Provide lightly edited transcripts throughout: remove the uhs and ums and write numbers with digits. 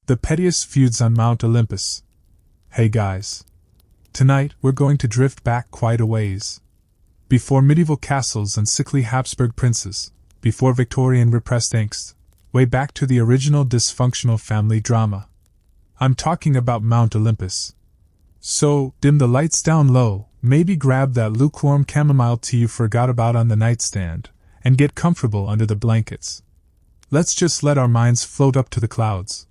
The pettiest feuds on Mount Olympus. Hey guys. Tonight we're going to drift back quite a ways. Before medieval castles and sickly Habsburg princes, before Victorian repressed angst, way back to the original dysfunctional family drama. I'm talking about Mount Olympus. So, dim the lights down low, maybe grab that lukewarm chamomile tea you forgot about on the nightstand, and get comfortable under the blankets. Let's just let our minds float up to the clouds,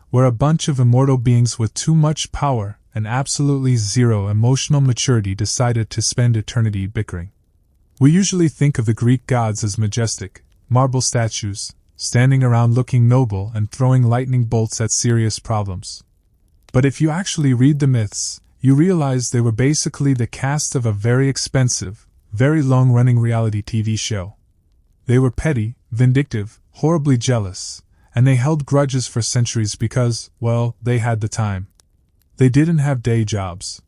where a bunch of immortal beings with too much power and absolutely zero emotional maturity decided to spend eternity bickering. We usually think of the Greek gods as majestic, marble statues, standing around looking noble and throwing lightning bolts at serious problems. But if you actually read the myths, you realize they were basically the cast of a very expensive, very long-running reality TV show. They were petty, vindictive, horribly jealous, and they held grudges for centuries because, well, they had the time. They didn't have day jobs.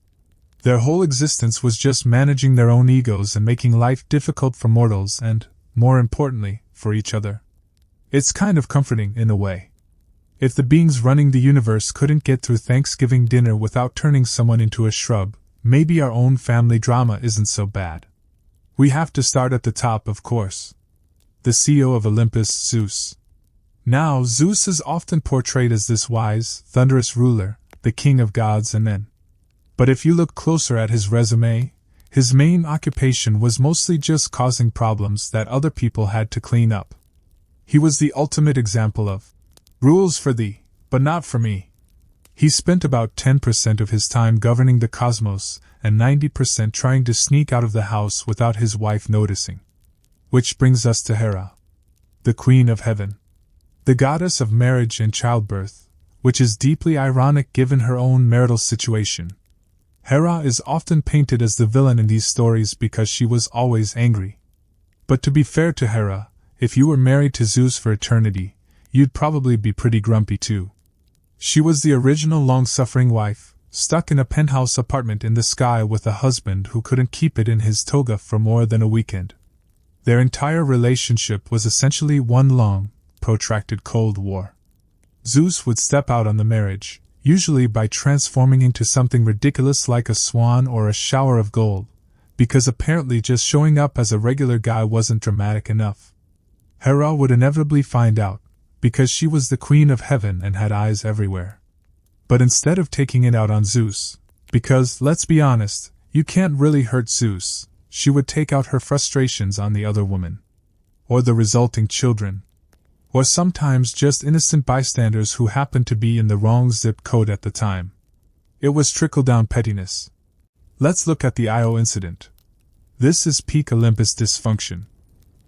Their whole existence was just managing their own egos and making life difficult for mortals and, more importantly, for each other. It's kind of comforting in a way. If the beings running the universe couldn't get through Thanksgiving dinner without turning someone into a shrub, maybe our own family drama isn't so bad. We have to start at the top, of course. The CEO of Olympus, Zeus. Now, Zeus is often portrayed as this wise, thunderous ruler, the king of gods and men. But if you look closer at his resume, his main occupation was mostly just causing problems that other people had to clean up. He was the ultimate example of rules for thee, but not for me. He spent about 10% of his time governing the cosmos and 90% trying to sneak out of the house without his wife noticing. Which brings us to Hera, the Queen of Heaven, the goddess of marriage and childbirth, which is deeply ironic given her own marital situation. Hera is often painted as the villain in these stories because she was always angry. But to be fair to Hera, if you were married to Zeus for eternity, you'd probably be pretty grumpy too. She was the original long-suffering wife, stuck in a penthouse apartment in the sky with a husband who couldn't keep it in his toga for more than a weekend. Their entire relationship was essentially one long, protracted Cold War. Zeus would step out on the marriage, usually by transforming into something ridiculous like a swan or a shower of gold, because apparently just showing up as a regular guy wasn't dramatic enough. Hera would inevitably find out, because she was the queen of heaven and had eyes everywhere. But instead of taking it out on Zeus, because, let's be honest, you can't really hurt Zeus, she would take out her frustrations on the other woman. Or the resulting children. Or sometimes just innocent bystanders who happened to be in the wrong zip code at the time. It was trickle-down pettiness. Let's look at the Io incident. This is peak Olympus dysfunction.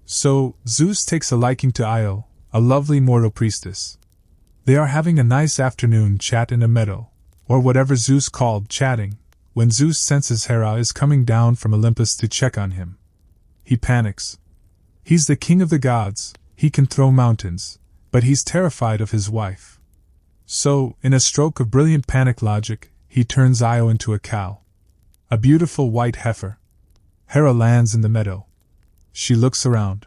So, Zeus takes a liking to Io, a lovely mortal priestess. They are having a nice afternoon chat in a meadow, or whatever Zeus called chatting, when Zeus senses Hera is coming down from Olympus to check on him. He panics. He's the king of the gods, he can throw mountains, but he's terrified of his wife. So, in a stroke of brilliant panic logic, he turns Io into a cow. A beautiful white heifer. Hera lands in the meadow. She looks around.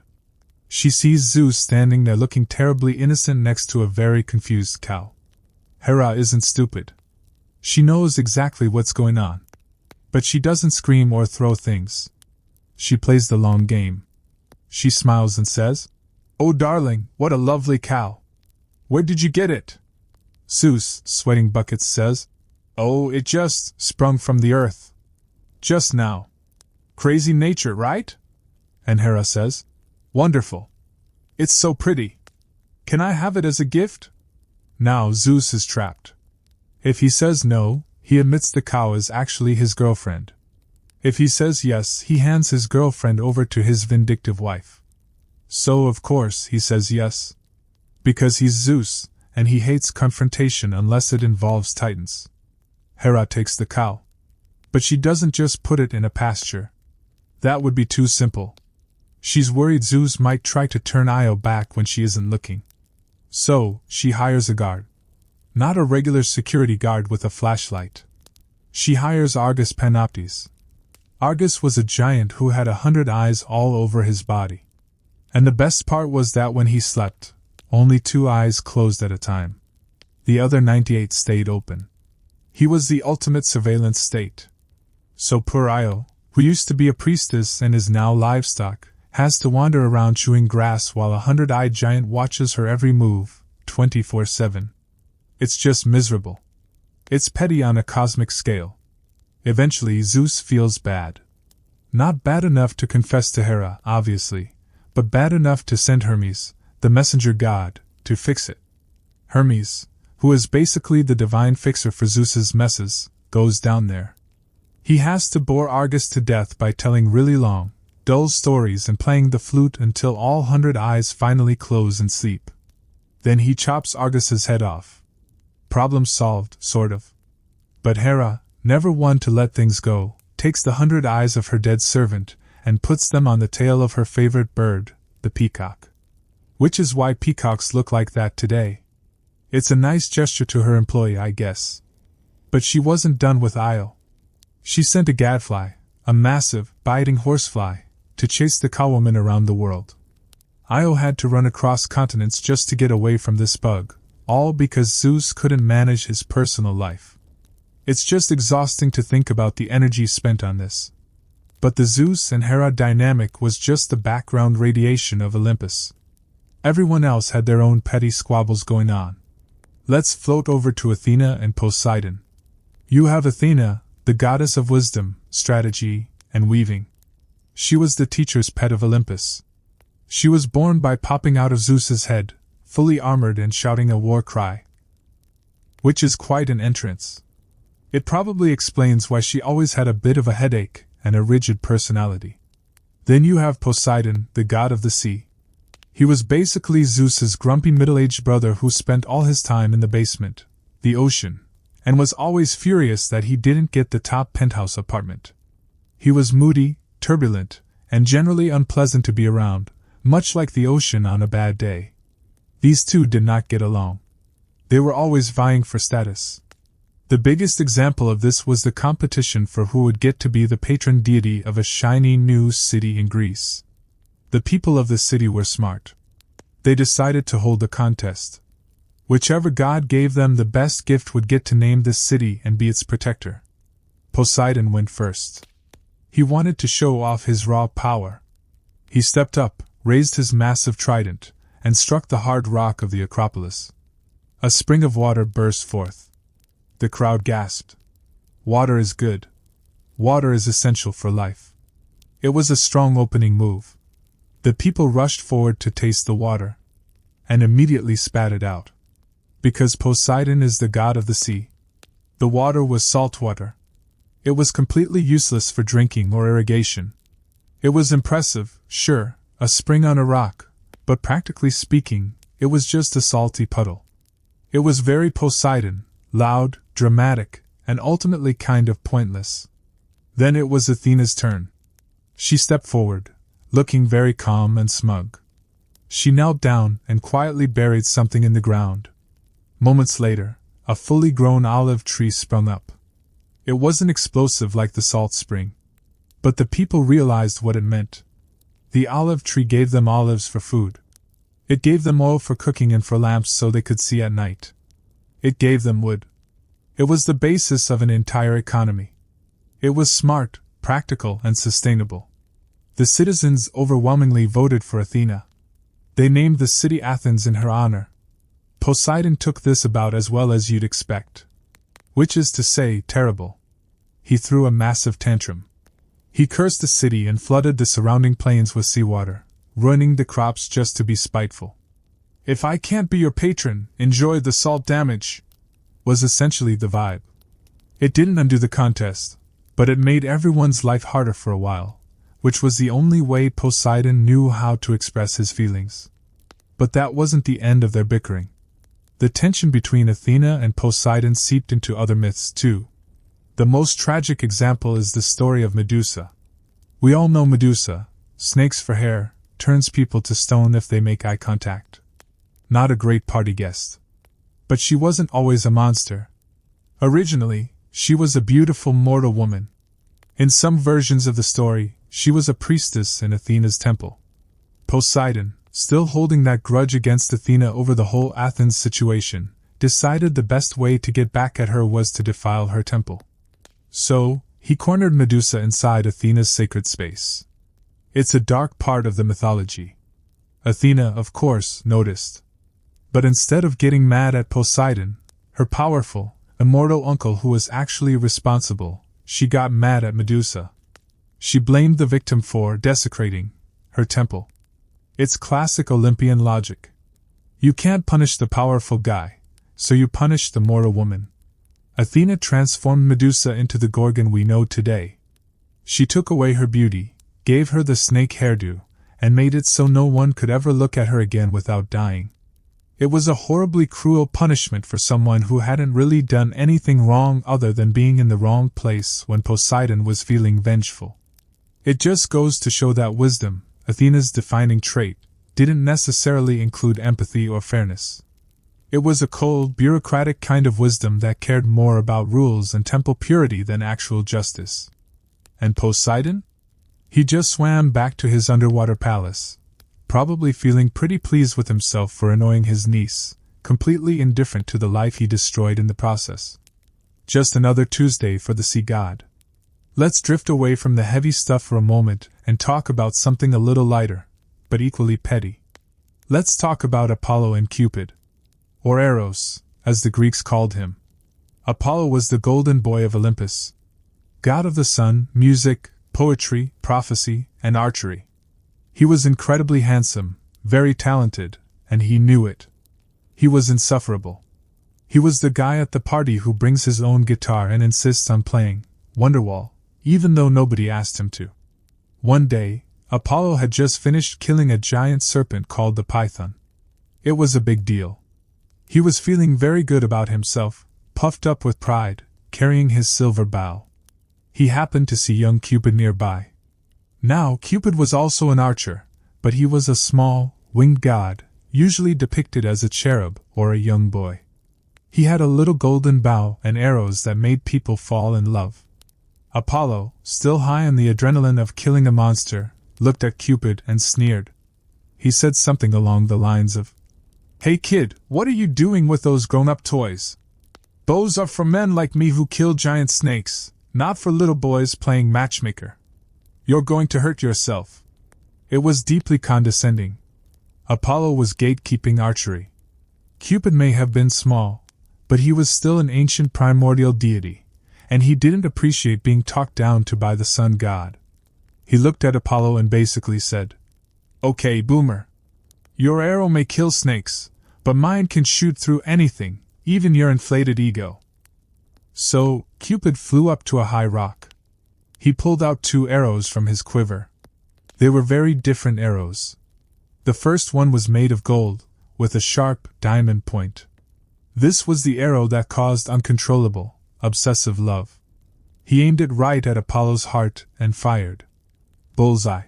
She sees Zeus standing there looking terribly innocent next to a very confused cow. Hera isn't stupid. She knows exactly what's going on. But she doesn't scream or throw things. She plays the long game. She smiles and says, "Oh darling, what a lovely cow. Where did you get it?" Zeus, sweating buckets, says, "Oh, it just sprung from the earth. Just now. Crazy nature, right?" And Hera says, "Wonderful. It's so pretty. Can I have it as a gift?" Now Zeus is trapped. If he says no, he admits the cow is actually his girlfriend. If he says yes, he hands his girlfriend over to his vindictive wife. So, of course, he says yes. Because he's Zeus, and he hates confrontation unless it involves titans. Hera takes the cow. But she doesn't just put it in a pasture. That would be too simple. She's worried Zeus might try to turn Io back when she isn't looking. So, she hires a guard. Not a regular security guard with a flashlight. She hires Argus Penoptes. Argus was a giant who had 100 eyes all over his body. And the best part was that when he slept, only 2 eyes closed at a time. The other 98 stayed open. He was the ultimate surveillance state. So poor Io, who used to be a priestess and is now livestock, has to wander around chewing grass while a 100-eyed giant watches her every move, 24/7. It's just miserable. It's petty on a cosmic scale. Eventually Zeus feels bad. Not bad enough to confess to Hera, obviously, but bad enough to send Hermes, the messenger god, to fix it. Hermes, who is basically the divine fixer for Zeus's messes, goes down there. He has to bore Argus to death by telling really long, dull stories and playing the flute until all 100 eyes finally close in sleep. Then he chops Argus's head off. Problem solved, sort of. But Hera, never one to let things go, takes the 100 eyes of her dead servant and puts them on the tail of her favorite bird, the peacock. Which is why peacocks look like that today. It's a nice gesture to her employee, I guess. But she wasn't done with Io. She sent a gadfly, a massive, biting horsefly, to chase the cowwoman around the world. Io had to run across continents just to get away from this bug, all because Zeus couldn't manage his personal life. It's just exhausting to think about the energy spent on this. But the Zeus and Hera dynamic was just the background radiation of Olympus. Everyone else had their own petty squabbles going on. Let's float over to Athena and Poseidon. You have Athena, the goddess of wisdom, strategy, and weaving. She was the teacher's pet of Olympus. She was born by popping out of Zeus's head, fully armored and shouting a war cry. Which is quite an entrance. It probably explains why she always had a bit of a headache and a rigid personality. Then you have Poseidon, the god of the sea. He was basically Zeus's grumpy middle-aged brother who spent all his time in the basement, the ocean, and was always furious that he didn't get the top penthouse apartment. He was moody, turbulent, and generally unpleasant to be around, much like the ocean on a bad day. These two did not get along. They were always vying for status. The biggest example of this was the competition for who would get to be the patron deity of a shiny new city in Greece. The people of the city were smart. They decided to hold a contest. Whichever god gave them the best gift would get to name this city and be its protector. Poseidon went first. He wanted to show off his raw power. He stepped up, raised his massive trident, and struck the hard rock of the Acropolis. A spring of water burst forth. The crowd gasped. Water is good. Water is essential for life. It was a strong opening move. The people rushed forward to taste the water, and immediately spat it out. Because Poseidon is the god of the sea. The water was salt water. It was completely useless for drinking or irrigation. It was impressive, sure, a spring on a rock, but practically speaking, it was just a salty puddle. It was very Poseidon, loud, dramatic, and ultimately kind of pointless. Then it was Athena's turn. She stepped forward, looking very calm and smug. She knelt down and quietly buried something in the ground. Moments later, a fully grown olive tree sprung up. It wasn't explosive like the salt spring, but the people realized what it meant. The olive tree gave them olives for food. It gave them oil for cooking and for lamps so they could see at night. It gave them wood. It was the basis of an entire economy. It was smart, practical, and sustainable. The citizens overwhelmingly voted for Athena. They named the city Athens in her honor. Poseidon took this about as well as you'd expect. Which is to say, terrible. He threw a massive tantrum. He cursed the city and flooded the surrounding plains with seawater, ruining the crops just to be spiteful. "If I can't be your patron, enjoy the salt damage," was essentially the vibe. It didn't undo the contest, but it made everyone's life harder for a while, which was the only way Poseidon knew how to express his feelings. But that wasn't the end of their bickering. The tension between Athena and Poseidon seeped into other myths too. The most tragic example is the story of Medusa. We all know Medusa, snakes for hair, turns people to stone if they make eye contact. Not a great party guest. But she wasn't always a monster. Originally, she was a beautiful mortal woman. In some versions of the story, she was a priestess in Athena's temple. Poseidon, still holding that grudge against Athena over the whole Athens situation, decided the best way to get back at her was to defile her temple. So, he cornered Medusa inside Athena's sacred space. It's a dark part of the mythology. Athena, of course, noticed. But instead of getting mad at Poseidon, her powerful, immortal uncle who was actually responsible, she got mad at Medusa. She blamed the victim for desecrating her temple. It's classic Olympian logic. You can't punish the powerful guy, so you punish the mortal woman. Athena transformed Medusa into the Gorgon we know today. She took away her beauty, gave her the snake hairdo, and made it so no one could ever look at her again without dying. It was a horribly cruel punishment for someone who hadn't really done anything wrong other than being in the wrong place when Poseidon was feeling vengeful. It just goes to show that wisdom, Athena's defining trait, didn't necessarily include empathy or fairness. It was a cold, bureaucratic kind of wisdom that cared more about rules and temple purity than actual justice. And Poseidon? He just swam back to his underwater palace, probably feeling pretty pleased with himself for annoying his niece, completely indifferent to the life he destroyed in the process. Just another Tuesday for the sea god. Let's drift away from the heavy stuff for a moment and talk about something a little lighter, but equally petty. Let's talk about Apollo and Cupid. Or Eros, as the Greeks called him. Apollo was the golden boy of Olympus, god of the sun, music, poetry, prophecy, and archery. He was incredibly handsome, very talented, and he knew it. He was insufferable. He was the guy at the party who brings his own guitar and insists on playing Wonderwall, even though nobody asked him to. One day, Apollo had just finished killing a giant serpent called the Python. It was a big deal. He was feeling very good about himself, puffed up with pride, carrying his silver bow. He happened to see young Cupid nearby. Now, Cupid was also an archer, but he was a small, winged god, usually depicted as a cherub or a young boy. He had a little golden bow and arrows that made people fall in love. Apollo, still high on the adrenaline of killing a monster, looked at Cupid and sneered. He said something along the lines of, "Hey kid, what are you doing with those grown-up toys? Bows are for men like me who kill giant snakes, not for little boys playing matchmaker. You're going to hurt yourself." It was deeply condescending. Apollo was gatekeeping archery. Cupid may have been small, but he was still an ancient primordial deity, and he didn't appreciate being talked down to by the sun god. He looked at Apollo and basically said, "Okay, boomer. Your arrow may kill snakes, but mine can shoot through anything, even your inflated ego." So, Cupid flew up to a high rock. He pulled out 2 arrows from his quiver. They were very different arrows. The first one was made of gold, with a sharp diamond point. This was the arrow that caused uncontrollable, obsessive love. He aimed it right at Apollo's heart and fired. Bullseye.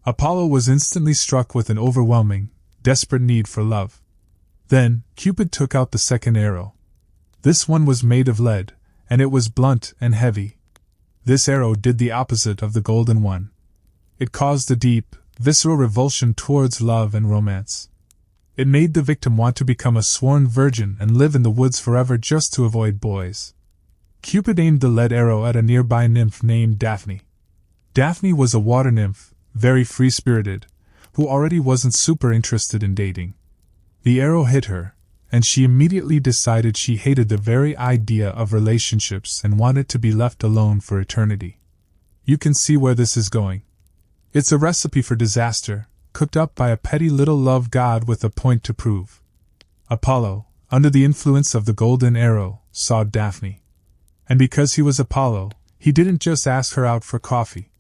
Apollo was instantly struck with an overwhelming, desperate need for love. Then, Cupid took out the second arrow. This one was made of lead, and it was blunt and heavy. This arrow did the opposite of the golden one. It caused a deep, visceral revulsion towards love and romance. It made the victim want to become a sworn virgin and live in the woods forever just to avoid boys. Cupid aimed the lead arrow at a nearby nymph named Daphne. Daphne was a water nymph, very free-spirited, who already wasn't super interested in dating. The arrow hit her, and she immediately decided she hated the very idea of relationships and wanted to be left alone for eternity. You can see where this is going. It's a recipe for disaster, cooked up by a petty little love god with a point to prove. Apollo, under the influence of the golden arrow, saw Daphne. And because he was Apollo, he didn't just ask her out for coffee.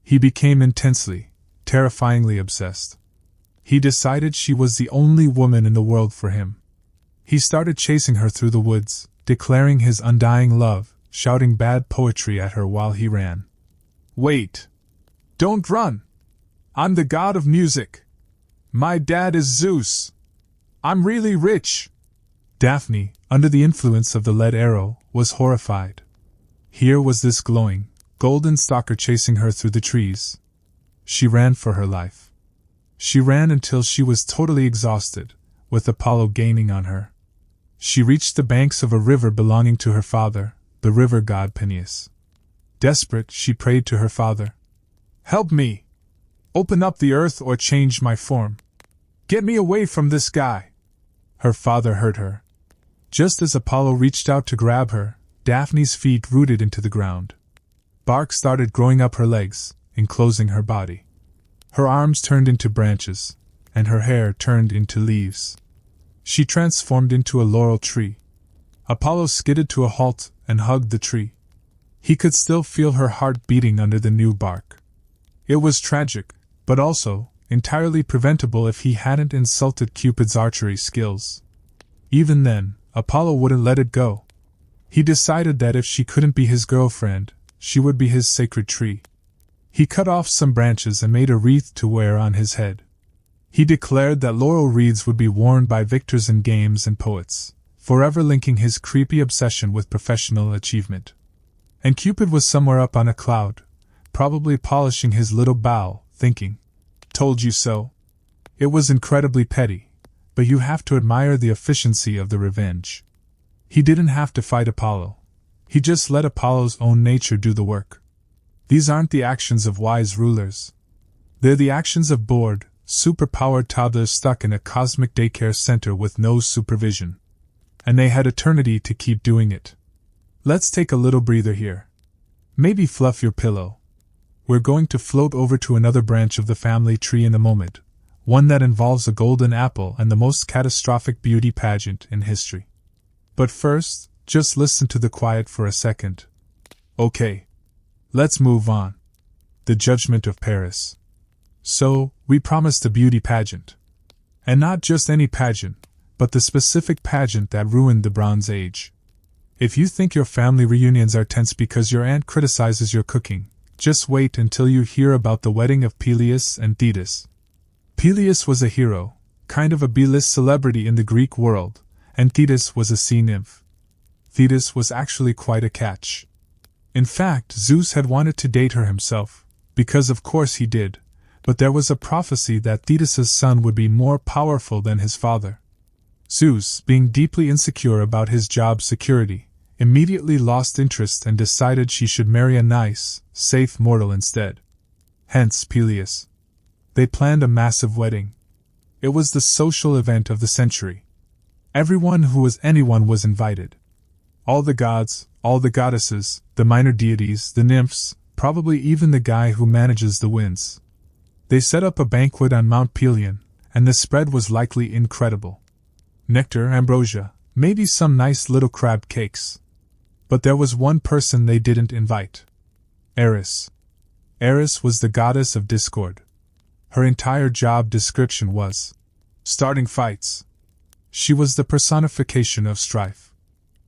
He became intensely, terrifyingly obsessed. He decided she was the only woman in the world for him. He started chasing her through the woods, declaring his undying love, shouting bad poetry at her while he ran. "Wait! Don't run! I'm the god of music! My dad is Zeus! I'm really rich!" Daphne, under the influence of the lead arrow, was horrified. Here was this glowing, golden stalker chasing her through the trees. She ran for her life. She ran until she was totally exhausted, with Apollo gaining on her. She reached the banks of a river belonging to her father, the river god Penoptes. Desperate, she prayed to her father. "Help me! Open up the earth or change my form. Get me away from this guy!" Her father heard her. Just as Apollo reached out to grab her, Daphne's feet rooted into the ground. Bark started growing up her legs, enclosing her body. Her arms turned into branches, and her hair turned into leaves. She transformed into a laurel tree. Apollo skidded to a halt and hugged the tree. He could still feel her heart beating under the new bark. It was tragic, but also entirely preventable if he hadn't insulted Cupid's archery skills. Even then, Apollo wouldn't let it go. He decided that if she couldn't be his girlfriend, she would be his sacred tree. He cut off some branches and made a wreath to wear on his head. He declared that laurel wreaths would be worn by victors in games and poets, forever linking his creepy obsession with professional achievement. And Cupid was somewhere up on a cloud, probably polishing his little bow, thinking, "Told you so." It was incredibly petty, but you have to admire the efficiency of the revenge. He didn't have to fight Apollo. He just let Apollo's own nature do the work. These aren't the actions of wise rulers. They're the actions of bored, superpowered toddlers stuck in a cosmic daycare center with no supervision. And they had eternity to keep doing it. Let's take a little breather here. Maybe fluff your pillow. We're going to float over to another branch of the family tree in a moment, one that involves a golden apple and the most catastrophic beauty pageant in history. But first, just listen to the quiet for a second. Okay. Let's move on. The judgment of Paris. So, we promised a beauty pageant. And not just any pageant, but the specific pageant that ruined the Bronze Age. If you think your family reunions are tense because your aunt criticizes your cooking, just wait until you hear about the wedding of Peleus and Thetis. Peleus was a hero, kind of a B-list celebrity in the Greek world, and Thetis was a sea nymph. Thetis was actually quite a catch. In fact, Zeus had wanted to date her himself, because of course he did, but there was a prophecy that Thetis's son would be more powerful than his father. Zeus, being deeply insecure about his job security, immediately lost interest and decided she should marry a nice, safe mortal instead. Hence Peleus. They planned a massive wedding. It was the social event of the century. Everyone who was anyone was invited. All the gods, all the goddesses, the minor deities, the nymphs, probably even the guy who manages the winds. They set up a banquet on Mount Pelion, and the spread was likely incredible. Nectar, ambrosia, maybe some nice little crab cakes. But there was one person they didn't invite. Eris. Eris was the goddess of discord. Her entire job description was starting fights. She was the personification of strife.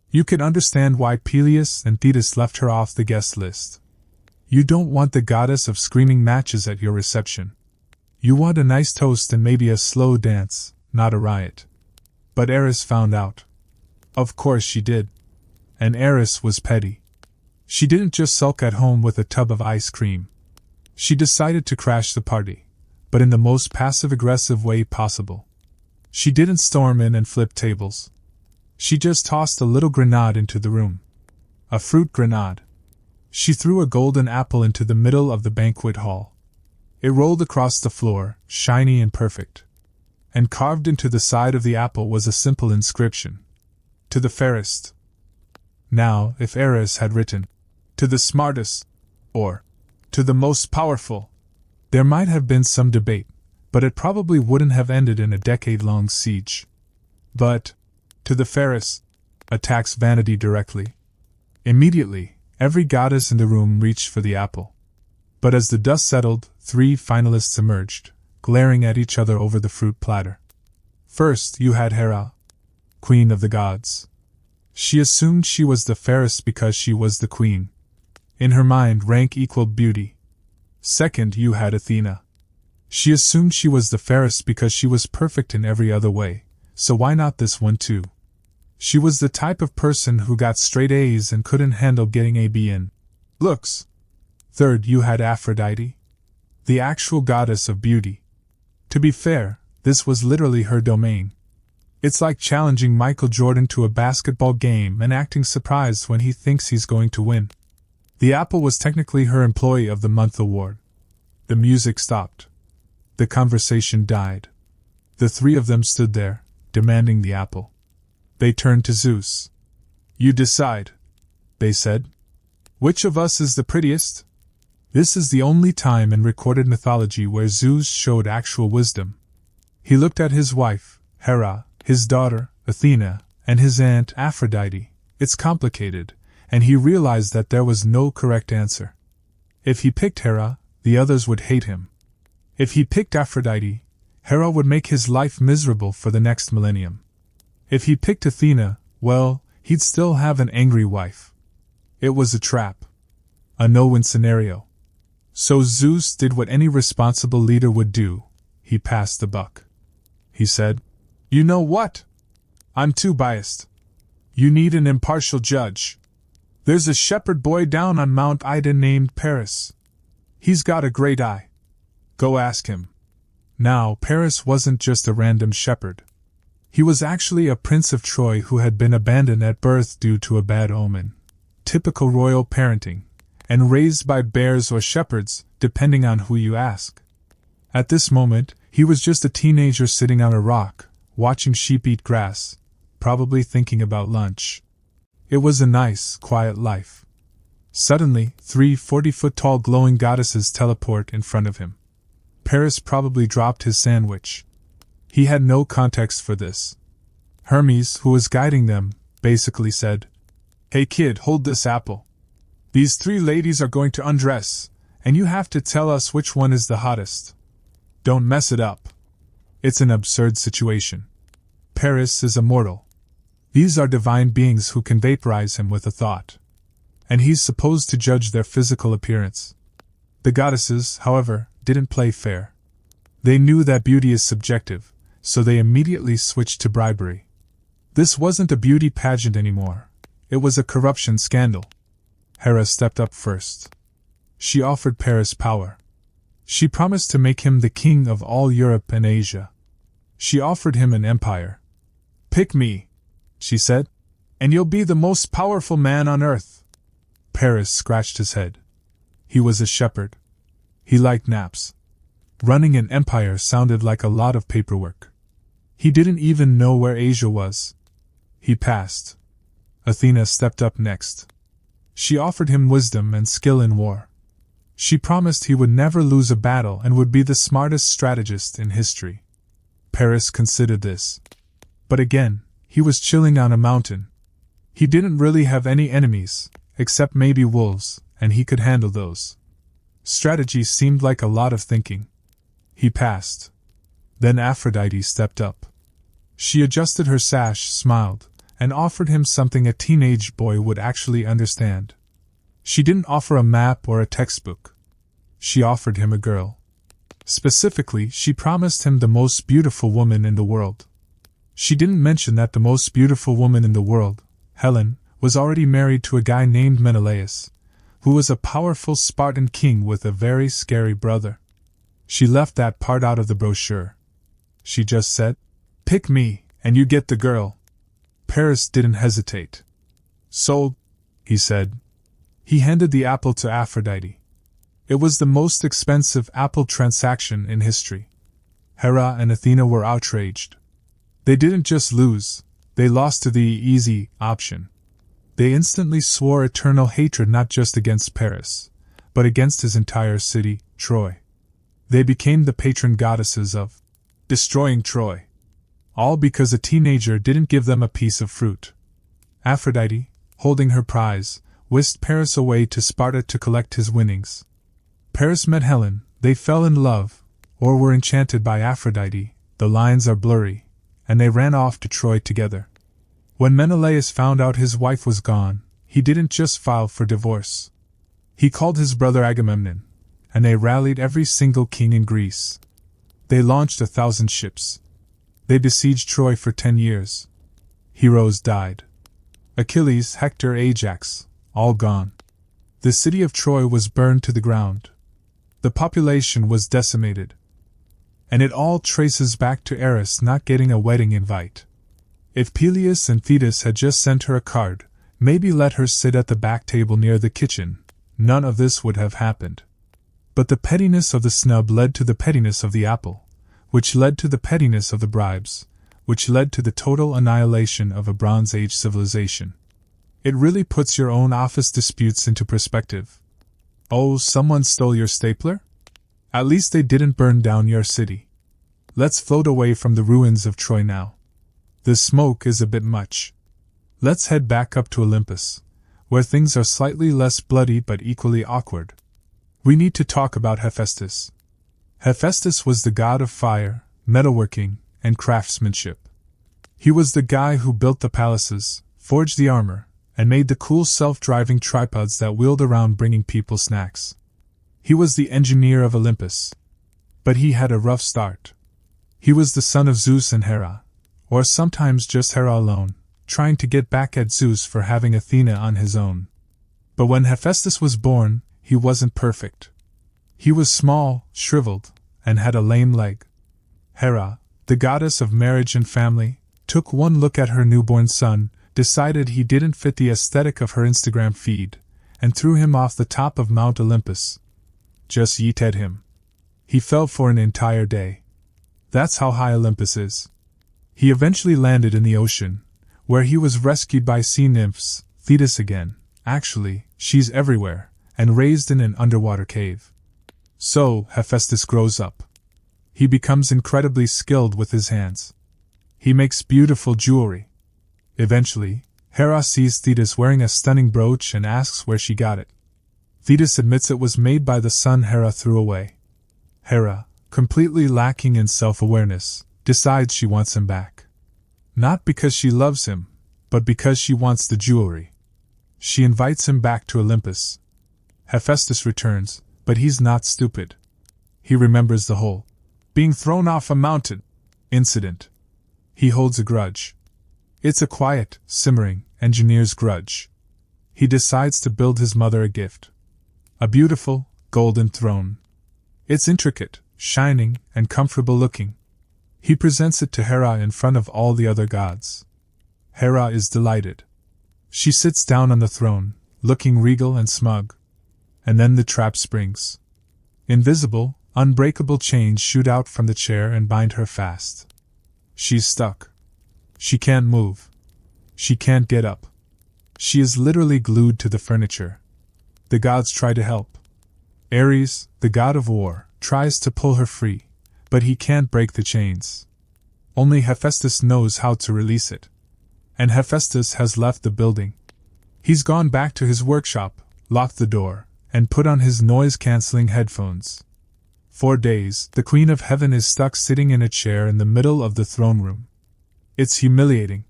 You can understand why Peleus and Thetis left her off the guest list. You don't want the goddess of screaming matches at your reception. You want a nice toast and maybe a slow dance, not a riot. But Eris found out. Of course she did. And Eris was petty. She didn't just sulk at home with a tub of ice cream. She decided to crash the party, but in the most passive-aggressive way possible. She didn't storm in and flip tables. She just tossed a little grenade into the room. A fruit grenade. She threw a golden apple into the middle of the banquet hall. It rolled across the floor, shiny and perfect. And carved into the side of the apple was a simple inscription. To the fairest. Now, if Eris had written, to the smartest, or to the most powerful, there might have been some debate, but it probably wouldn't have ended in a decade-long siege. But, to the fairest, attacks vanity directly. Immediately, every goddess in the room reached for the apple. But as the dust settled, 3 finalists emerged, glaring at each other over the fruit platter. First, you had Hera, queen of the gods. She assumed she was the fairest because she was the queen. In her mind, rank equaled beauty. Second, you had Athena. She assumed she was the fairest because she was perfect in every other way, so why not this one too? She was the type of person who got straight A's and couldn't handle getting a B in looks. Third, you had Aphrodite, the actual goddess of beauty. To be fair, this was literally her domain. It's like challenging Michael Jordan to a basketball game and acting surprised when he thinks he's going to win. The apple was technically her Employee of the Month award. The music stopped. The conversation died. The three of them stood there, demanding the apple. They turned to Zeus. "You decide," they said. "Which of us is the prettiest?" This is the only time in recorded mythology where Zeus showed actual wisdom. He looked at his wife, Hera, his daughter, Athena, and his aunt, Aphrodite. It's complicated, and he realized that there was no correct answer. If he picked Hera, the others would hate him. If he picked Aphrodite, Hera would make his life miserable for the next millennium. If he picked Athena, well, he'd still have an angry wife. It was a trap. A no-win scenario. So Zeus did what any responsible leader would do. He passed the buck. He said, "You know what? I'm too biased. You need an impartial judge. There's a shepherd boy down on Mount Ida named Paris. He's got a great eye. Go ask him." Now, Paris wasn't just a random shepherd. He was actually a prince of Troy who had been abandoned at birth due to a bad omen. Typical royal parenting. And raised by bears or shepherds, depending on who you ask. At this moment, he was just a teenager sitting on a rock, watching sheep eat grass, probably thinking about lunch. It was a nice, quiet life. Suddenly, 3 40-foot-tall glowing goddesses teleport in front of him. Paris probably dropped his sandwich. He had no context for this. Hermes, who was guiding them, basically said, "Hey kid, hold this apple. These 3 ladies are going to undress, and you have to tell us which one is the hottest. Don't mess it up." It's an absurd situation. Paris is a mortal. These are divine beings who can vaporize him with a thought. And he's supposed to judge their physical appearance. The goddesses, however, didn't play fair. They knew that beauty is subjective, so they immediately switched to bribery. This wasn't a beauty pageant anymore. It was a corruption scandal. Hera stepped up first. She offered Paris power. She promised to make him the king of all Europe and Asia. She offered him an empire. "Pick me," she said, "and you'll be the most powerful man on earth." Paris scratched his head. He was a shepherd. He liked naps. Running an empire sounded like a lot of paperwork. He didn't even know where Asia was. He passed. Athena stepped up next. She offered him wisdom and skill in war. She promised he would never lose a battle and would be the smartest strategist in history. Paris considered this. But again, he was chilling on a mountain. He didn't really have any enemies, except maybe wolves, and he could handle those. Strategy seemed like a lot of thinking. He passed. Then Aphrodite stepped up. She adjusted her sash, smiled, and offered him something a teenage boy would actually understand. She didn't offer a map or a textbook. She offered him a girl. Specifically, she promised him the most beautiful woman in the world. She didn't mention that the most beautiful woman in the world, Helen, was already married to a guy named Menelaus, who was a powerful Spartan king with a very scary brother. She left that part out of the brochure. She just said, "Pick me, and you get the girl." Paris didn't hesitate. "Sold," he said. He handed the apple to Aphrodite. It was the most expensive apple transaction in history. Hera and Athena were outraged. They didn't just lose, they lost to the easy option. They instantly swore eternal hatred not just against Paris, but against his entire city, Troy. They became the patron goddesses of destroying Troy. All because a teenager didn't give them a piece of fruit. Aphrodite, holding her prize, whisked Paris away to Sparta to collect his winnings. Paris met Helen, they fell in love, or were enchanted by Aphrodite, the lines are blurry, and they ran off to Troy together. When Menelaus found out his wife was gone, he didn't just file for divorce. He called his brother Agamemnon, and they rallied every single king in Greece. They launched 1,000 ships. They besieged Troy for 10 years. Heroes died. Achilles, Hector, Ajax, all gone. The city of Troy was burned to the ground. The population was decimated. And it all traces back to Eris not getting a wedding invite. If Peleus and Thetis had just sent her a card, maybe let her sit at the back table near the kitchen, none of this would have happened. But the pettiness of the snub led to the pettiness of the apple, which led to the pettiness of the bribes, which led to the total annihilation of a Bronze Age civilization. It really puts your own office disputes into perspective. Oh, someone stole your stapler? At least they didn't burn down your city. Let's float away from the ruins of Troy now. The smoke is a bit much. Let's head back up to Olympus, where things are slightly less bloody but equally awkward. We need to talk about Hephaestus. Hephaestus was the god of fire, metalworking, and craftsmanship. He was the guy who built the palaces, forged the armor, and made the cool self-driving tripods that wheeled around bringing people snacks. He was the engineer of Olympus. But he had a rough start. He was the son of Zeus and Hera, or sometimes just Hera alone, trying to get back at Zeus for having Athena on his own. But when Hephaestus was born, he wasn't perfect. He was small, shriveled, and had a lame leg. Hera, the goddess of marriage and family, took one look at her newborn son, decided he didn't fit the aesthetic of her Instagram feed, and threw him off the top of Mount Olympus. Just yeeted him. He fell for an entire day. That's how high Olympus is. He eventually landed in the ocean, where he was rescued by sea nymphs, Thetis again, actually, she's everywhere, and raised in an underwater cave. So, Hephaestus grows up. He becomes incredibly skilled with his hands. He makes beautiful jewelry. Eventually, Hera sees Thetis wearing a stunning brooch and asks where she got it. Thetis admits it was made by the son Hera threw away. Hera, completely lacking in self-awareness, decides she wants him back. Not because she loves him, but because she wants the jewelry. She invites him back to Olympus. Hephaestus returns, but he's not stupid. He remembers the whole being thrown off a mountain incident. He holds a grudge. It's a quiet, simmering, engineer's grudge. He decides to build his mother a gift. A beautiful, golden throne. It's intricate, shining, and comfortable looking. He presents it to Hera in front of all the other gods. Hera is delighted. She sits down on the throne, looking regal and smug. And then the trap springs. Invisible, unbreakable chains shoot out from the chair and bind her fast. She's stuck. She can't move. She can't get up. She is literally glued to the furniture. The gods try to help. Ares, the god of war, tries to pull her free, but he can't break the chains. Only Hephaestus knows how to release it. And Hephaestus has left the building. He's gone back to his workshop, locked the door, and put on his noise-canceling headphones. 4 days, the Queen of Heaven is stuck sitting in a chair in the middle of the throne room. It's humiliating.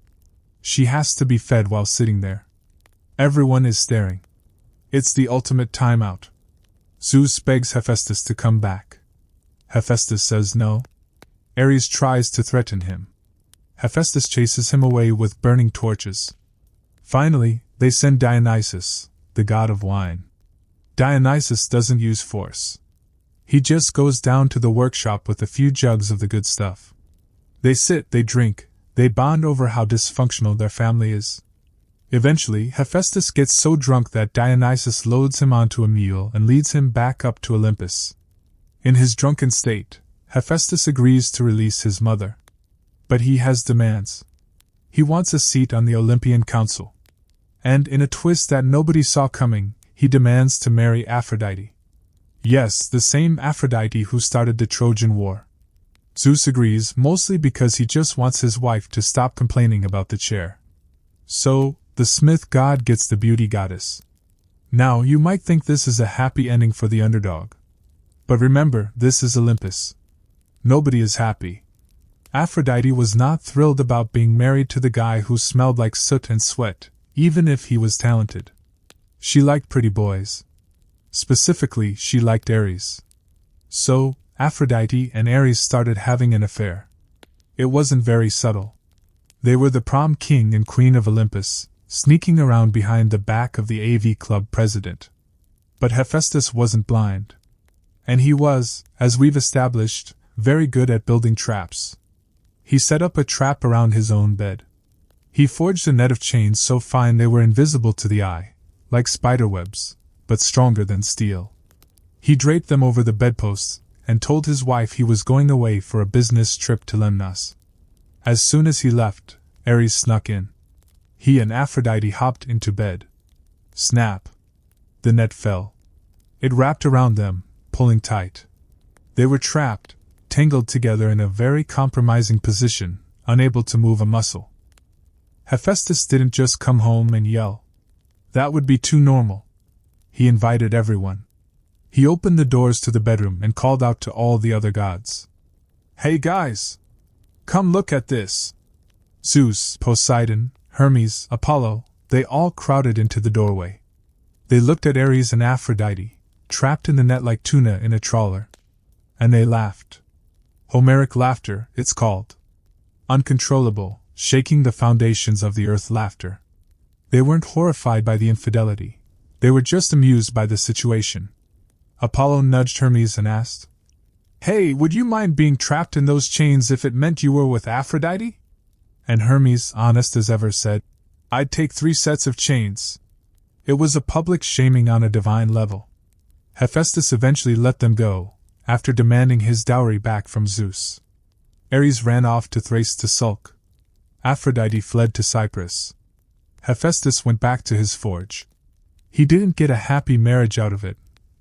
She has to be fed while sitting there. Everyone is staring. It's the ultimate timeout. Zeus begs Hephaestus to come back. Hephaestus says no. Ares tries to threaten him. Hephaestus chases him away with burning torches. Finally, they send Dionysus, the god of wine. Dionysus doesn't use force. He just goes down to the workshop with a few jugs of the good stuff. They sit, they drink, they bond over how dysfunctional their family is. Eventually, Hephaestus gets so drunk that Dionysus loads him onto a mule and leads him back up to Olympus. In his drunken state, Hephaestus agrees to release his mother. But he has demands. He wants a seat on the Olympian Council. And in a twist that nobody saw coming, he demands to marry Aphrodite. Yes, the same Aphrodite who started the Trojan War. Zeus agrees, mostly because he just wants his wife to stop complaining about the chair. So, the smith god gets the beauty goddess. Now, you might think this is a happy ending for the underdog. But remember, this is Olympus. Nobody is happy. Aphrodite was not thrilled about being married to the guy who smelled like soot and sweat, even if he was talented. She liked pretty boys. Specifically, she liked Ares. So, Aphrodite and Ares started having an affair. It wasn't very subtle. They were the prom king and queen of Olympus, sneaking around behind the back of the AV Club president. But Hephaestus wasn't blind. And he was, as we've established, very good at building traps. He set up a trap around his own bed. He forged a net of chains so fine they were invisible to the eye, like spiderwebs, but stronger than steel. He draped them over the bedposts, and told his wife he was going away for a business trip to Lemnos. As soon as he left, Ares snuck in. He and Aphrodite hopped into bed. Snap! The net fell. It wrapped around them, pulling tight. They were trapped, tangled together in a very compromising position, unable to move a muscle. Hephaestus didn't just come home and yell. That would be too normal. He invited everyone. He opened the doors to the bedroom and called out to all the other gods. "Hey guys! Come look at this!" Zeus, Poseidon, Hermes, Apollo, they all crowded into the doorway. They looked at Ares and Aphrodite, trapped in the net like tuna in a trawler. And they laughed. Homeric laughter, it's called. Uncontrollable, shaking the foundations of the earth laughter. They weren't horrified by the infidelity. They were just amused by the situation. Apollo nudged Hermes and asked, "Hey, would you mind being trapped in those chains if it meant you were with Aphrodite?" And Hermes, honest as ever, said, "I'd take 3 sets of chains." It was a public shaming on a divine level. Hephaestus eventually let them go, after demanding his dowry back from Zeus. Ares ran off to Thrace to sulk. Aphrodite fled to Cyprus. Hephaestus went back to his forge. He didn't get a happy marriage out of it,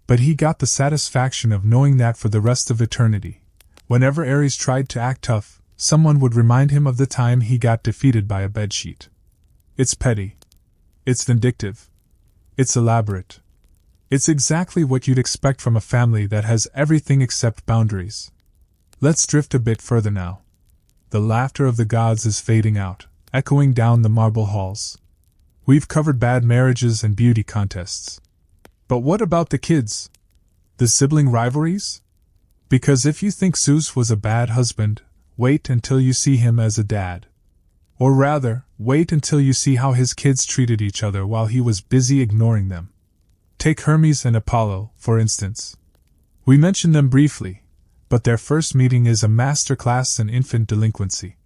but he got the satisfaction of knowing that for the rest of eternity, whenever Ares tried to act tough, someone would remind him of the time he got defeated by a bedsheet. It's petty. It's vindictive. It's elaborate. It's exactly what you'd expect from a family that has everything except boundaries. Let's drift a bit further now. The laughter of the gods is fading out, echoing down the marble halls. We've covered bad marriages and beauty contests. But what about the kids? The sibling rivalries? Because if you think Zeus was a bad husband, wait until you see him as a dad. Or rather, wait until you see how his kids treated each other while he was busy ignoring them. Take Hermes and Apollo, for instance. We mentioned them briefly, but their first meeting is a masterclass in infant delinquency.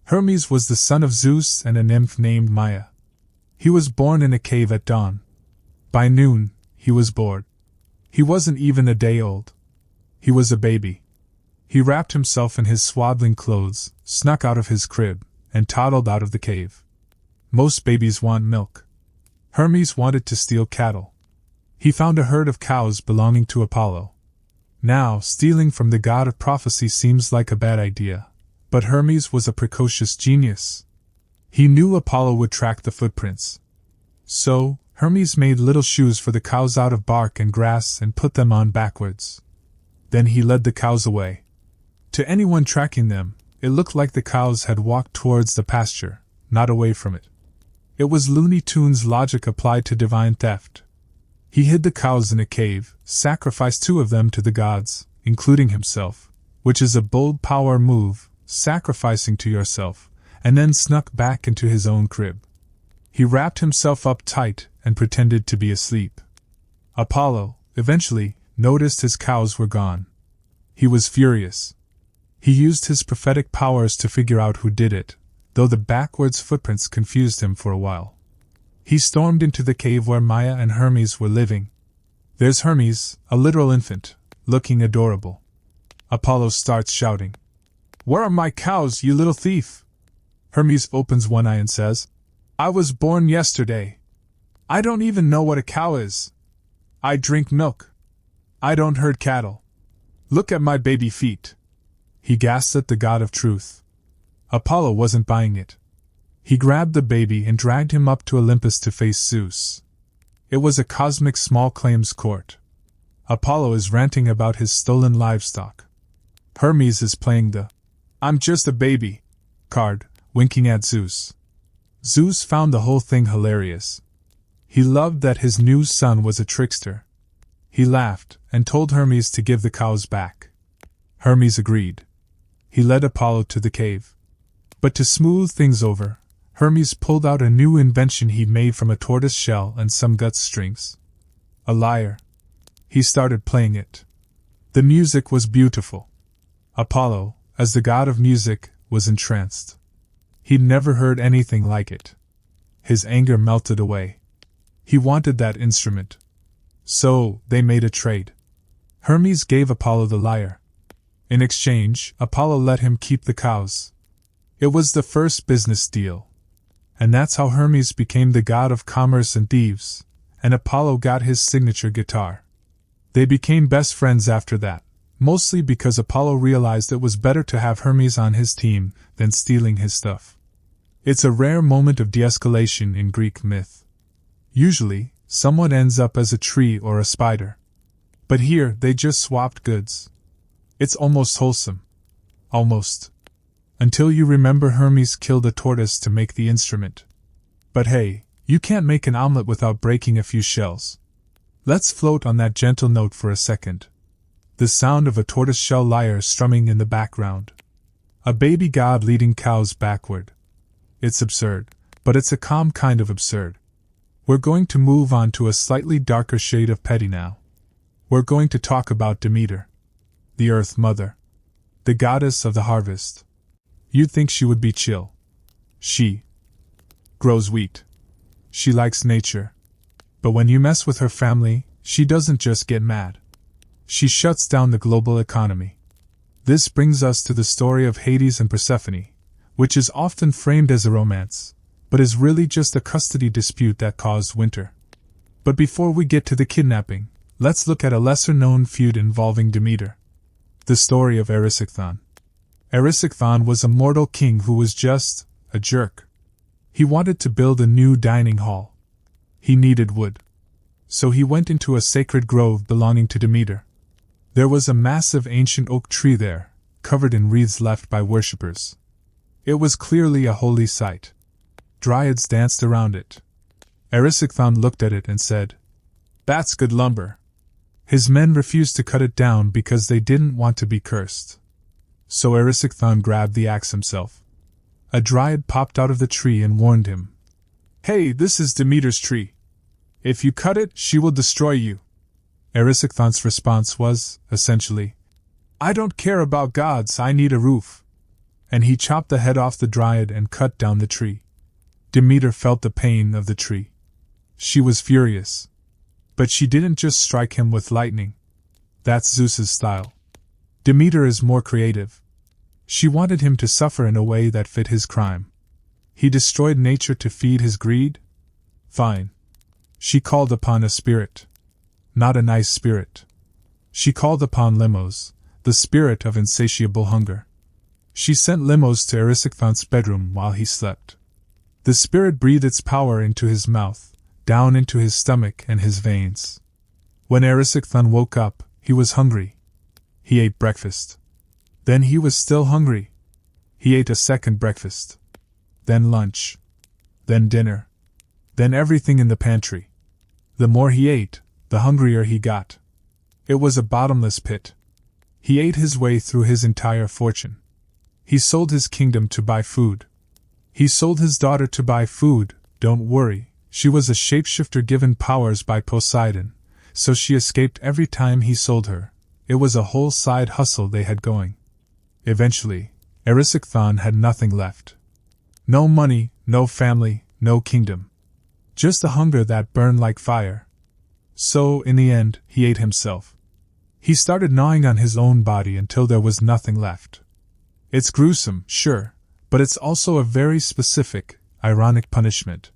Hermes was the son of Zeus and a nymph named Maia. He was born in a cave at dawn. By noon, he was bored. He wasn't even a day old. He was a baby. He wrapped himself in his swaddling clothes, snuck out of his crib, and toddled out of the cave. Most babies want milk. Hermes wanted to steal cattle. He found a herd of cows belonging to Apollo. Now, stealing from the god of prophecy seems like a bad idea, but Hermes was a precocious genius. He knew Apollo would track the footprints. So, Hermes made little shoes for the cows out of bark and grass and put them on backwards. Then he led the cows away. To anyone tracking them, it looked like the cows had walked towards the pasture, not away from it. It was Looney Tunes logic applied to divine theft. He hid the cows in a cave, sacrificed 2 of them to the gods, including himself, which is a bold power move, sacrificing to yourself, and then snuck back into his own crib. He wrapped himself up tight and pretended to be asleep. Apollo, eventually, noticed his cows were gone. He was furious. He used his prophetic powers to figure out who did it, though the backwards footprints confused him for a while. He stormed into the cave where Maia and Hermes were living. There's Hermes, a literal infant, looking adorable. Apollo starts shouting, "Where are my cows, you little thief?" Hermes opens one eye and says, "I was born yesterday. I don't even know what a cow is. I drink milk. I don't herd cattle. Look at my baby feet." He gasped at the god of truth. Apollo wasn't buying it. He grabbed the baby and dragged him up to Olympus to face Zeus. It was a cosmic small claims court. Apollo is ranting about his stolen livestock. Hermes is playing the "I'm just a baby" card, winking at Zeus. Zeus found the whole thing hilarious. He loved that his new son was a trickster. He laughed and told Hermes to give the cows back. Hermes agreed. He led Apollo to the cave. But to smooth things over, Hermes pulled out a new invention he'd made from a tortoise shell and some gut strings. A lyre. He started playing it. The music was beautiful. Apollo, as the god of music, was entranced. He'd never heard anything like it. His anger melted away. He wanted that instrument. So, they made a trade. Hermes gave Apollo the lyre. In exchange, Apollo let him keep the cows. It was the first business deal. And that's how Hermes became the god of commerce and thieves, and Apollo got his signature guitar. They became best friends after that, mostly because Apollo realized it was better to have Hermes on his team than stealing his stuff. It's a rare moment of de-escalation in Greek myth. Usually, someone ends up as a tree or a spider. But here, they just swapped goods. It's almost wholesome. Almost. Until you remember Hermes killed a tortoise to make the instrument. But hey, you can't make an omelet without breaking a few shells. Let's float on that gentle note for a second. The sound of a tortoiseshell lyre strumming in the background. A baby god leading cows backward. It's absurd, but it's a calm kind of absurd. We're going to move on to a slightly darker shade of petty now. We're going to talk about Demeter, the Earth Mother, the goddess of the harvest. You'd think she would be chill. She grows wheat. She likes nature. But when you mess with her family, she doesn't just get mad. She shuts down the global economy. This brings us to the story of Hades and Persephone, which is often framed as a romance, but is really just a custody dispute that caused winter. But before we get to the kidnapping, let's look at a lesser-known feud involving Demeter. The story of Erysichthon. Erysichthon was a mortal king who was just a jerk. He wanted to build a new dining hall. He needed wood. So he went into a sacred grove belonging to Demeter. There was a massive ancient oak tree there, covered in wreaths left by worshippers. It was clearly a holy site. Dryads danced around it. Erysichthon looked at it and said, "That's good lumber." His men refused to cut it down because they didn't want to be cursed. So Erysichthon grabbed the axe himself. A dryad popped out of the tree and warned him, "Hey, this is Demeter's tree. If you cut it, she will destroy you." Erysichthon's response was, essentially, "I don't care about gods, I need a roof." And he chopped the head off the dryad and cut down the tree. Demeter felt the pain of the tree. She was furious. But she didn't just strike him with lightning. That's Zeus's style. Demeter is more creative. She wanted him to suffer in a way that fit his crime. He destroyed nature to feed his greed? Fine. She called upon a spirit. Not a nice spirit. She called upon Limos, the spirit of insatiable hunger. She sent Limos to Erysichthon's bedroom while he slept. The spirit breathed its power into his mouth, down into his stomach and his veins. When Erysichthon woke up, he was hungry. He ate breakfast. Then he was still hungry. He ate a second breakfast. Then lunch. Then dinner. Then everything in the pantry. The more he ate, the hungrier he got. It was a bottomless pit. He ate his way through his entire fortune. He sold his kingdom to buy food. He sold his daughter to buy food. Don't worry, she was a shapeshifter given powers by Poseidon, so she escaped every time he sold her. It was a whole side hustle they had going. Eventually, Erysichthon had nothing left. No money, no family, no kingdom. Just a hunger that burned like fire. So, in the end, he ate himself. He started gnawing on his own body until there was nothing left. It's gruesome, sure, but it's also a very specific, ironic punishment.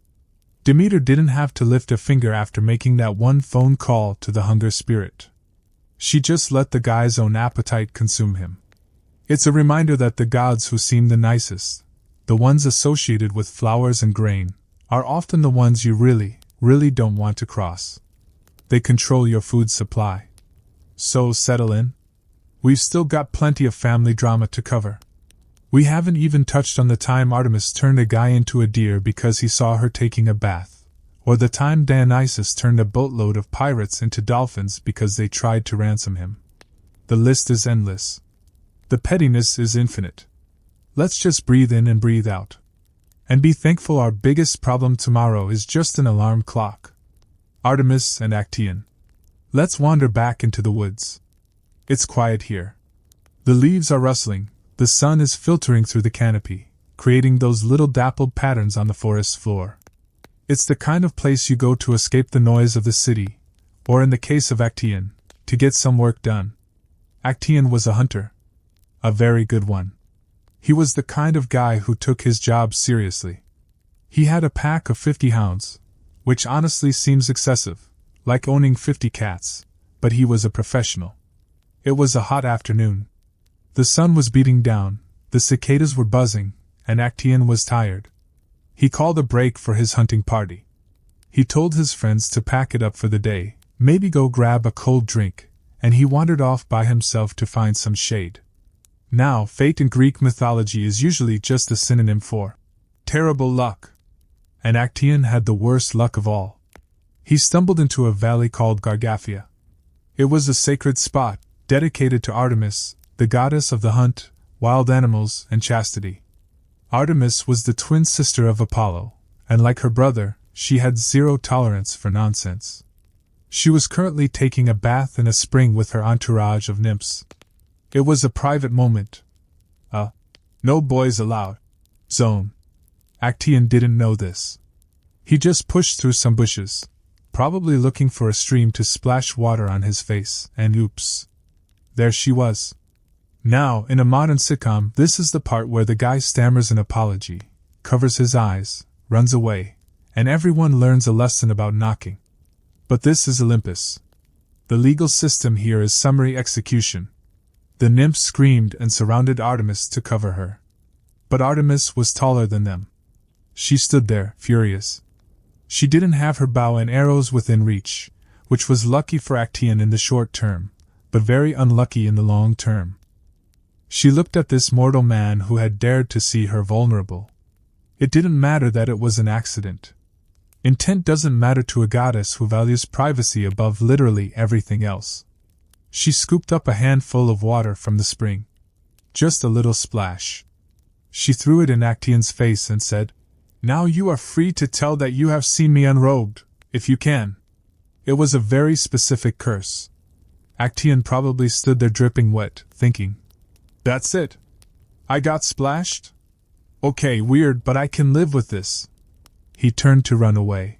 Demeter didn't have to lift a finger after making that one phone call to the hunger spirit. She just let the guy's own appetite consume him. It's a reminder that the gods who seem the nicest, the ones associated with flowers and grain, are often the ones you really, really don't want to cross. They control your food supply. So settle in. We've still got plenty of family drama to cover. We haven't even touched on the time Artemis turned a guy into a deer because he saw her taking a bath, or the time Dionysus turned a boatload of pirates into dolphins because they tried to ransom him. The list is endless. The pettiness is infinite. Let's just breathe in and breathe out. And be thankful our biggest problem tomorrow is just an alarm clock. Artemis and Actaeon. Let's wander back into the woods. It's quiet here. The leaves are rustling, the sun is filtering through the canopy, creating those little dappled patterns on the forest floor. It's the kind of place you go to escape the noise of the city, or in the case of Actaeon, to get some work done. Actaeon was a hunter. A very good one. He was the kind of guy who took his job seriously. He had a pack of 50 hounds, which honestly seems excessive, like owning 50 cats, but he was a professional. It was a hot afternoon. The sun was beating down, the cicadas were buzzing, and Actaeon was tired. He called a break for his hunting party. He told his friends to pack it up for the day, maybe go grab a cold drink, and he wandered off by himself to find some shade. Now, fate in Greek mythology is usually just a synonym for terrible luck. And Actaeon had the worst luck of all. He stumbled into a valley called Gargaphia. It was a sacred spot, dedicated to Artemis, the goddess of the hunt, wild animals, and chastity. Artemis was the twin sister of Apollo, and like her brother, she had zero tolerance for nonsense. She was currently taking a bath in a spring with her entourage of nymphs. It was a private moment. No boys allowed zone. Actaeon didn't know this. He just pushed through some bushes, probably looking for a stream to splash water on his face, and oops. There she was. Now, in a modern sitcom, this is the part where the guy stammers an apology, covers his eyes, runs away, and everyone learns a lesson about knocking. But this is Olympus. The legal system here is summary execution. The nymphs screamed and surrounded Artemis to cover her. But Artemis was taller than them. She stood there, furious. She didn't have her bow and arrows within reach, which was lucky for Actaeon in the short term, but very unlucky in the long term. She looked at this mortal man who had dared to see her vulnerable. It didn't matter that it was an accident. Intent doesn't matter to a goddess who values privacy above literally everything else. She scooped up a handful of water from the spring. Just a little splash. She threw it in Actaeon's face and said, "Now you are free to tell that you have seen me unrobed, if you can." It was a very specific curse. Actaeon probably stood there dripping wet, thinking, "That's it. I got splashed? Okay, weird, but I can live with this." He turned to run away.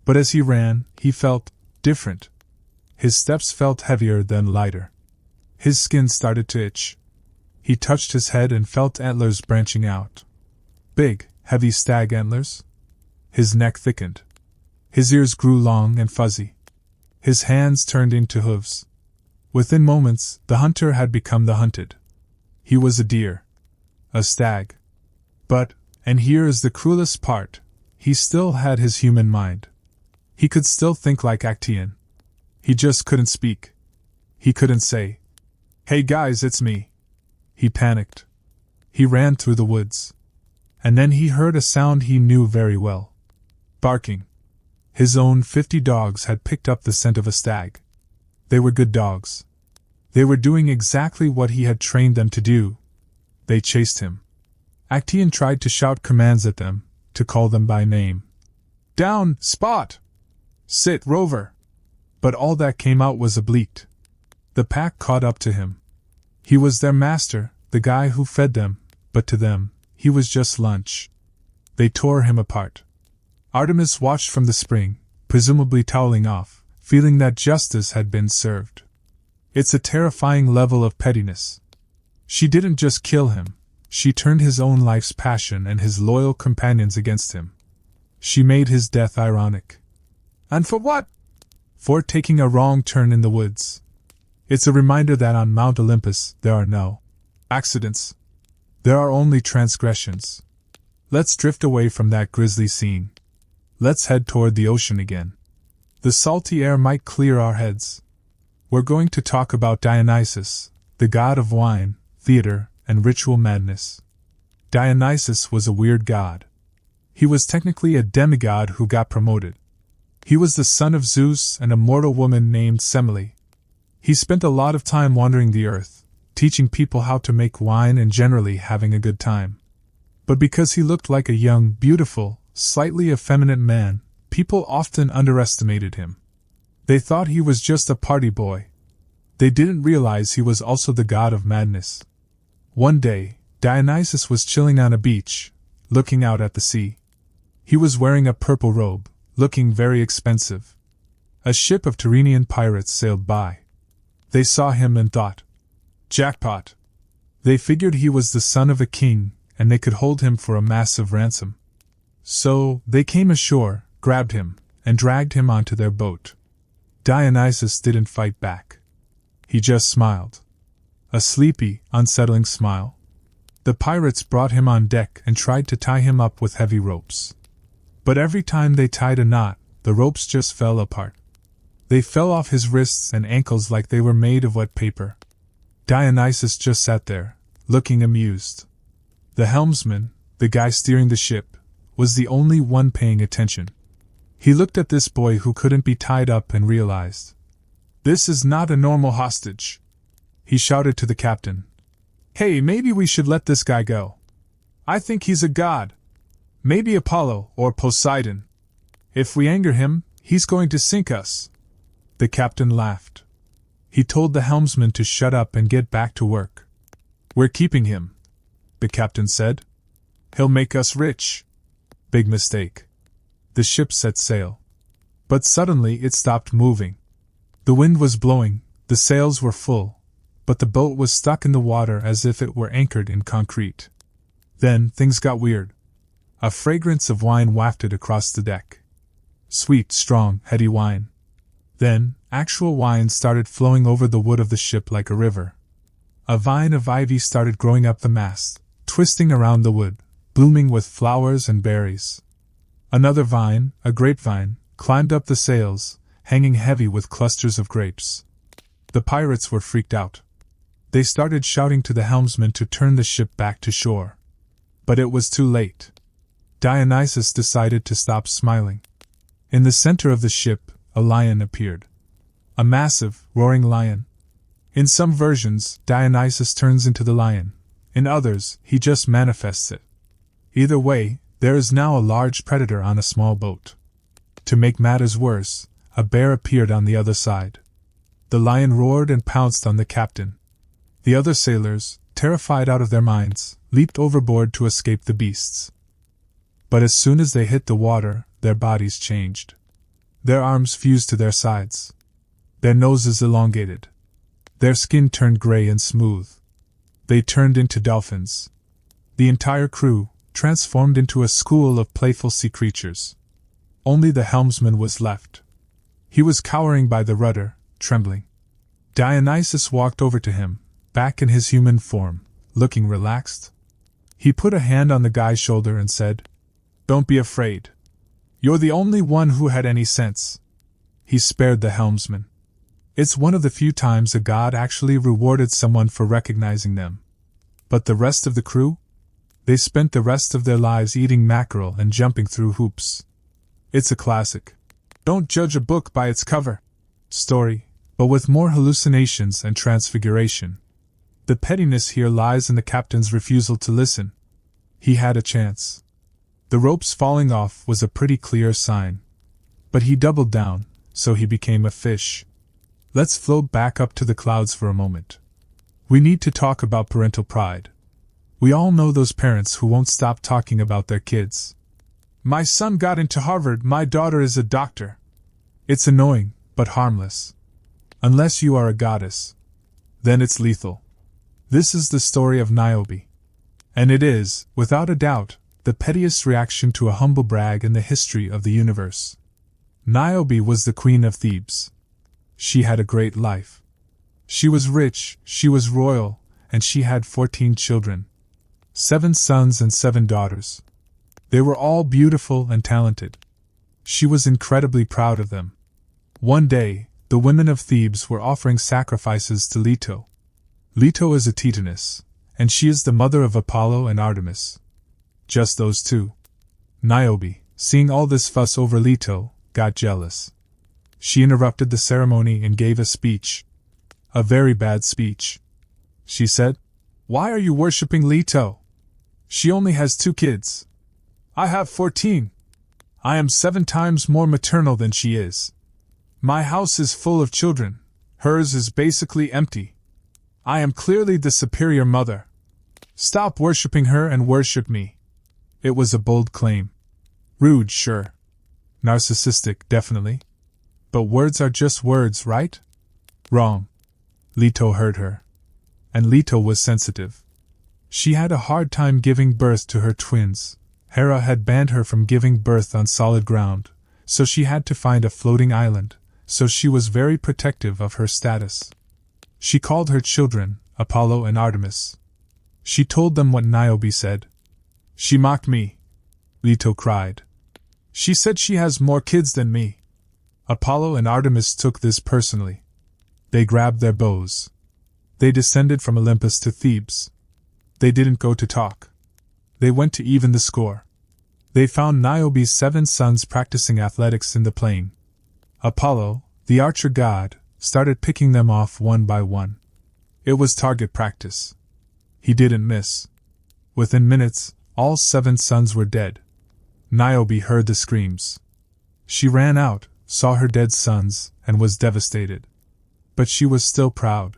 But as he ran, he felt different. His steps felt heavier than lighter. His skin started to itch. He touched his head and felt antlers branching out. Big, heavy stag antlers. His neck thickened. His ears grew long and fuzzy. His hands turned into hooves. Within moments, the hunter had become the hunted. He was a deer. A stag. But, and here is the cruelest part, he still had his human mind. He could still think like Actaeon. He just couldn't speak. He couldn't say, "Hey guys, it's me." He panicked. He ran through the woods. And then he heard a sound he knew very well. Barking. His own 50 dogs had picked up the scent of a stag. They were good dogs. They were doing exactly what he had trained them to do. They chased him. Actaeon tried to shout commands at them, to call them by name. "Down, Spot! Sit, Rover!" But all that came out was a bleat. The pack caught up to him. He was their master, the guy who fed them, but to them, he was just lunch. They tore him apart. Artemis watched from the spring, presumably toweling off, feeling that justice had been served. It's a terrifying level of pettiness. She didn't just kill him, she turned his own life's passion and his loyal companions against him. She made his death ironic. And for what? For taking a wrong turn in the woods. It's a reminder that on Mount Olympus there are no accidents. There are only transgressions. Let's drift away from that grisly scene. Let's head toward the ocean again. The salty air might clear our heads. We're going to talk about Dionysus, the god of wine, theater, and ritual madness. Dionysus was a weird god. He was technically a demigod who got promoted. He was the son of Zeus and a mortal woman named Semele. He spent a lot of time wandering the earth, teaching people how to make wine and generally having a good time. But because he looked like a young, beautiful, slightly effeminate man, people often underestimated him. They thought he was just a party boy. They didn't realize he was also the god of madness. One day, Dionysus was chilling on a beach, looking out at the sea. He was wearing a purple robe, looking very expensive. A ship of Tyrrhenian pirates sailed by. They saw him and thought, "Jackpot!" They figured he was the son of a king, and they could hold him for a massive ransom. So, they came ashore, grabbed him, and dragged him onto their boat. Dionysus didn't fight back. He just smiled. A sleepy, unsettling smile. The pirates brought him on deck and tried to tie him up with heavy ropes. But every time they tied a knot, the ropes just fell apart. They fell off his wrists and ankles like they were made of wet paper. Dionysus just sat there, looking amused. The helmsman, the guy steering the ship, was the only one paying attention. He looked at this boy who couldn't be tied up and realized, "This is not a normal hostage." He shouted to the captain, "Hey, maybe we should let this guy go. I think he's a god. Maybe Apollo or Poseidon. If we anger him, he's going to sink us." The captain laughed. He told the helmsman to shut up and get back to work. "We're keeping him," the captain said. "He'll make us rich." Big mistake. The ship set sail. But suddenly it stopped moving. The wind was blowing, the sails were full, but the boat was stuck in the water as if it were anchored in concrete. Then things got weird. A fragrance of wine wafted across the deck. Sweet, strong, heady wine. Then, actual wine started flowing over the wood of the ship like a river. A vine of ivy started growing up the mast, twisting around the wood, blooming with flowers and berries. Another vine, a grapevine, climbed up the sails, hanging heavy with clusters of grapes. The pirates were freaked out. They started shouting to the helmsman to turn the ship back to shore. But it was too late. Dionysus decided to stop smiling. In the center of the ship, a lion appeared. A massive, roaring lion. In some versions, Dionysus turns into the lion. In others, he just manifests it. Either way, there is now a large predator on a small boat. To make matters worse, a bear appeared on the other side. The lion roared and pounced on the captain. The other sailors, terrified out of their minds, leaped overboard to escape the beasts. But as soon as they hit the water, their bodies changed. Their arms fused to their sides. Their noses elongated. Their skin turned gray and smooth. They turned into dolphins. The entire crew, transformed into a school of playful sea creatures. Only the helmsman was left. He was cowering by the rudder, trembling. Dionysus walked over to him, back in his human form, looking relaxed. He put a hand on the guy's shoulder and said, "Don't be afraid. You're the only one who had any sense." He spared the helmsman. It's one of the few times a god actually rewarded someone for recognizing them. But the rest of the crew? They spent the rest of their lives eating mackerel and jumping through hoops. It's a classic. Don't judge a book by its cover story, but with more hallucinations and transfiguration. The pettiness here lies in the captain's refusal to listen. He had a chance. The ropes falling off was a pretty clear sign. But he doubled down, so he became a fish. Let's float back up to the clouds for a moment. We need to talk about parental pride. We all know those parents who won't stop talking about their kids. "My son got into Harvard, my daughter is a doctor." It's annoying, but harmless. Unless you are a goddess. Then it's lethal. This is the story of Niobe. And it is, without a doubt, the pettiest reaction to a humble brag in the history of the universe. Niobe was the queen of Thebes. She had a great life. She was rich, she was royal, and she had 14 children. 7 sons and 7 daughters. They were all beautiful and talented. She was incredibly proud of them. One day, the women of Thebes were offering sacrifices to Leto. Leto is a Titaness, and she is the mother of Apollo and Artemis. Just those two. Niobe, seeing all this fuss over Leto, got jealous. She interrupted the ceremony and gave a speech. A very bad speech. She said, "Why are you worshipping Leto? She only has 2 kids. I have 14. I am 7 times more maternal than she is. My house is full of children. Hers is basically empty. I am clearly the superior mother. Stop worshipping her and worship me. It was a bold claim. Rude, sure. Narcissistic, definitely. But words are just words, right? Wrong. Leto heard her. And Leto was sensitive. She had a hard time giving birth to her twins. Hera had banned her from giving birth on solid ground, so she had to find a floating island, so she was very protective of her status. She called her children Apollo and Artemis. She told them what Niobe said. She mocked me, Leto cried. She said she has more kids than me. Apollo and Artemis took this personally. They grabbed their bows. They descended from Olympus to Thebes. They didn't go to talk. They went to even the score. They found Niobe's 7 sons practicing athletics in the plain. Apollo, the archer god, started picking them off one by one. It was target practice. He didn't miss. Within minutes, all 7 sons were dead. Niobe heard the screams. She ran out, saw her dead sons, and was devastated. But she was still proud.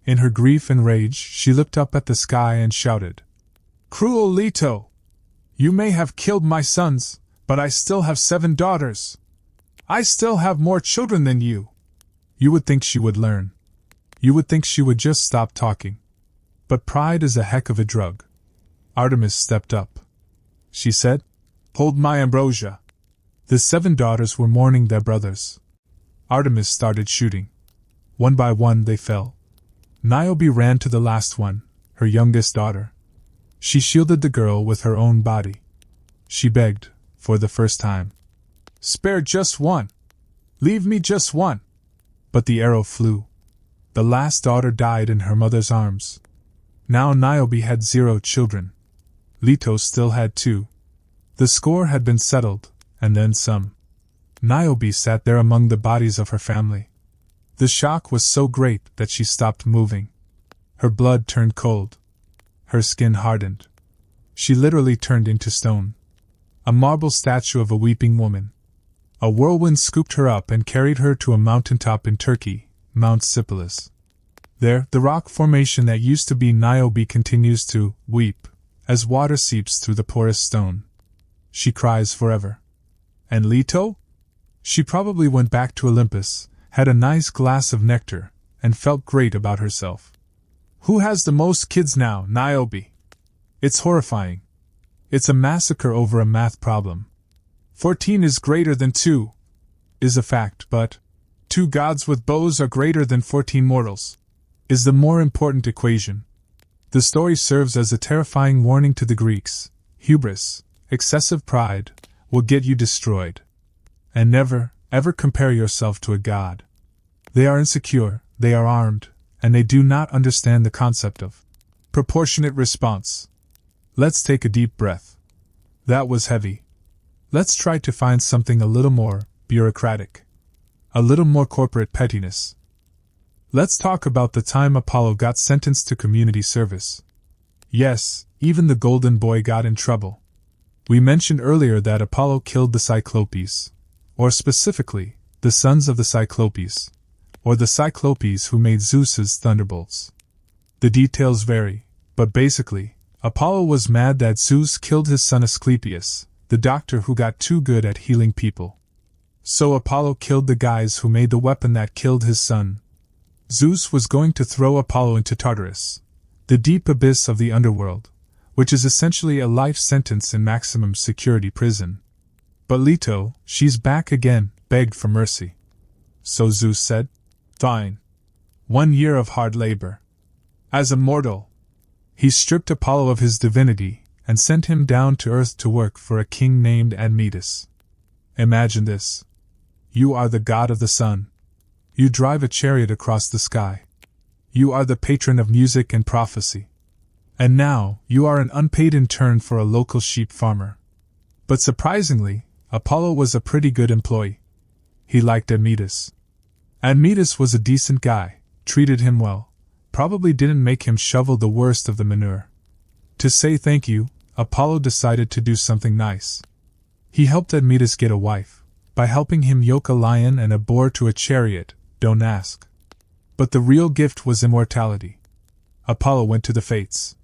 In her grief and rage, she looked up at the sky and shouted, "Cruel Leto! You may have killed my sons, but I still have 7 daughters. I still have more children than you." You would think she would learn. You would think she would just stop talking. But pride is a heck of a drug. Artemis stepped up. She said, "Hold my ambrosia." The 7 daughters were mourning their brothers. Artemis started shooting. One by one they fell. Niobe ran to the last one, her youngest daughter. She shielded the girl with her own body. She begged, for the first time, "Spare just one. Leave me just one." But the arrow flew. The last daughter died in her mother's arms. Now Niobe had 0 children. Leto still had 2. The score had been settled, and then some. Niobe sat there among the bodies of her family. The shock was so great that she stopped moving. Her blood turned cold. Her skin hardened. She literally turned into stone. A marble statue of a weeping woman. A whirlwind scooped her up and carried her to a mountaintop in Turkey, Mount Sisyphus. There, the rock formation that used to be Niobe continues to weep, as water seeps through the porous stone. She cries forever. And Leto? She probably went back to Olympus, had a nice glass of nectar, and felt great about herself. Who has the most kids now, Niobe? It's horrifying. It's a massacre over a math problem. 14 is greater than 2, is a fact, but 2 gods with bows are greater than 14 mortals, is the more important equation. The story serves as a terrifying warning to the Greeks. Hubris, excessive pride, will get you destroyed. And never, ever compare yourself to a god. They are insecure, they are armed, and they do not understand the concept of proportionate response. Let's take a deep breath. That was heavy. Let's try to find something a little more bureaucratic. A little more corporate pettiness. Let's talk about the time Apollo got sentenced to community service. Yes, even the golden boy got in trouble. We mentioned earlier that Apollo killed the Cyclopes, or specifically, the sons of the Cyclopes, or the Cyclopes who made Zeus's thunderbolts. The details vary, but basically, Apollo was mad that Zeus killed his son Asclepius, the doctor who got too good at healing people. So Apollo killed the guys who made the weapon that killed his son. Zeus was going to throw Apollo into Tartarus, the deep abyss of the underworld, which is essentially a life sentence in maximum security prison. But Leto, she's back again, begged for mercy. So Zeus said, "Fine. 1 year of hard labor. As a mortal." He stripped Apollo of his divinity and sent him down to earth to work for a king named Admetus. Imagine this. You are the god of the sun. You drive a chariot across the sky. You are the patron of music and prophecy. And now, you are an unpaid intern for a local sheep farmer. But surprisingly, Apollo was a pretty good employee. He liked Admetus. Admetus was a decent guy, treated him well, probably didn't make him shovel the worst of the manure. To say thank you, Apollo decided to do something nice. He helped Admetus get a wife, by helping him yoke a lion and a boar to a chariot, don't ask. But the real gift was immortality. Apollo went to the Fates.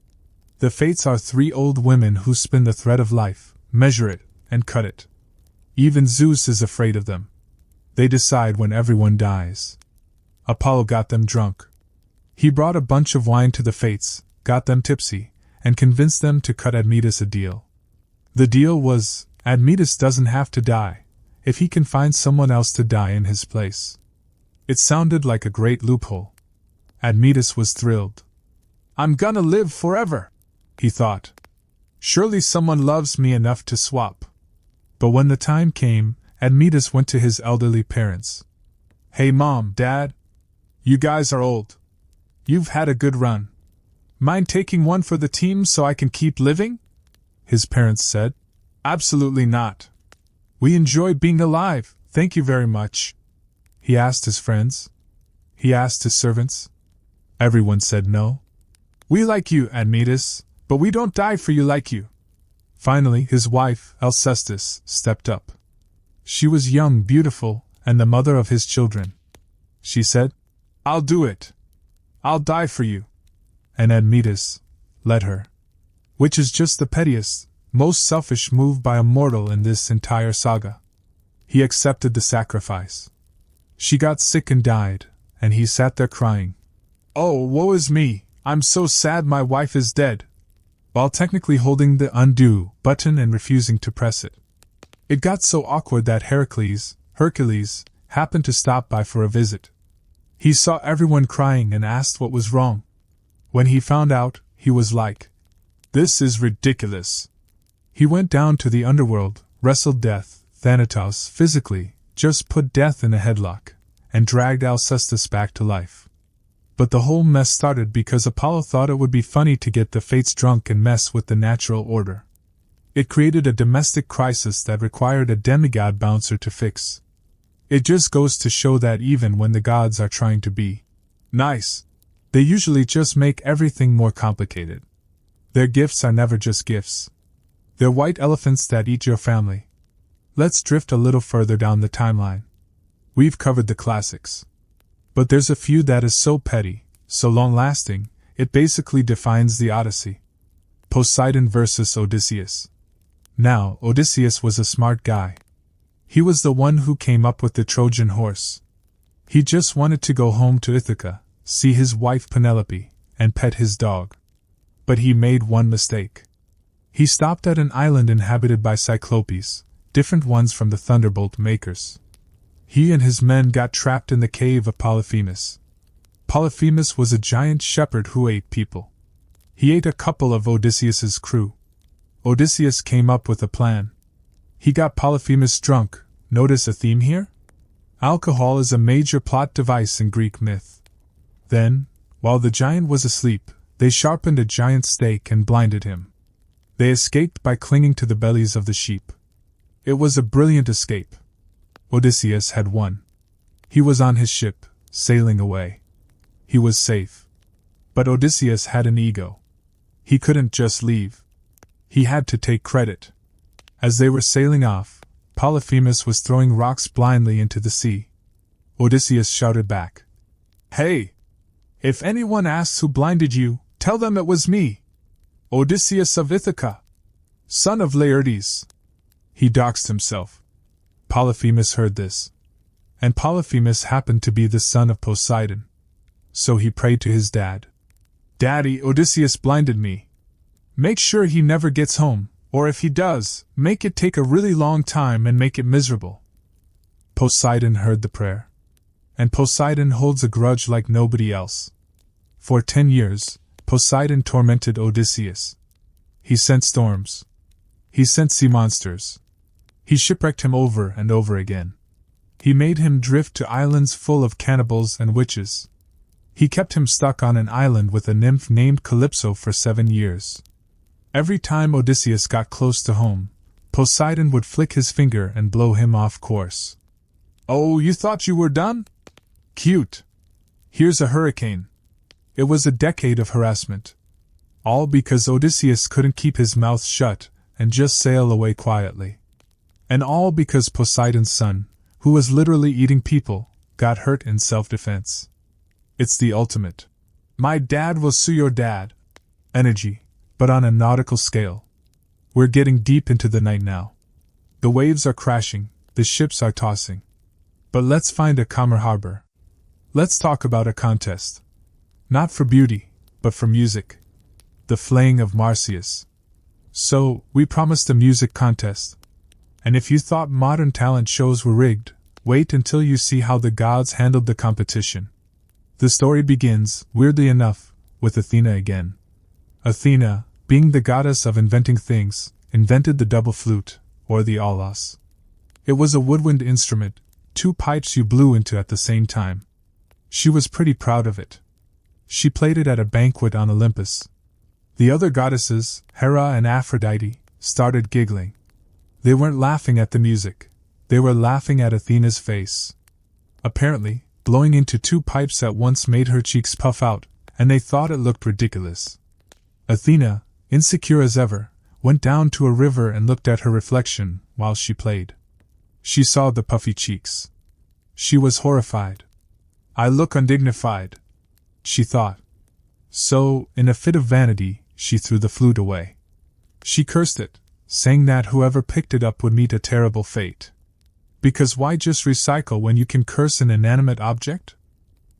The fates are three old women who spin the thread of life, measure it, and cut it. Even Zeus is afraid of them. They decide when everyone dies. Apollo got them drunk. He brought a bunch of wine to the fates, got them tipsy, and convinced them to cut Admetus a deal. The deal was, Admetus doesn't have to die, if he can find someone else to die in his place. It sounded like a great loophole. Admetus was thrilled. I'm gonna live forever, he thought. Surely someone loves me enough to swap. But when the time came, Admetus went to his elderly parents. Hey Mom, Dad. You guys are old. You've had a good run. Mind taking one for the team so I can keep living? His parents said. Absolutely not. We enjoy being alive, thank you very much. He asked his friends. He asked his servants. Everyone said no. We like you, Admetus, but we don't die for you like you. Finally, his wife, Alcestis, stepped up. She was young, beautiful, and the mother of his children. She said, I'll do it. I'll die for you. And Admetus let her. Which is just the pettiest, most selfish move by a mortal in this entire saga. He accepted the sacrifice. She got sick and died, and he sat there crying. Oh, woe is me, I'm so sad my wife is dead, while technically holding the undo button and refusing to press it. It got so awkward that Hercules, happened to stop by for a visit. He saw everyone crying and asked what was wrong. When he found out, he was like, this is ridiculous. He went down to the underworld, wrestled Death, Thanatos, physically, just put Death in a headlock, and dragged Alcestis back to life. But the whole mess started because Apollo thought it would be funny to get the fates drunk and mess with the natural order. It created a domestic crisis that required a demigod bouncer to fix. It just goes to show that even when the gods are trying to be nice, they usually just make everything more complicated. Their gifts are never just gifts. They're white elephants that eat your family. Let's drift a little further down the timeline. We've covered the classics. But there's a feud that is so petty, so long-lasting, it basically defines the Odyssey. Poseidon versus Odysseus. Now, Odysseus was a smart guy. He was the one who came up with the Trojan horse. He just wanted to go home to Ithaca, see his wife Penelope, and pet his dog. But he made one mistake. He stopped at an island inhabited by Cyclopes, different ones from the Thunderbolt makers. He and his men got trapped in the cave of Polyphemus. Polyphemus was a giant shepherd who ate people. He ate a couple of Odysseus's crew. Odysseus came up with a plan. He got Polyphemus drunk. Notice a theme here? Alcohol is a major plot device in Greek myth. Then, while the giant was asleep, they sharpened a giant stake and blinded him. They escaped by clinging to the bellies of the sheep. It was a brilliant escape. Odysseus had won. He was on his ship, sailing away. He was safe. But Odysseus had an ego. He couldn't just leave. He had to take credit. As they were sailing off, Polyphemus was throwing rocks blindly into the sea. Odysseus shouted back, Hey! If anyone asks who blinded you, tell them it was me! Odysseus of Ithaca, son of Laertes. He doxed himself. Polyphemus heard this. And Polyphemus happened to be the son of Poseidon. So he prayed to his dad. Daddy, Odysseus blinded me. Make sure he never gets home, or if he does, make it take a really long time and make it miserable. Poseidon heard the prayer. And Poseidon holds a grudge like nobody else. For 10 years, Poseidon tormented Odysseus. He sent storms. He sent sea monsters. He shipwrecked him over and over again. He made him drift to islands full of cannibals and witches. He kept him stuck on an island with a nymph named Calypso for 7 years. Every time Odysseus got close to home, Poseidon would flick his finger and blow him off course. Oh, you thought you were done? Cute. Here's a hurricane. It was a decade of harassment. All because Odysseus couldn't keep his mouth shut and just sail away quietly. And all because Poseidon's son, who was literally eating people, got hurt in self-defense. It's the ultimate. My dad will sue your dad. Energy. but on a nautical scale. We're getting deep into the night now. The waves are crashing, the ships are tossing. But let's find a calmer harbor. Let's talk about a contest. Not for beauty, but for music. The flaying of Marsyas. So, we promised a music contest. And if you thought modern talent shows were rigged, wait until you see how the gods handled the competition. The story begins, weirdly enough, with Athena again. Athena, being the goddess of inventing things, invented the double flute, or the aulos. It was a woodwind instrument, 2 pipes you blew into at the same time. She was pretty proud of it. She played it at a banquet on Olympus. The other goddesses, Hera and Aphrodite, started giggling. They weren't laughing at the music. They were laughing at Athena's face. Apparently, blowing into 2 pipes at once made her cheeks puff out, and they thought it looked ridiculous. Athena, insecure as ever, went down to a river and looked at her reflection while she played. She saw the puffy cheeks. She was horrified. I look undignified, she thought. So, in a fit of vanity, she threw the flute away. She cursed it, saying that whoever picked it up would meet a terrible fate. Because why just recycle when you can curse an inanimate object?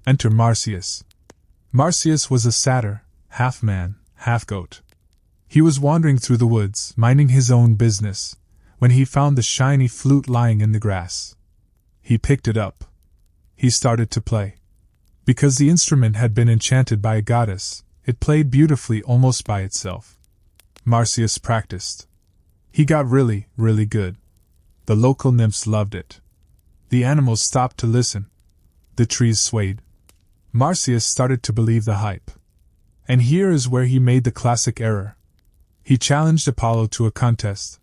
Enter Marsyas. Marsyas was a satyr, half man, half goat. He was wandering through the woods, minding his own business, when he found the shiny flute lying in the grass. He picked it up. He started to play. Because the instrument had been enchanted by a goddess, it played beautifully almost by itself. Marsyas practiced. He got really, really good. The local nymphs loved it. The animals stopped to listen. The trees swayed. Marsyas started to believe the hype. And here is where he made the classic error. He challenged Apollo to a contest.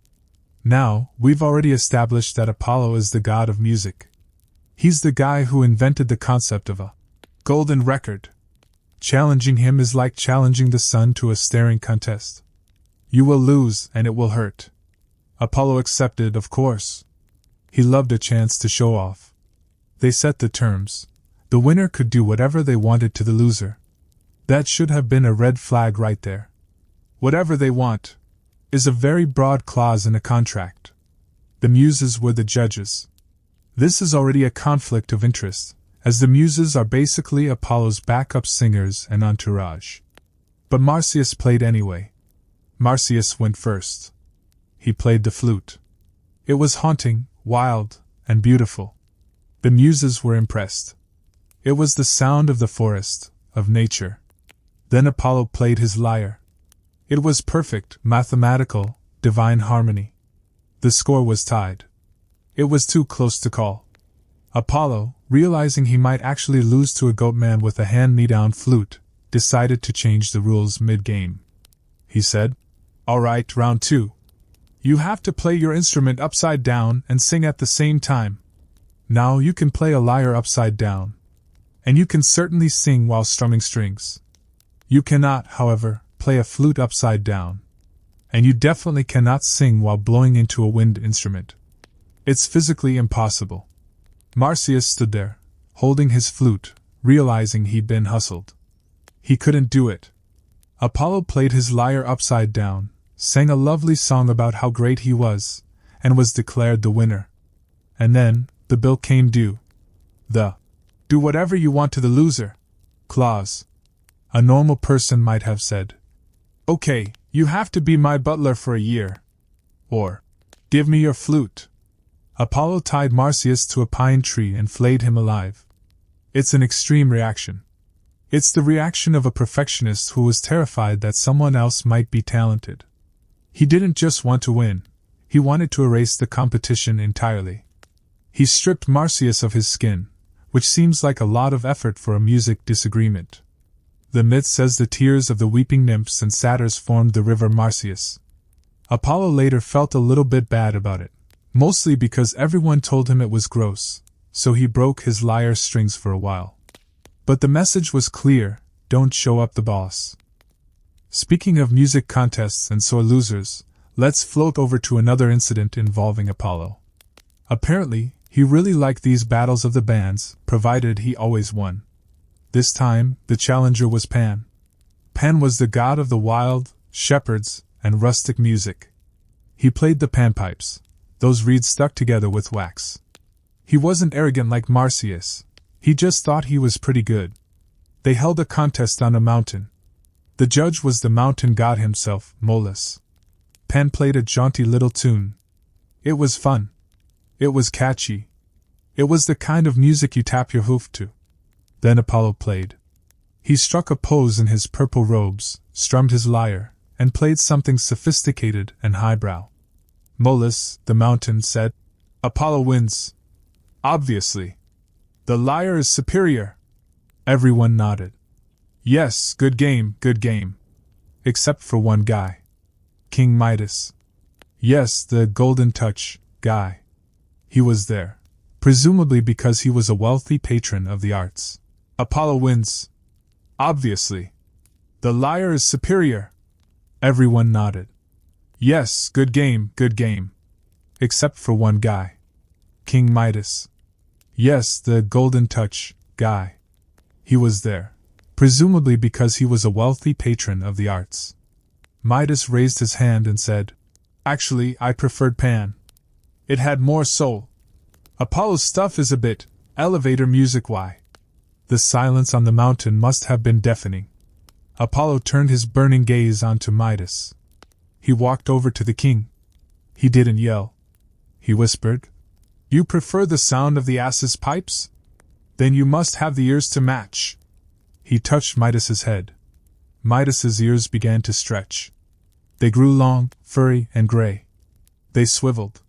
Now, we've already established that Apollo is the god of music. He's the guy who invented the concept of a golden record. Challenging him is like challenging the sun to a staring contest. You will lose, and it will hurt. Apollo accepted, of course. He loved a chance to show off. They set the terms. The winner could do whatever they wanted to the loser. That should have been a red flag right there. Whatever they want is a very broad clause in a contract. The Muses were the judges. This is already a conflict of interest, as the Muses are basically Apollo's backup singers and entourage. But Marsyas played anyway. Marsyas went first. He played the flute. It was haunting, wild, and beautiful. The Muses were impressed. It was the sound of the forest, of nature. Then Apollo played his lyre. It was perfect, mathematical, divine harmony. The score was tied. It was too close to call. Apollo, realizing he might actually lose to a goat man with a hand-me-down flute, decided to change the rules mid-game. He said, "All right, round 2. You have to play your instrument upside down and sing at the same time. Now you can play a lyre upside down. And you can certainly sing while strumming strings. You cannot, however, play a flute upside down. And you definitely cannot sing while blowing into a wind instrument. It's physically impossible." Marsyas stood there, holding his flute, realizing he'd been hustled. He couldn't do it. Apollo played his lyre upside down, sang a lovely song about how great he was, and was declared the winner. And then, the bill came due. The "do whatever you want to the loser" clause. A normal person might have said, "Okay, you have to be my butler for a year." Or, "Give me your flute." Apollo tied Marsyas to a pine tree and flayed him alive. It's an extreme reaction. It's the reaction of a perfectionist who was terrified that someone else might be talented. He didn't just want to win, he wanted to erase the competition entirely. He stripped Marsyas of his skin, which seems like a lot of effort for a music disagreement. The myth says the tears of the weeping nymphs and satyrs formed the river Marsyas. Apollo later felt a little bit bad about it, mostly because everyone told him it was gross, so he broke his lyre strings for a while. But the message was clear: don't show up the boss. Speaking of music contests and sore losers, let's float over to another incident involving Apollo. Apparently, he really liked these battles of the bands, provided he always won. This time, the challenger was Pan. Pan was the god of the wild, shepherds, and rustic music. He played the panpipes, those reeds stuck together with wax. He wasn't arrogant like Marsyas, he just thought he was pretty good. They held a contest on a mountain. The judge was the mountain god himself, Molus. Pan played a jaunty little tune. It was fun. It was catchy. It was the kind of music you tap your hoof to. Then Apollo played. He struck a pose in his purple robes, strummed his lyre, and played something sophisticated and highbrow. Molus, the mountain, said, "Apollo wins. Obviously. The lyre is superior." Everyone nodded. "Yes, good game, good game." Except for one guy. King Midas. Yes, the golden touch guy. He was there, presumably because he was a wealthy patron of the arts. "Apollo wins. Obviously. The lyre is superior." Everyone nodded. "Yes, good game, good game." Except for one guy. King Midas. Yes, the golden touch guy. He was there, presumably because he was a wealthy patron of the arts. Midas raised his hand and said, "Actually, I preferred Pan. It had more soul. Apollo's stuff is a bit elevator music-y." The silence on the mountain must have been deafening. Apollo turned his burning gaze onto Midas. He walked over to the king. He didn't yell. He whispered, "You prefer the sound of the ass's pipes? Then you must have the ears to match." He touched Midas's head. Midas's ears began to stretch. They grew long, furry, and gray. They swiveled.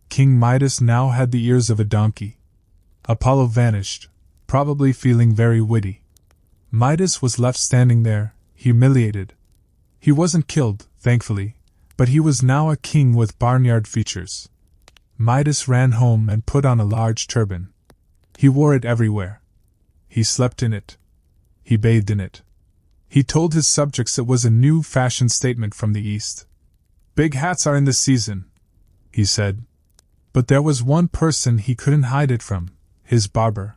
King Midas now had the ears of a donkey. Apollo vanished, probably feeling very witty. Midas was left standing there, humiliated. He wasn't killed, thankfully, but he was now a king with barnyard features. Midas ran home and put on a large turban. He wore it everywhere. He slept in it. He bathed in it. He told his subjects it was a new fashion statement from the East. "Big hats are in the season," he said. But there was one person he couldn't hide it from, his barber.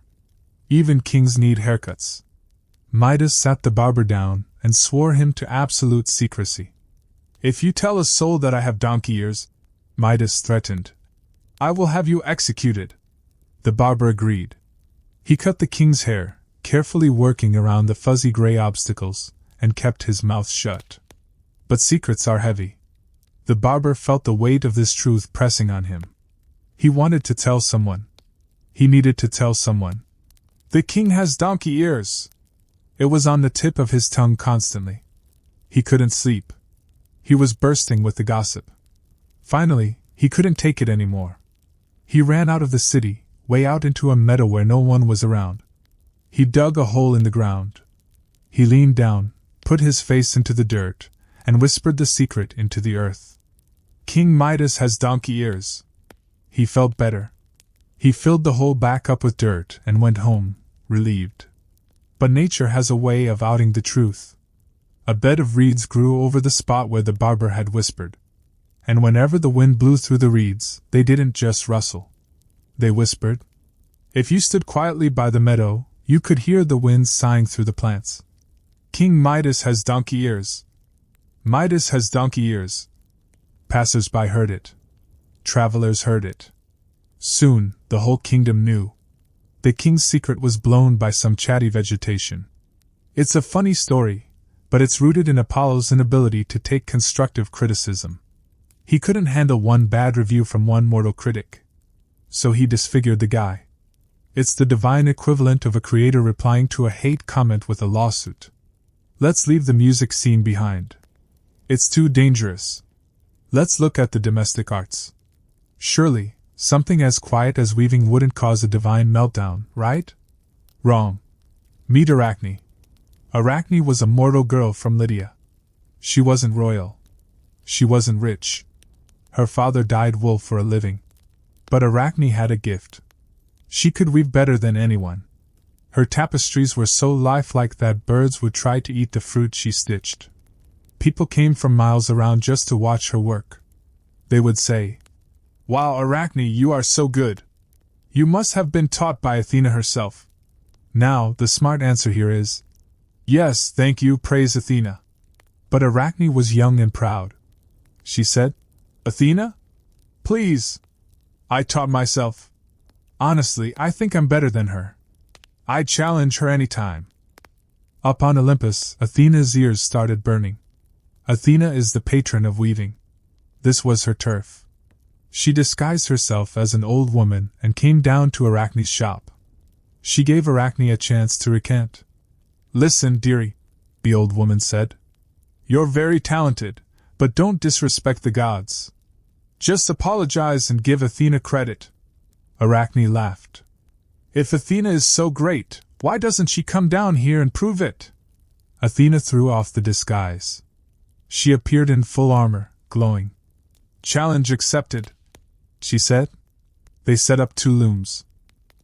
Even kings need haircuts. Midas sat the barber down and swore him to absolute secrecy. "If you tell a soul that I have donkey ears," Midas threatened, "I will have you executed." The barber agreed. He cut the king's hair, carefully working around the fuzzy gray obstacles, and kept his mouth shut. But secrets are heavy. The barber felt the weight of this truth pressing on him. He wanted to tell someone. He needed to tell someone. "The king has donkey ears." It was on the tip of his tongue constantly. He couldn't sleep. He was bursting with the gossip. Finally, he couldn't take it anymore. He ran out of the city, way out into a meadow where no one was around. He dug a hole in the ground. He leaned down, put his face into the dirt, and whispered the secret into the earth. "King Midas has donkey ears." He felt better. He filled the hole back up with dirt and went home, relieved. But nature has a way of outing the truth. A bed of reeds grew over the spot where the barber had whispered. And whenever the wind blew through the reeds, they didn't just rustle. They whispered. If you stood quietly by the meadow, you could hear the wind sighing through the plants. "King Midas has donkey ears." Midas has donkey ears. Passers-by heard it. Travelers heard it. Soon, the whole kingdom knew. The king's secret was blown by some chatty vegetation. It's a funny story, but it's rooted in Apollo's inability to take constructive criticism. He couldn't handle one bad review from one mortal critic. So he disfigured the guy. It's the divine equivalent of a creator replying to a hate comment with a lawsuit. Let's leave the music scene behind. It's too dangerous. Let's look at the domestic arts. Surely, something as quiet as weaving wouldn't cause a divine meltdown, right? Wrong. Meet Arachne. Arachne was a mortal girl from Lydia. She wasn't royal. She wasn't rich. Her father dyed wool for a living. But Arachne had a gift. She could weave better than anyone. Her tapestries were so lifelike that birds would try to eat the fruit she stitched. People came from miles around just to watch her work. They would say, "Wow, Arachne, you are so good. You must have been taught by Athena herself." Now, the smart answer here is, "Yes, thank you, praise Athena." But Arachne was young and proud. She said, "Athena? Please. I taught myself. Honestly, I think I'm better than her. I'd challenge her any time." Up on Olympus, Athena's ears started burning. Athena is the patron of weaving. This was her turf. She disguised herself as an old woman and came down to Arachne's shop. She gave Arachne a chance to recant. "Listen, dearie," the old woman said. "You're very talented, but don't disrespect the gods. Just apologize and give Athena credit." Arachne laughed. "If Athena is so great, why doesn't she come down here and prove it?" Athena threw off the disguise. She appeared in full armor, glowing. "Challenge accepted," she said. They set up 2 looms.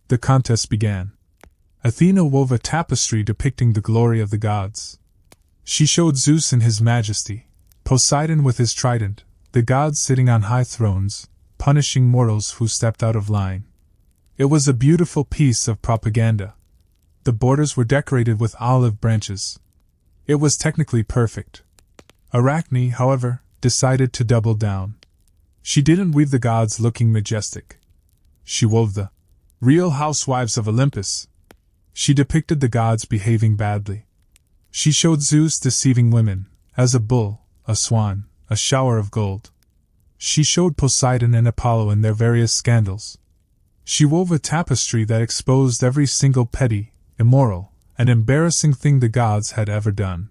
The contest began. Athena wove a tapestry depicting the glory of the gods. She showed Zeus in his majesty, Poseidon with his trident, the gods sitting on high thrones, punishing mortals who stepped out of line. It was a beautiful piece of propaganda. The borders were decorated with olive branches. It was technically perfect. Arachne, however, decided to double down. She didn't weave the gods looking majestic. She wove the Real Housewives of Olympus. She depicted the gods behaving badly. She showed Zeus deceiving women, as a bull, a swan, a shower of gold. She showed Poseidon and Apollo in their various scandals. She wove a tapestry that exposed every single petty, immoral, and embarrassing thing the gods had ever done.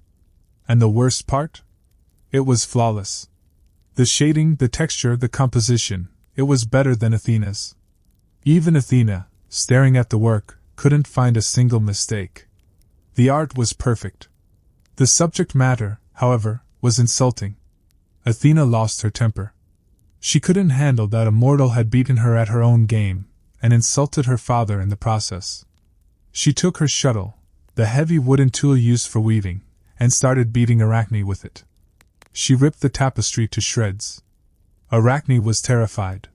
And the worst part? It was flawless. The shading, the texture, the composition, it was better than Athena's. Even Athena, staring at the work, couldn't find a single mistake. The art was perfect. The subject matter, however, was insulting. Athena lost her temper. She couldn't handle that a mortal had beaten her at her own game, and insulted her father in the process. She took her shuttle, the heavy wooden tool used for weaving, and started beating Arachne with it. She ripped the tapestry to shreds. Arachne was terrified.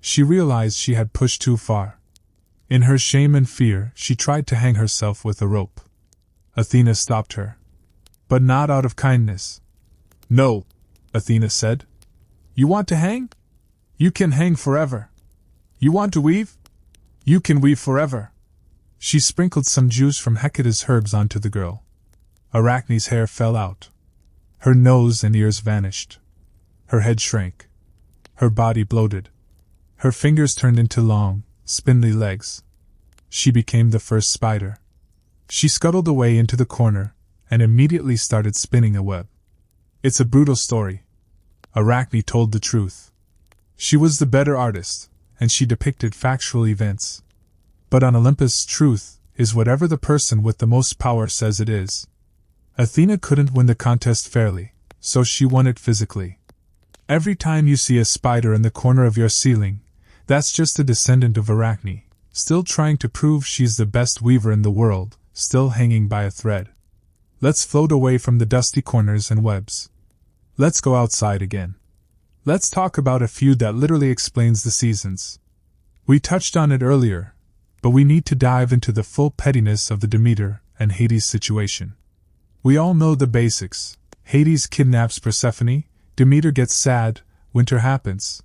She realized she had pushed too far. In her shame and fear, she tried to hang herself with a rope. Athena stopped her. But not out of kindness. "No," Athena said. "You want to hang? You can hang forever. You want to weave? You can weave forever." She sprinkled some juice from Hecate's herbs onto the girl. Arachne's hair fell out. Her nose and ears vanished. Her head shrank. Her body bloated. Her fingers turned into long, spindly legs. She became the first spider. She scuttled away into the corner, and immediately started spinning a web. It's a brutal story. Arachne told the truth. She was the better artist, and she depicted factual events. But on Olympus, truth is whatever the person with the most power says it is. Athena couldn't win the contest fairly, so she won it physically. Every time you see a spider in the corner of your ceiling, that's just a descendant of Arachne, still trying to prove she's the best weaver in the world, still hanging by a thread. Let's float away from the dusty corners and webs. Let's go outside again. Let's talk about a feud that literally explains the seasons. We touched on it earlier, but we need to dive into the full pettiness of the Demeter and Hades situation. We all know the basics. Hades kidnaps Persephone, Demeter gets sad, winter happens.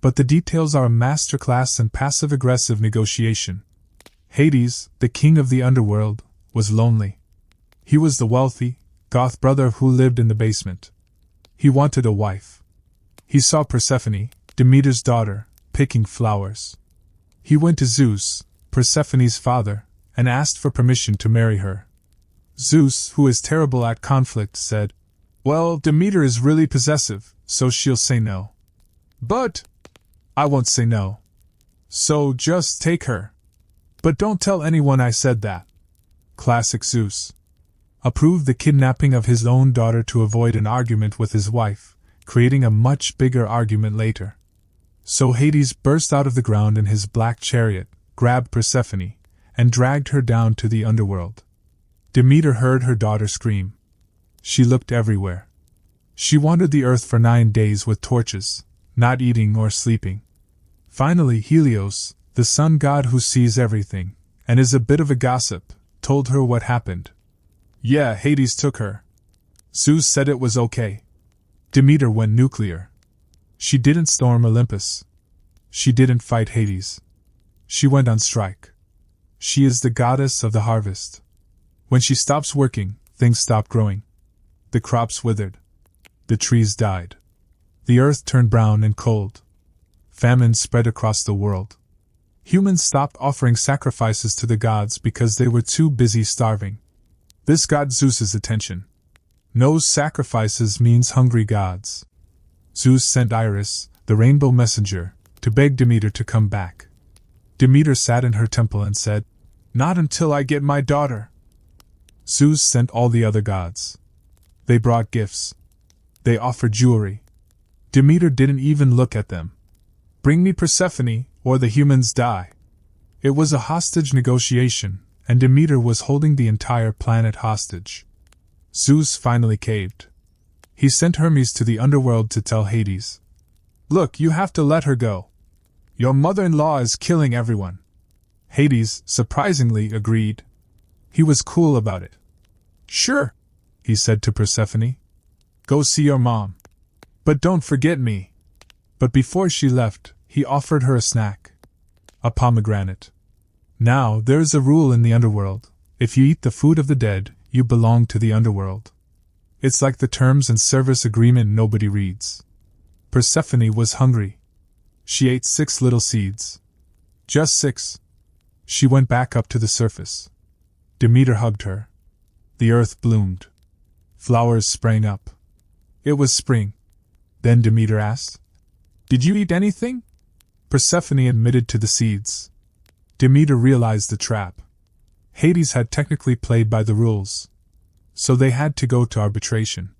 But the details are a masterclass in passive-aggressive negotiation. Hades, the king of the underworld, was lonely. He was the wealthy, goth brother who lived in the basement. He wanted a wife. He saw Persephone, Demeter's daughter, picking flowers. He went to Zeus, Persephone's father, and asked for permission to marry her. Zeus, who is terrible at conflict, said, "Well, Demeter is really possessive, so she'll say no. But I won't say no. So just take her. But don't tell anyone I said that." Classic Zeus. Approved the kidnapping of his own daughter to avoid an argument with his wife, creating a much bigger argument later. So Hades burst out of the ground in his black chariot, grabbed Persephone, and dragged her down to the underworld. Demeter heard her daughter scream. She looked everywhere. She wandered the earth for 9 days with torches, not eating or sleeping. Finally Helios, the sun god who sees everything, and is a bit of a gossip, told her what happened. "Yeah, Hades took her. Zeus said it was okay. Demeter went nuclear. She didn't storm Olympus. She didn't fight Hades. She went on strike. She is the goddess of the harvest. When she stops working, things stop growing. The crops withered. The trees died. The earth turned brown and cold. Famine spread across the world. Humans stopped offering sacrifices to the gods because they were too busy starving. This got Zeus's attention. No sacrifices means hungry gods. Zeus sent Iris, the rainbow messenger, to beg Demeter to come back. Demeter sat in her temple and said, "Not until I get my daughter." Zeus sent all the other gods. They brought gifts. They offered jewelry. Demeter didn't even look at them. "Bring me Persephone, or the humans die." It was a hostage negotiation, and Demeter was holding the entire planet hostage. Zeus finally caved. He sent Hermes to the underworld to tell Hades, "Look, you have to let her go. Your mother-in-law is killing everyone." Hades, surprisingly, agreed. He was cool about it. "Sure," he said to Persephone. "Go see your mom. But don't forget me." But before she left, he offered her a snack. A pomegranate. Now, there's a rule in the underworld. If you eat the food of the dead, you belong to the underworld. It's like the terms and service agreement nobody reads. Persephone was hungry. She ate 6 little seeds. Just 6. She went back up to the surface. Demeter hugged her. The earth bloomed. Flowers sprang up. It was spring. Then Demeter asked, "Did you eat anything?" Persephone admitted to the seeds. Demeter realized the trap. Hades had technically played by the rules. So they had to go to arbitration.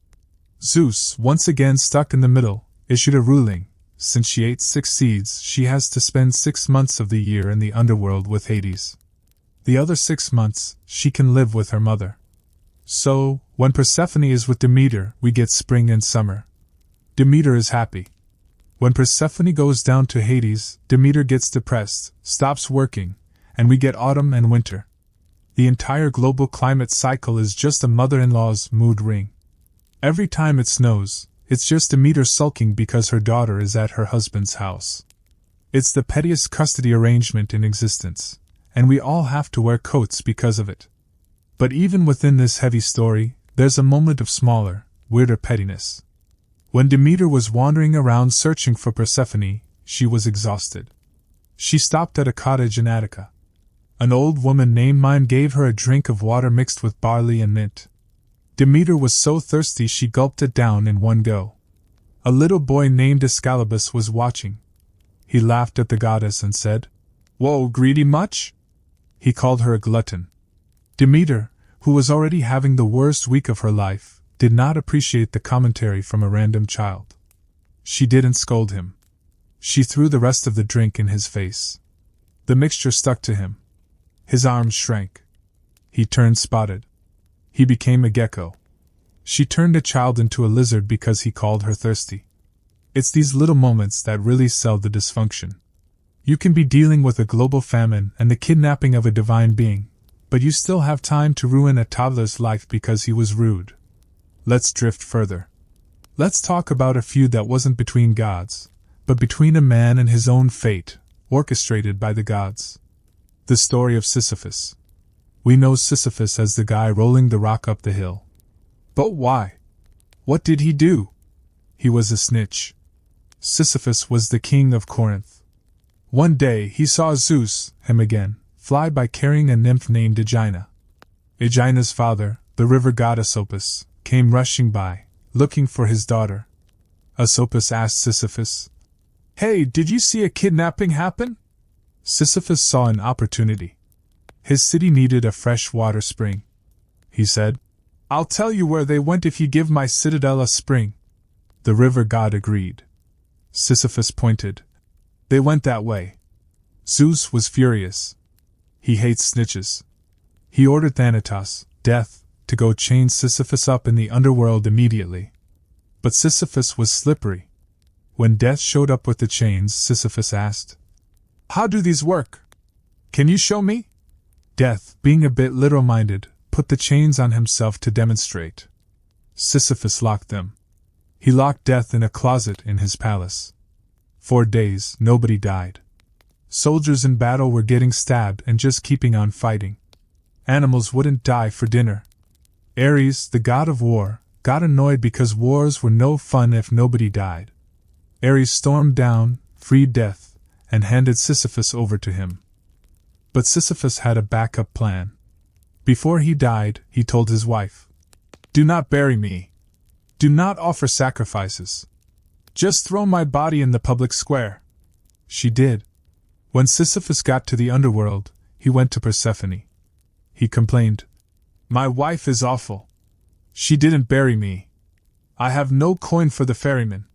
Zeus, once again stuck in the middle, issued a ruling. Since she ate 6 seeds, she has to spend 6 months of the year in the underworld with Hades. The other 6 months, she can live with her mother. So, when Persephone is with Demeter, we get spring and summer. Demeter is happy. When Persephone goes down to Hades, Demeter gets depressed, stops working, and we get autumn and winter. The entire global climate cycle is just a mother-in-law's mood ring. Every time it snows, it's just Demeter sulking because her daughter is at her husband's house. It's the pettiest custody arrangement in existence, and we all have to wear coats because of it. But even within this heavy story, there's a moment of smaller, weirder pettiness. When Demeter was wandering around searching for Persephone, she was exhausted. She stopped at a cottage in Attica. An old woman named Mime gave her a drink of water mixed with barley and mint. Demeter was so thirsty she gulped it down in one go. A little boy named Ascalabus was watching. He laughed at the goddess and said, "Whoa, greedy much?" He called her a glutton. Demeter, who was already having the worst week of her life, did not appreciate the commentary from a random child. She didn't scold him. She threw the rest of the drink in his face. The mixture stuck to him. His arms shrank. He turned spotted. He became a gecko. She turned a child into a lizard because he called her thirsty. It's these little moments that really sell the dysfunction. You can be dealing with a global famine and the kidnapping of a divine being, but you still have time to ruin a toddler's life because he was rude. Let's drift further. Let's talk about a feud that wasn't between gods, but between a man and his own fate, orchestrated by the gods. The story of Sisyphus. We know Sisyphus as the guy rolling the rock up the hill. But why? What did he do? He was a snitch. Sisyphus was the king of Corinth. One day he saw Zeus, him again, fly by carrying a nymph named Aegina. Aegina's father, the river god Asopus, came rushing by, looking for his daughter. Asopus asked Sisyphus, "Hey, did you see a kidnapping happen?" Sisyphus saw an opportunity. His city needed a fresh water spring. He said, "I'll tell you where they went if you give my citadel a spring." The river god agreed. Sisyphus pointed. "They went that way." Zeus was furious. He hates snitches. He ordered Thanatos, Death, to go chain Sisyphus up in the underworld immediately. But Sisyphus was slippery. When Death showed up with the chains, Sisyphus asked, "How do these work? Can you show me?" Death, being a bit literal-minded, put the chains on himself to demonstrate. Sisyphus locked them. He locked death in a closet in his palace. 4 days, nobody died. Soldiers in battle were getting stabbed and just keeping on fighting. Animals wouldn't die for dinner. Ares, the god of war, got annoyed because wars were no fun if nobody died. Ares stormed down, freed death, and handed Sisyphus over to him. But Sisyphus had a backup plan. Before he died, he told his wife, "Do not bury me. Do not offer sacrifices. Just throw my body in the public square." She did. When Sisyphus got to the underworld, he went to Persephone. He complained, "My wife is awful. She didn't bury me. I have no coin for the ferryman.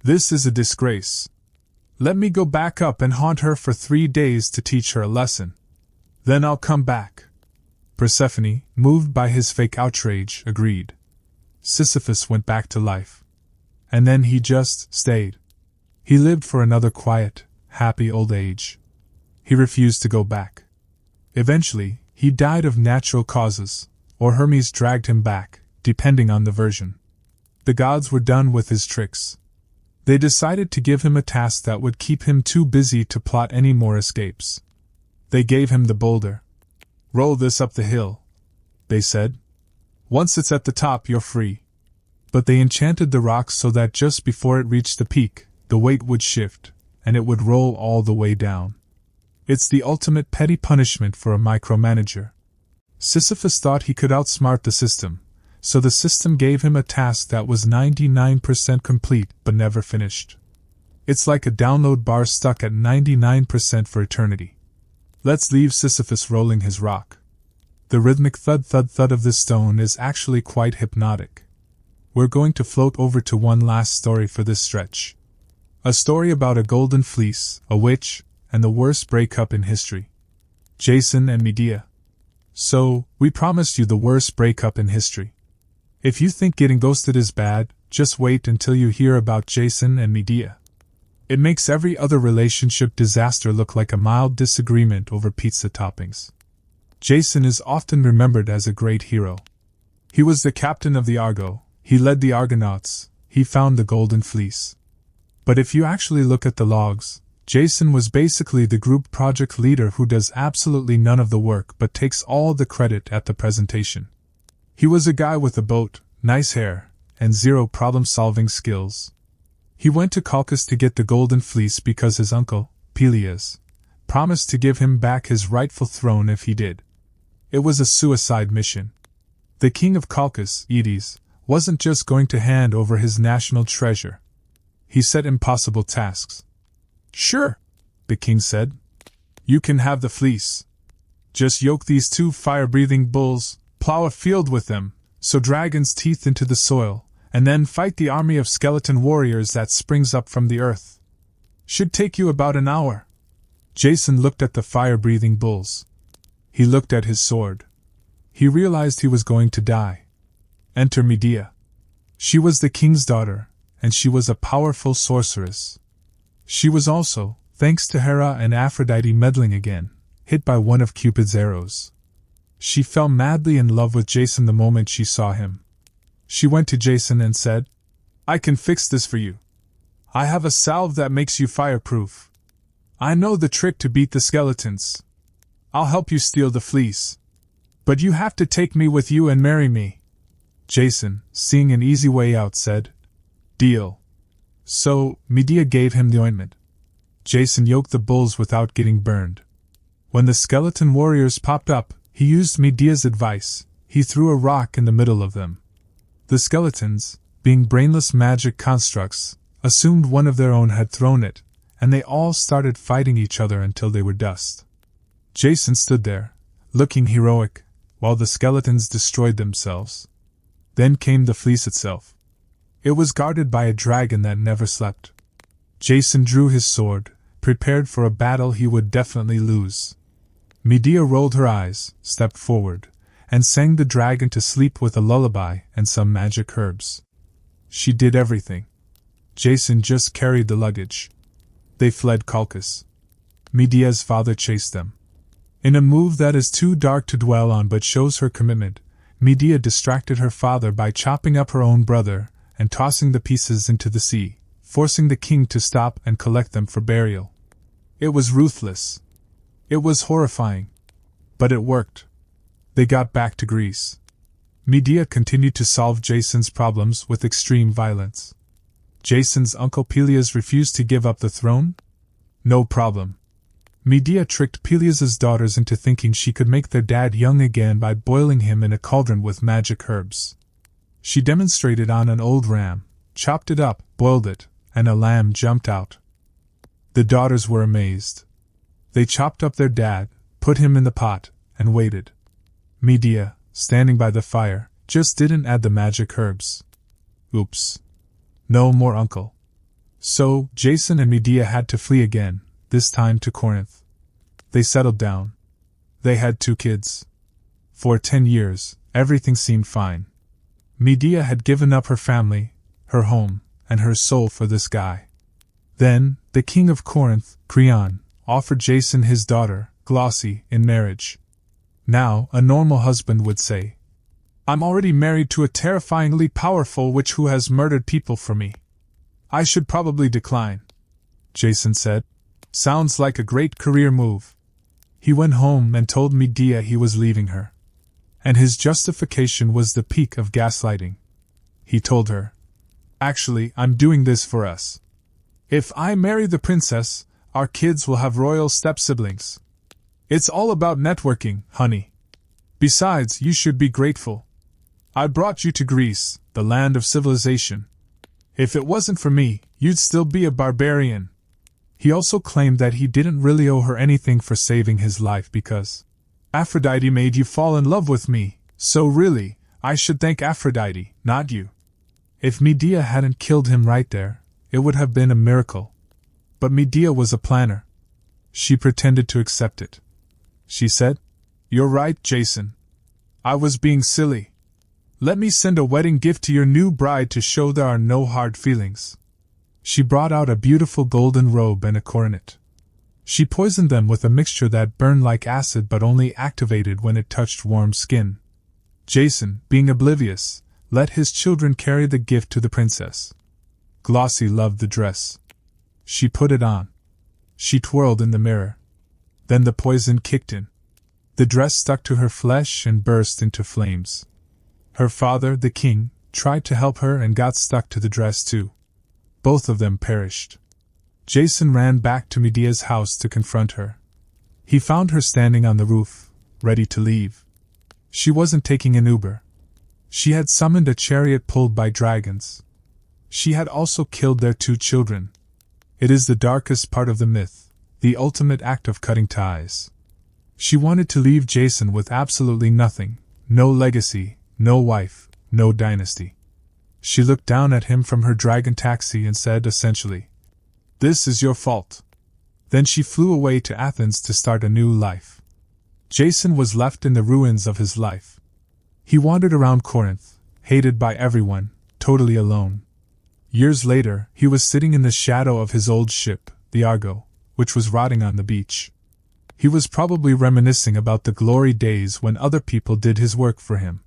This is a disgrace. Let me go back up and haunt her for 3 days to teach her a lesson. Then I'll come back." Persephone, moved by his fake outrage, agreed. Sisyphus went back to life. And then he just stayed. He lived for another quiet, happy old age. He refused to go back. Eventually, he died of natural causes, or Hermes dragged him back, depending on the version. The gods were done with his tricks. They decided to give him a task that would keep him too busy to plot any more escapes. They gave him the boulder. "Roll this up the hill," they said. "Once it's at the top, you're free." But they enchanted the rock so that just before it reached the peak, the weight would shift, and it would roll all the way down. It's the ultimate petty punishment for a micromanager. Sisyphus thought he could outsmart the system, so the system gave him a task that was 99% complete but never finished. It's like a download bar stuck at 99% for eternity. Let's leave Sisyphus rolling his rock. The rhythmic thud-thud-thud of this stone is actually quite hypnotic. We're going to float over to one last story for this stretch. A story about a golden fleece, a witch, and the worst breakup in history. Jason and Medea. So, we promised you the worst breakup in history. If you think getting ghosted is bad, just wait until you hear about Jason and Medea. It makes every other relationship disaster look like a mild disagreement over pizza toppings. Jason is often remembered as a great hero. He was the captain of the Argo, he led the Argonauts, he found the Golden Fleece. But if you actually look at the logs, Jason was basically the group project leader who does absolutely none of the work but takes all the credit at the presentation. He was a guy with a boat, nice hair, and zero problem-solving skills. He went to Colchis to get the Golden Fleece because his uncle, Peleus, promised to give him back his rightful throne if he did. It was a suicide mission. The king of Colchis, Aedes, wasn't just going to hand over his national treasure. He set impossible tasks. "Sure," the king said. "You can have the fleece. Just yoke these 2 fire-breathing bulls, plow a field with them, sow dragons' teeth into the soil, and then fight the army of skeleton warriors that springs up from the earth. Should take you about an hour." Jason looked at the fire-breathing bulls. He looked at his sword. He realized he was going to die. Enter Medea. She was the king's daughter, and she was a powerful sorceress. She was also, thanks to Hera and Aphrodite meddling again, hit by one of Cupid's arrows. She fell madly in love with Jason the moment she saw him. She went to Jason and said, "I can fix this for you. I have a salve that makes you fireproof. I know the trick to beat the skeletons. I'll help you steal the fleece. But you have to take me with you and marry me." Jason, seeing an easy way out, said, "Deal." So, Medea gave him the ointment. Jason yoked the bulls without getting burned. When the skeleton warriors popped up, he used Medea's advice. He threw a rock in the middle of them. The skeletons, being brainless magic constructs, assumed one of their own had thrown it, and they all started fighting each other until they were dust. Jason stood there, looking heroic, while the skeletons destroyed themselves. Then came the fleece itself. It was guarded by a dragon that never slept. Jason drew his sword, prepared for a battle he would definitely lose. Medea rolled her eyes, stepped forward, and sang the dragon to sleep with a lullaby and some magic herbs. She did everything. Jason just carried the luggage. They fled Colchis. Medea's father chased them. In a move that is too dark to dwell on but shows her commitment, Medea distracted her father by chopping up her own brother and tossing the pieces into the sea, forcing the king to stop and collect them for burial. It was ruthless. It was horrifying. But it worked. They got back to Greece. Medea continued to solve Jason's problems with extreme violence. Jason's uncle Peleus refused to give up the throne? No problem. Medea tricked Peleus's daughters into thinking she could make their dad young again by boiling him in a cauldron with magic herbs. She demonstrated on an old ram, chopped it up, boiled it, and a lamb jumped out. The daughters were amazed. They chopped up their dad, put him in the pot, and waited. Medea, standing by the fire, just didn't add the magic herbs. Oops. No more uncle. So, Jason and Medea had to flee again, this time to Corinth. They settled down. They had 2 kids. For 10 years, everything seemed fine. Medea had given up her family, her home, and her soul for this guy. Then, the king of Corinth, Creon, offered Jason his daughter, Glauce, in marriage. Now, a normal husband would say, "I'm already married to a terrifyingly powerful witch who has murdered people for me. I should probably decline." Jason said, "Sounds like a great career move." He went home and told Medea he was leaving her. And his justification was the peak of gaslighting. He told her, "Actually, I'm doing this for us. If I marry the princess, our kids will have royal step-siblings. It's all about networking, honey. Besides, you should be grateful. I brought you to Greece, the land of civilization. If it wasn't for me, you'd still be a barbarian." He also claimed that he didn't really owe her anything for saving his life because Aphrodite made you fall in love with me, so really, I should thank Aphrodite, not you. If Medea hadn't killed him right there, it would have been a miracle. But Medea was a planner. She pretended to accept it. She said, "You're right, Jason. I was being silly. Let me send a wedding gift to your new bride to show there are no hard feelings." She brought out a beautiful golden robe and a coronet. She poisoned them with a mixture that burned like acid but only activated when it touched warm skin. Jason, being oblivious, let his children carry the gift to the princess. Glauce loved the dress. She put it on. She twirled in the mirror. Then the poison kicked in. The dress stuck to her flesh and burst into flames. Her father, the king, tried to help her and got stuck to the dress too. Both of them perished. Jason ran back to Medea's house to confront her. He found her standing on the roof, ready to leave. She wasn't taking an Uber. She had summoned a chariot pulled by dragons. She had also killed their 2 children. It is the darkest part of the myth, the ultimate act of cutting ties. She wanted to leave Jason with absolutely nothing, no legacy, no wife, no dynasty. She looked down at him from her dragon taxi and said essentially, "This is your fault." Then she flew away to Athens to start a new life. Jason was left in the ruins of his life. He wandered around Corinth, hated by everyone, totally alone. Years later, he was sitting in the shadow of his old ship, the Argo, which was rotting on the beach. He was probably reminiscing about the glory days when other people did his work for him.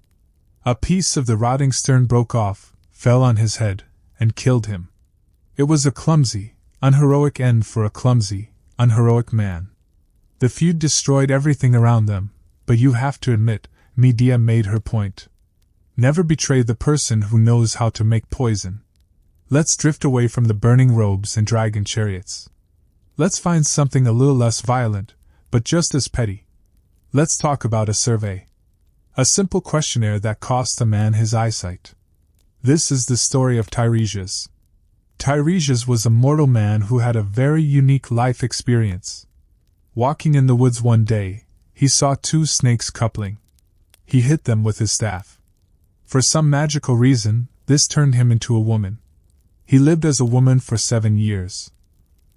A piece of the rotting stern broke off, fell on his head, and killed him. It was a clumsy, unheroic end for a clumsy, unheroic man. The feud destroyed everything around them, but you have to admit, Medea made her point. Never betray the person who knows how to make poison. Let's drift away from the burning robes and dragon chariots. Let's find something a little less violent, but just as petty. Let's talk about a survey. A simple questionnaire that cost a man his eyesight. This is the story of Tiresias. Tiresias was a mortal man who had a very unique life experience. Walking in the woods one day, he saw 2 snakes coupling. He hit them with his staff. For some magical reason, this turned him into a woman. He lived as a woman for 7 years.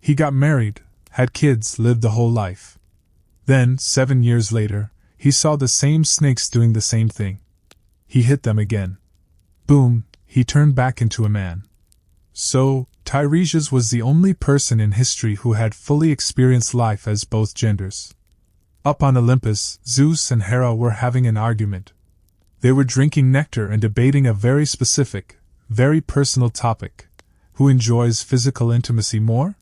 He got married, had kids, lived the whole life. Then, 7 years later, he saw the same snakes doing the same thing. He hit them again. Boom, he turned back into a man. So, Tiresias was the only person in history who had fully experienced life as both genders. Up on Olympus, Zeus and Hera were having an argument. They were drinking nectar and debating a very specific, very personal topic. Who enjoys physical intimacy more?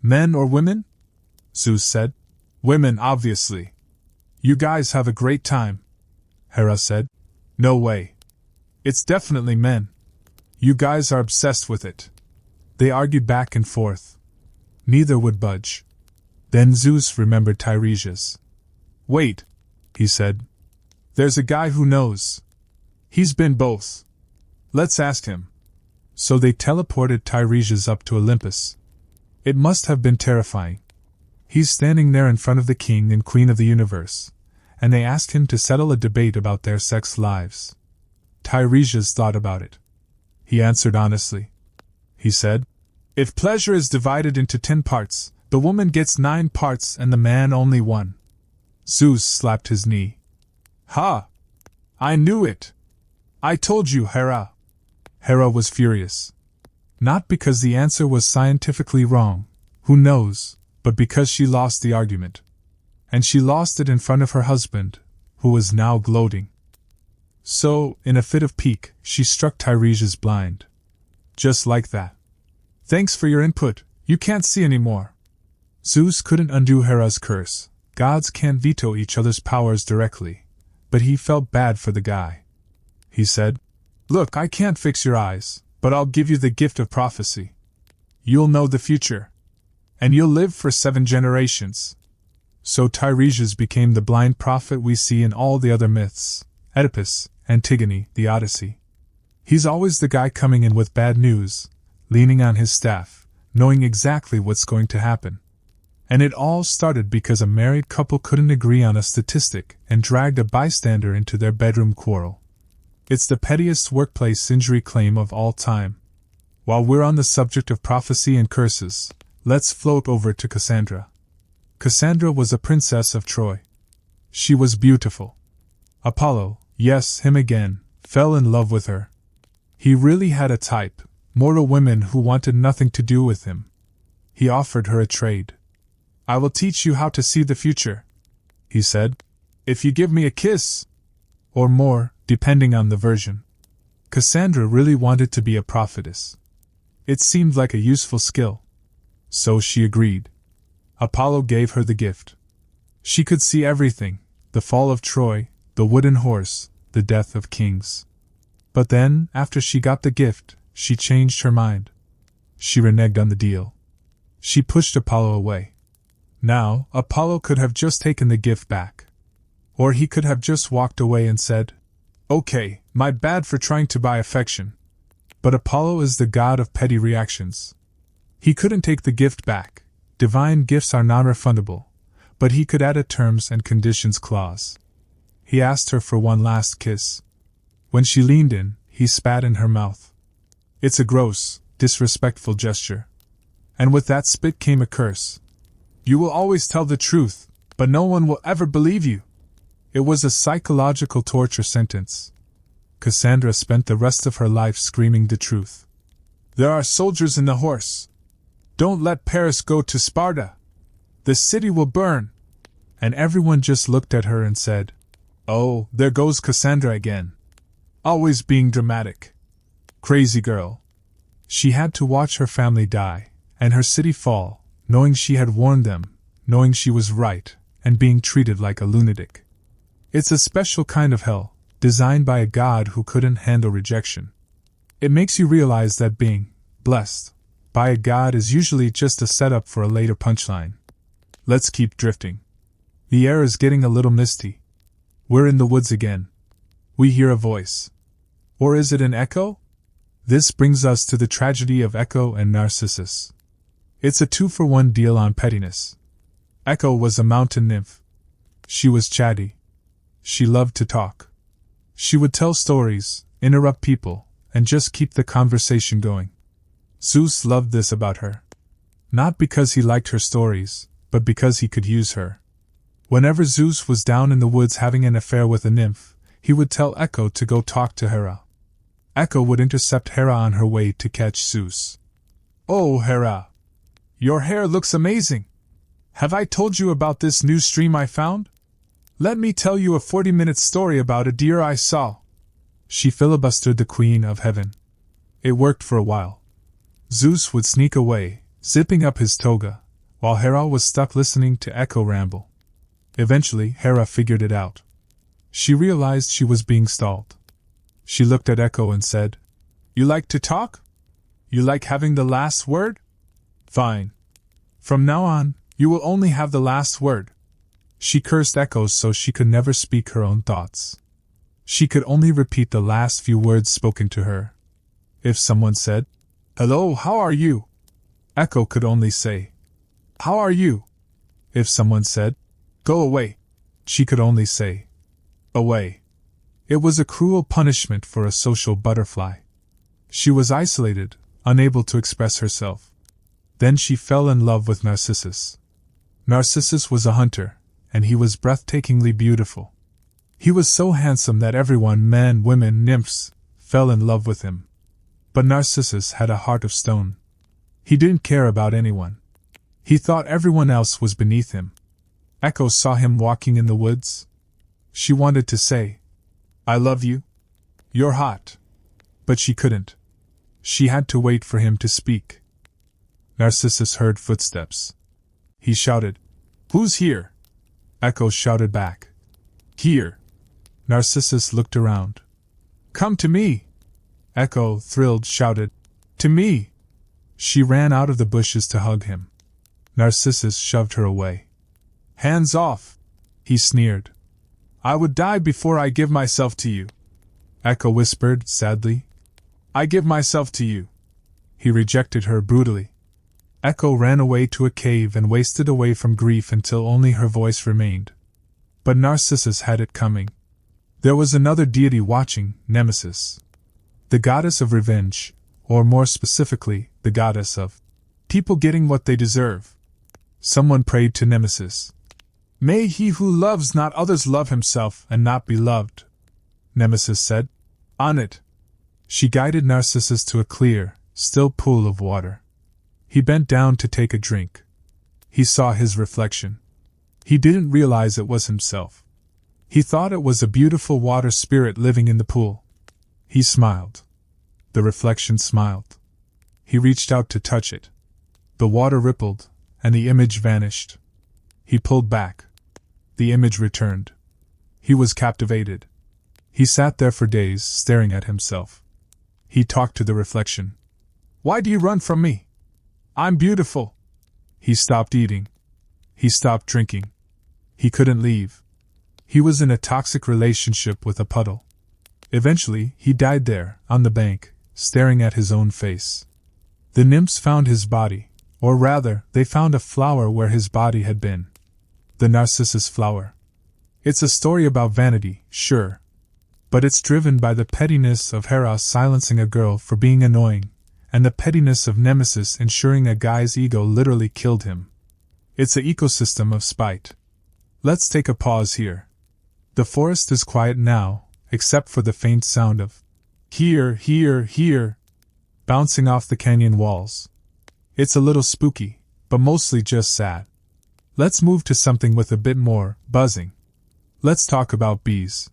Men or women? Zeus said. Women, obviously. You guys have a great time, Hera said. No way. It's definitely men. You guys are obsessed with it. They argued back and forth. Neither would budge. Then Zeus remembered Tiresias. Wait, he said. There's a guy who knows. He's been both. Let's ask him. So they teleported Tiresias up to Olympus. It must have been terrifying. He's standing there in front of the king and queen of the universe, and they asked him to settle a debate about their sex lives. Tiresias thought about it. He answered honestly. He said, If pleasure is divided into 10 parts, the woman gets 9 parts and the man only 1. Zeus slapped his knee. Ha! I knew it! I told you, Hera! Hera was furious. Not because the answer was scientifically wrong, who knows, but because she lost the argument. And she lost it in front of her husband, who was now gloating. So, in a fit of pique, she struck Tiresias blind. Just like that. Thanks for your input, you can't see anymore. Zeus couldn't undo Hera's curse. Gods can't veto each other's powers directly. But he felt bad for the guy. He said, Look, I can't fix your eyes, but I'll give you the gift of prophecy. You'll know the future. And you'll live for 7 generations. So Tiresias became the blind prophet we see in all the other myths, Oedipus, Antigone, the Odyssey. He's always the guy coming in with bad news, leaning on his staff, knowing exactly what's going to happen. And it all started because a married couple couldn't agree on a statistic and dragged a bystander into their bedroom quarrel. It's the pettiest workplace injury claim of all time. While we're on the subject of prophecy and curses, let's float over to Cassandra. Cassandra was a princess of Troy. She was beautiful. Apollo, yes, him again, fell in love with her. He really had a type, mortal women who wanted nothing to do with him. He offered her a trade. I will teach you how to see the future, he said, if you give me a kiss. Or more, depending on the version. Cassandra really wanted to be a prophetess. It seemed like a useful skill. So she agreed. Apollo gave her the gift. She could see everything, the fall of Troy, the wooden horse, the death of kings. But then, after she got the gift, she changed her mind. She reneged on the deal. She pushed Apollo away. Now, Apollo could have just taken the gift back. Or he could have just walked away and said, Okay, my bad for trying to buy affection. But Apollo is the god of petty reactions. He couldn't take the gift back. Divine gifts are non-refundable, but he could add a terms and conditions clause. He asked her for one last kiss. When she leaned in, he spat in her mouth. It's a gross, disrespectful gesture. And with that spit came a curse. You will always tell the truth, but no one will ever believe you. It was a psychological torture sentence. Cassandra spent the rest of her life screaming the truth. There are soldiers in the horse. Don't let Paris go to Sparta. The city will burn. And everyone just looked at her and said, Oh, there goes Cassandra again. Always being dramatic. Crazy girl. She had to watch her family die, and her city fall, knowing she had warned them, knowing she was right, and being treated like a lunatic. It's a special kind of hell, designed by a god who couldn't handle rejection. It makes you realize that being blessed by a god is usually just a setup for a later punchline. Let's keep drifting. The air is getting a little misty. We're in the woods again. We hear a voice. Or is it an echo? This brings us to the tragedy of Echo and Narcissus. It's a 2-for-1 deal on pettiness. Echo was a mountain nymph. She was chatty. She loved to talk. She would tell stories, interrupt people, and just keep the conversation going. Zeus loved this about her. Not because he liked her stories, but because he could use her. Whenever Zeus was down in the woods having an affair with a nymph, he would tell Echo to go talk to Hera. Echo would intercept Hera on her way to catch Zeus. Oh, Hera! Your hair looks amazing! Have I told you about this new stream I found? Let me tell you a 40-minute story about a deer I saw. She filibustered the Queen of Heaven. It worked for a while. Zeus would sneak away, zipping up his toga, while Hera was stuck listening to Echo ramble. Eventually, Hera figured it out. She realized she was being stalled. She looked at Echo and said, "You like to talk? You like having the last word? Fine. From now on, you will only have the last word." She cursed Echo so she could never speak her own thoughts. She could only repeat the last few words spoken to her. If someone said, "Hello, how are you?" Echo could only say, "How are you?" If someone said, "Go away," she could only say, "Away." It was a cruel punishment for a social butterfly. She was isolated, unable to express herself. Then she fell in love with Narcissus. Narcissus was a hunter, and he was breathtakingly beautiful. He was so handsome that everyone, men, women, nymphs, fell in love with him. But Narcissus had a heart of stone. He didn't care about anyone. He thought everyone else was beneath him. Echo saw him walking in the woods. She wanted to say, "I love you. You're hot." But she couldn't. She had to wait for him to speak. Narcissus heard footsteps. He shouted, "Who's here?" Echo shouted back, "Here." Narcissus looked around. "Come to me!" Echo, thrilled, shouted, "To me!" She ran out of the bushes to hug him. Narcissus shoved her away. "Hands off!" he sneered. "I would die before I give myself to you." Echo whispered, sadly, "I give myself to you." He rejected her brutally. Echo ran away to a cave and wasted away from grief until only her voice remained. But Narcissus had it coming. There was another deity watching, Nemesis. The goddess of revenge, or more specifically, the goddess of people getting what they deserve. Someone prayed to Nemesis. "May he who loves not others love himself and not be loved." Nemesis said, "On it." She guided Narcissus to a clear, still pool of water. He bent down to take a drink. He saw his reflection. He didn't realize it was himself. He thought it was a beautiful water spirit living in the pool. He smiled. The reflection smiled. He reached out to touch it. The water rippled, and the image vanished. He pulled back. The image returned. He was captivated. He sat there for days, staring at himself. He talked to the reflection. "Why do you run from me? I'm beautiful." He stopped eating. He stopped drinking. He couldn't leave. He was in a toxic relationship with a puddle. Eventually, he died there, on the bank, staring at his own face. The nymphs found his body, or rather, they found a flower where his body had been. The Narcissus flower. It's a story about vanity, sure. But it's driven by the pettiness of Hera silencing a girl for being annoying, and the pettiness of Nemesis ensuring a guy's ego literally killed him. It's an ecosystem of spite. Let's take a pause here. The forest is quiet now, except for the faint sound of "here, here, here" bouncing off the canyon walls. It's a little spooky, but mostly just sad. Let's move to something with a bit more buzzing. Let's talk about bees.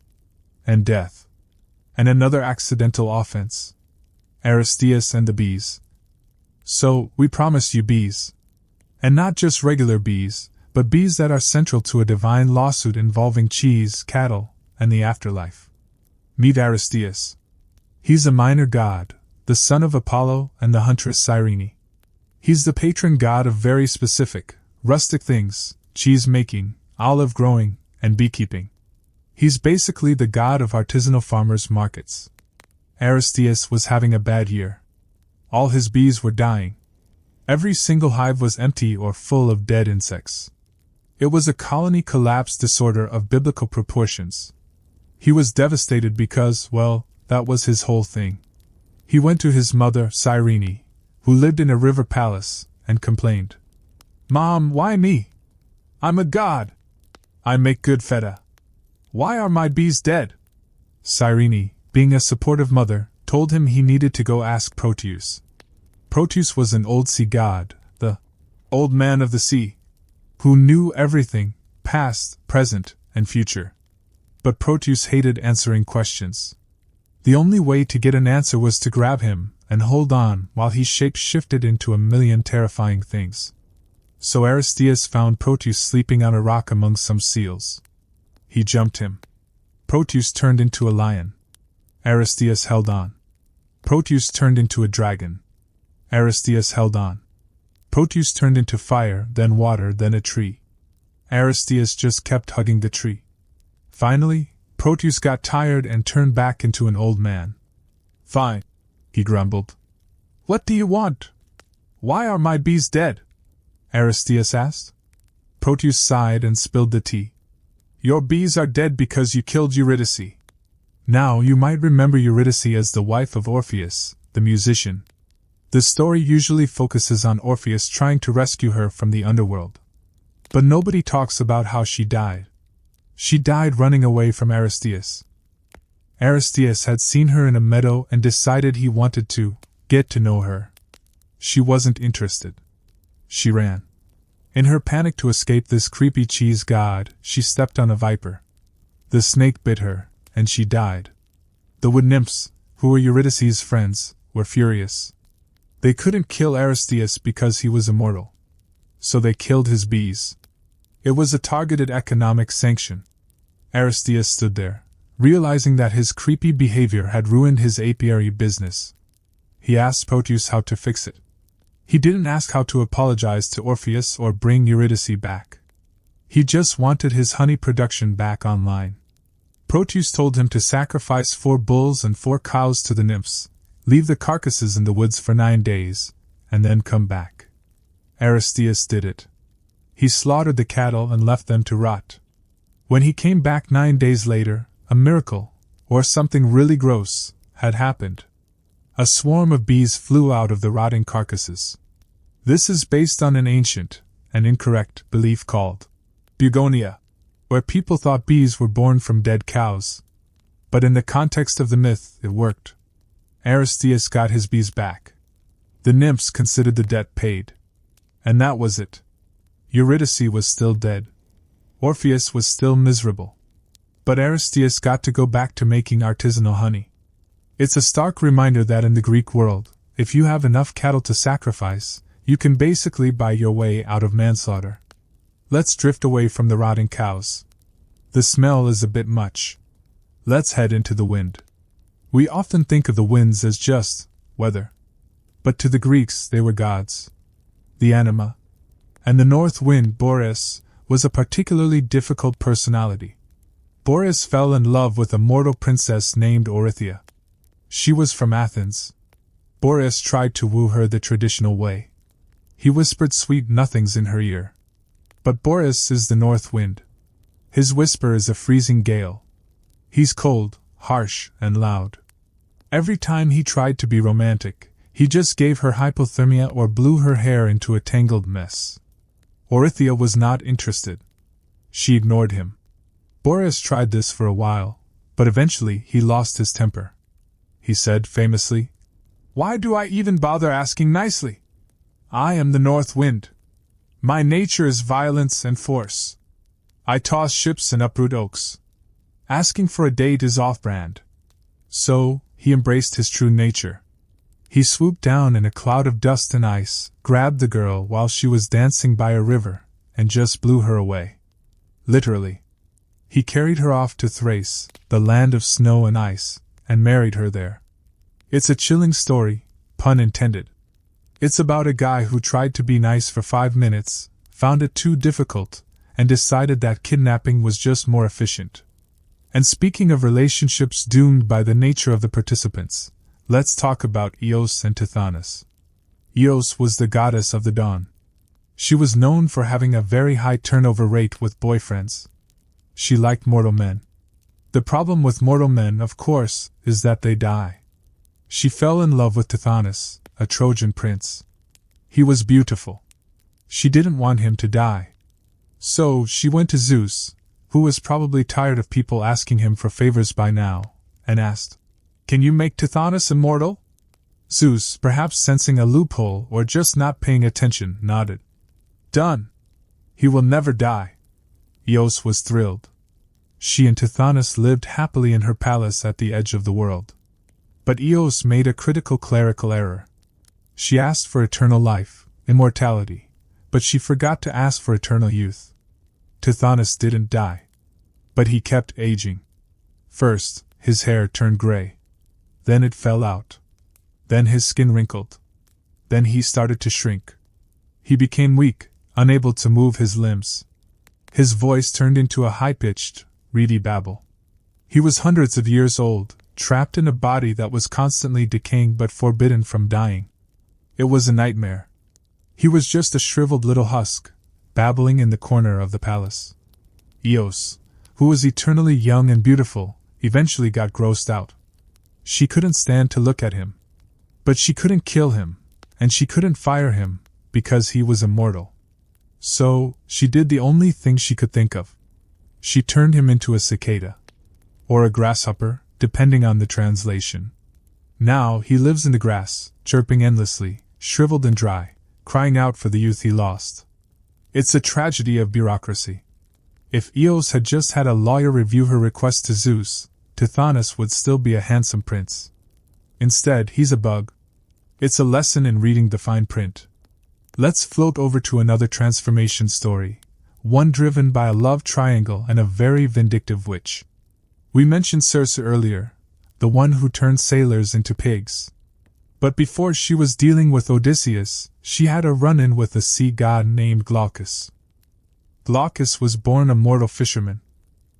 And death. And another accidental offense. Aristeus and the bees. So, we promised you bees. And not just regular bees, but bees that are central to a divine lawsuit involving cheese, cattle, and the afterlife. Meet Aristeus. He's a minor god, the son of Apollo and the huntress Cyrene. He's the patron god of very specific, rustic things, cheese-making, olive-growing, and beekeeping. He's basically the god of artisanal farmers' markets. Aristeus was having a bad year. All his bees were dying. Every single hive was empty or full of dead insects. It was a colony collapse disorder of biblical proportions. He was devastated because, well, that was his whole thing. He went to his mother, Cyrene, who lived in a river palace, and complained. "Mom, why me? I'm a god. I make good feta. Why are my bees dead?" Cyrene, being a supportive mother, told him he needed to go ask Proteus. Proteus was an old sea god, the old man of the sea, who knew everything, past, present, and future. But Proteus hated answering questions. The only way to get an answer was to grab him and hold on while he shape-shifted into a million terrifying things. So Aristeus found Proteus sleeping on a rock among some seals. He jumped him. Proteus turned into a lion. Aristeus held on. Proteus turned into a dragon. Aristeus held on. Proteus turned into fire, then water, then a tree. Aristeus just kept hugging the tree. Finally, Proteus got tired and turned back into an old man. "Fine," he grumbled. "What do you want? Why are my bees dead?" Aristeus asked. Proteus sighed and spilled the tea. "Your bees are dead because you killed Eurydice." Now you might remember Eurydice as the wife of Orpheus, the musician. The story usually focuses on Orpheus trying to rescue her from the underworld. But nobody talks about how she died. She died running away from Aristeus. Aristeus had seen her in a meadow and decided he wanted to get to know her. She wasn't interested. She ran. In her panic to escape this creepy cheese god, she stepped on a viper. The snake bit her, and she died. The wood nymphs, who were Eurydice's friends, were furious. They couldn't kill Aristeus because he was immortal. So they killed his bees. It was a targeted economic sanction. Aristeus stood there, realizing that his creepy behavior had ruined his apiary business. He asked Proteus how to fix it. He didn't ask how to apologize to Orpheus or bring Eurydice back. He just wanted his honey production back online. Proteus told him to sacrifice 4 bulls and 4 cows to the nymphs, leave the carcasses in the woods for 9 days, and then come back. Aristeus did it. He slaughtered the cattle and left them to rot. When he came back 9 days later, a miracle, or something really gross, had happened. A swarm of bees flew out of the rotting carcasses. This is based on an ancient, and incorrect, belief called Bugonia, where people thought bees were born from dead cows. But in the context of the myth, it worked. Aristeus got his bees back. The nymphs considered the debt paid. And that was it. Eurydice was still dead. Orpheus was still miserable. But Aristeus got to go back to making artisanal honey. It's a stark reminder that in the Greek world, if you have enough cattle to sacrifice, you can basically buy your way out of manslaughter. Let's drift away from the rotting cows. The smell is a bit much. Let's head into the wind. We often think of the winds as just weather. But to the Greeks they were gods. The anima. And the north wind, Boreas, was a particularly difficult personality. Boreas fell in love with a mortal princess named Orithyia. She was from Athens. Boreas tried to woo her the traditional way. He whispered sweet nothings in her ear. But Boreas is the north wind. His whisper is a freezing gale. He's cold, harsh, and loud. Every time he tried to be romantic, he just gave her hypothermia or blew her hair into a tangled mess. Orithyia was not interested. She ignored him. Boreas tried this for a while, but eventually he lost his temper. He said famously, "Why do I even bother asking nicely? I am the north wind. My nature is violence and force. I toss ships and uproot oaks. Asking for a date is off-brand." So, he embraced his true nature. He swooped down in a cloud of dust and ice, grabbed the girl while she was dancing by a river, and just blew her away. Literally. He carried her off to Thrace, the land of snow and ice, and married her there. It's a chilling story, pun intended. It's about a guy who tried to be nice for 5 minutes, found it too difficult, and decided that kidnapping was just more efficient. And speaking of relationships doomed by the nature of the participants, let's talk about Eos and Tithonus. Eos was the goddess of the dawn. She was known for having a very high turnover rate with boyfriends. She liked mortal men. The problem with mortal men, of course, is that they die. She fell in love with Tithonus, a Trojan prince. He was beautiful. She didn't want him to die. So she went to Zeus, who was probably tired of people asking him for favors by now, and asked, "Can you make Tithonus immortal?" Zeus, perhaps sensing a loophole or just not paying attention, nodded. "Done. He will never die." Eos was thrilled. She and Tithonus lived happily in her palace at the edge of the world. But Eos made a critical clerical error. She asked for eternal life, immortality, but she forgot to ask for eternal youth. Tithonus didn't die, but he kept aging. First, his hair turned gray. Then it fell out. Then his skin wrinkled. Then he started to shrink. He became weak, unable to move his limbs. His voice turned into a high-pitched, reedy babble. He was hundreds of years old, trapped in a body that was constantly decaying but forbidden from dying. It was a nightmare. He was just a shriveled little husk, babbling in the corner of the palace. Eos, who was eternally young and beautiful, eventually got grossed out. She couldn't stand to look at him. But she couldn't kill him, and she couldn't fire him, because he was immortal. So, she did the only thing she could think of. She turned him into a cicada. Or a grasshopper, depending on the translation. Now he lives in the grass, chirping endlessly, shriveled and dry, crying out for the youth he lost. It's a tragedy of bureaucracy. If Eos had just had a lawyer review her request to Zeus, Tithonus would still be a handsome prince. Instead, he's a bug. It's a lesson in reading the fine print. Let's float over to another transformation story, one driven by a love triangle and a very vindictive witch. We mentioned Circe earlier, the one who turned sailors into pigs. But before she was dealing with Odysseus, she had a run-in with a sea god named Glaucus. Glaucus was born a mortal fisherman.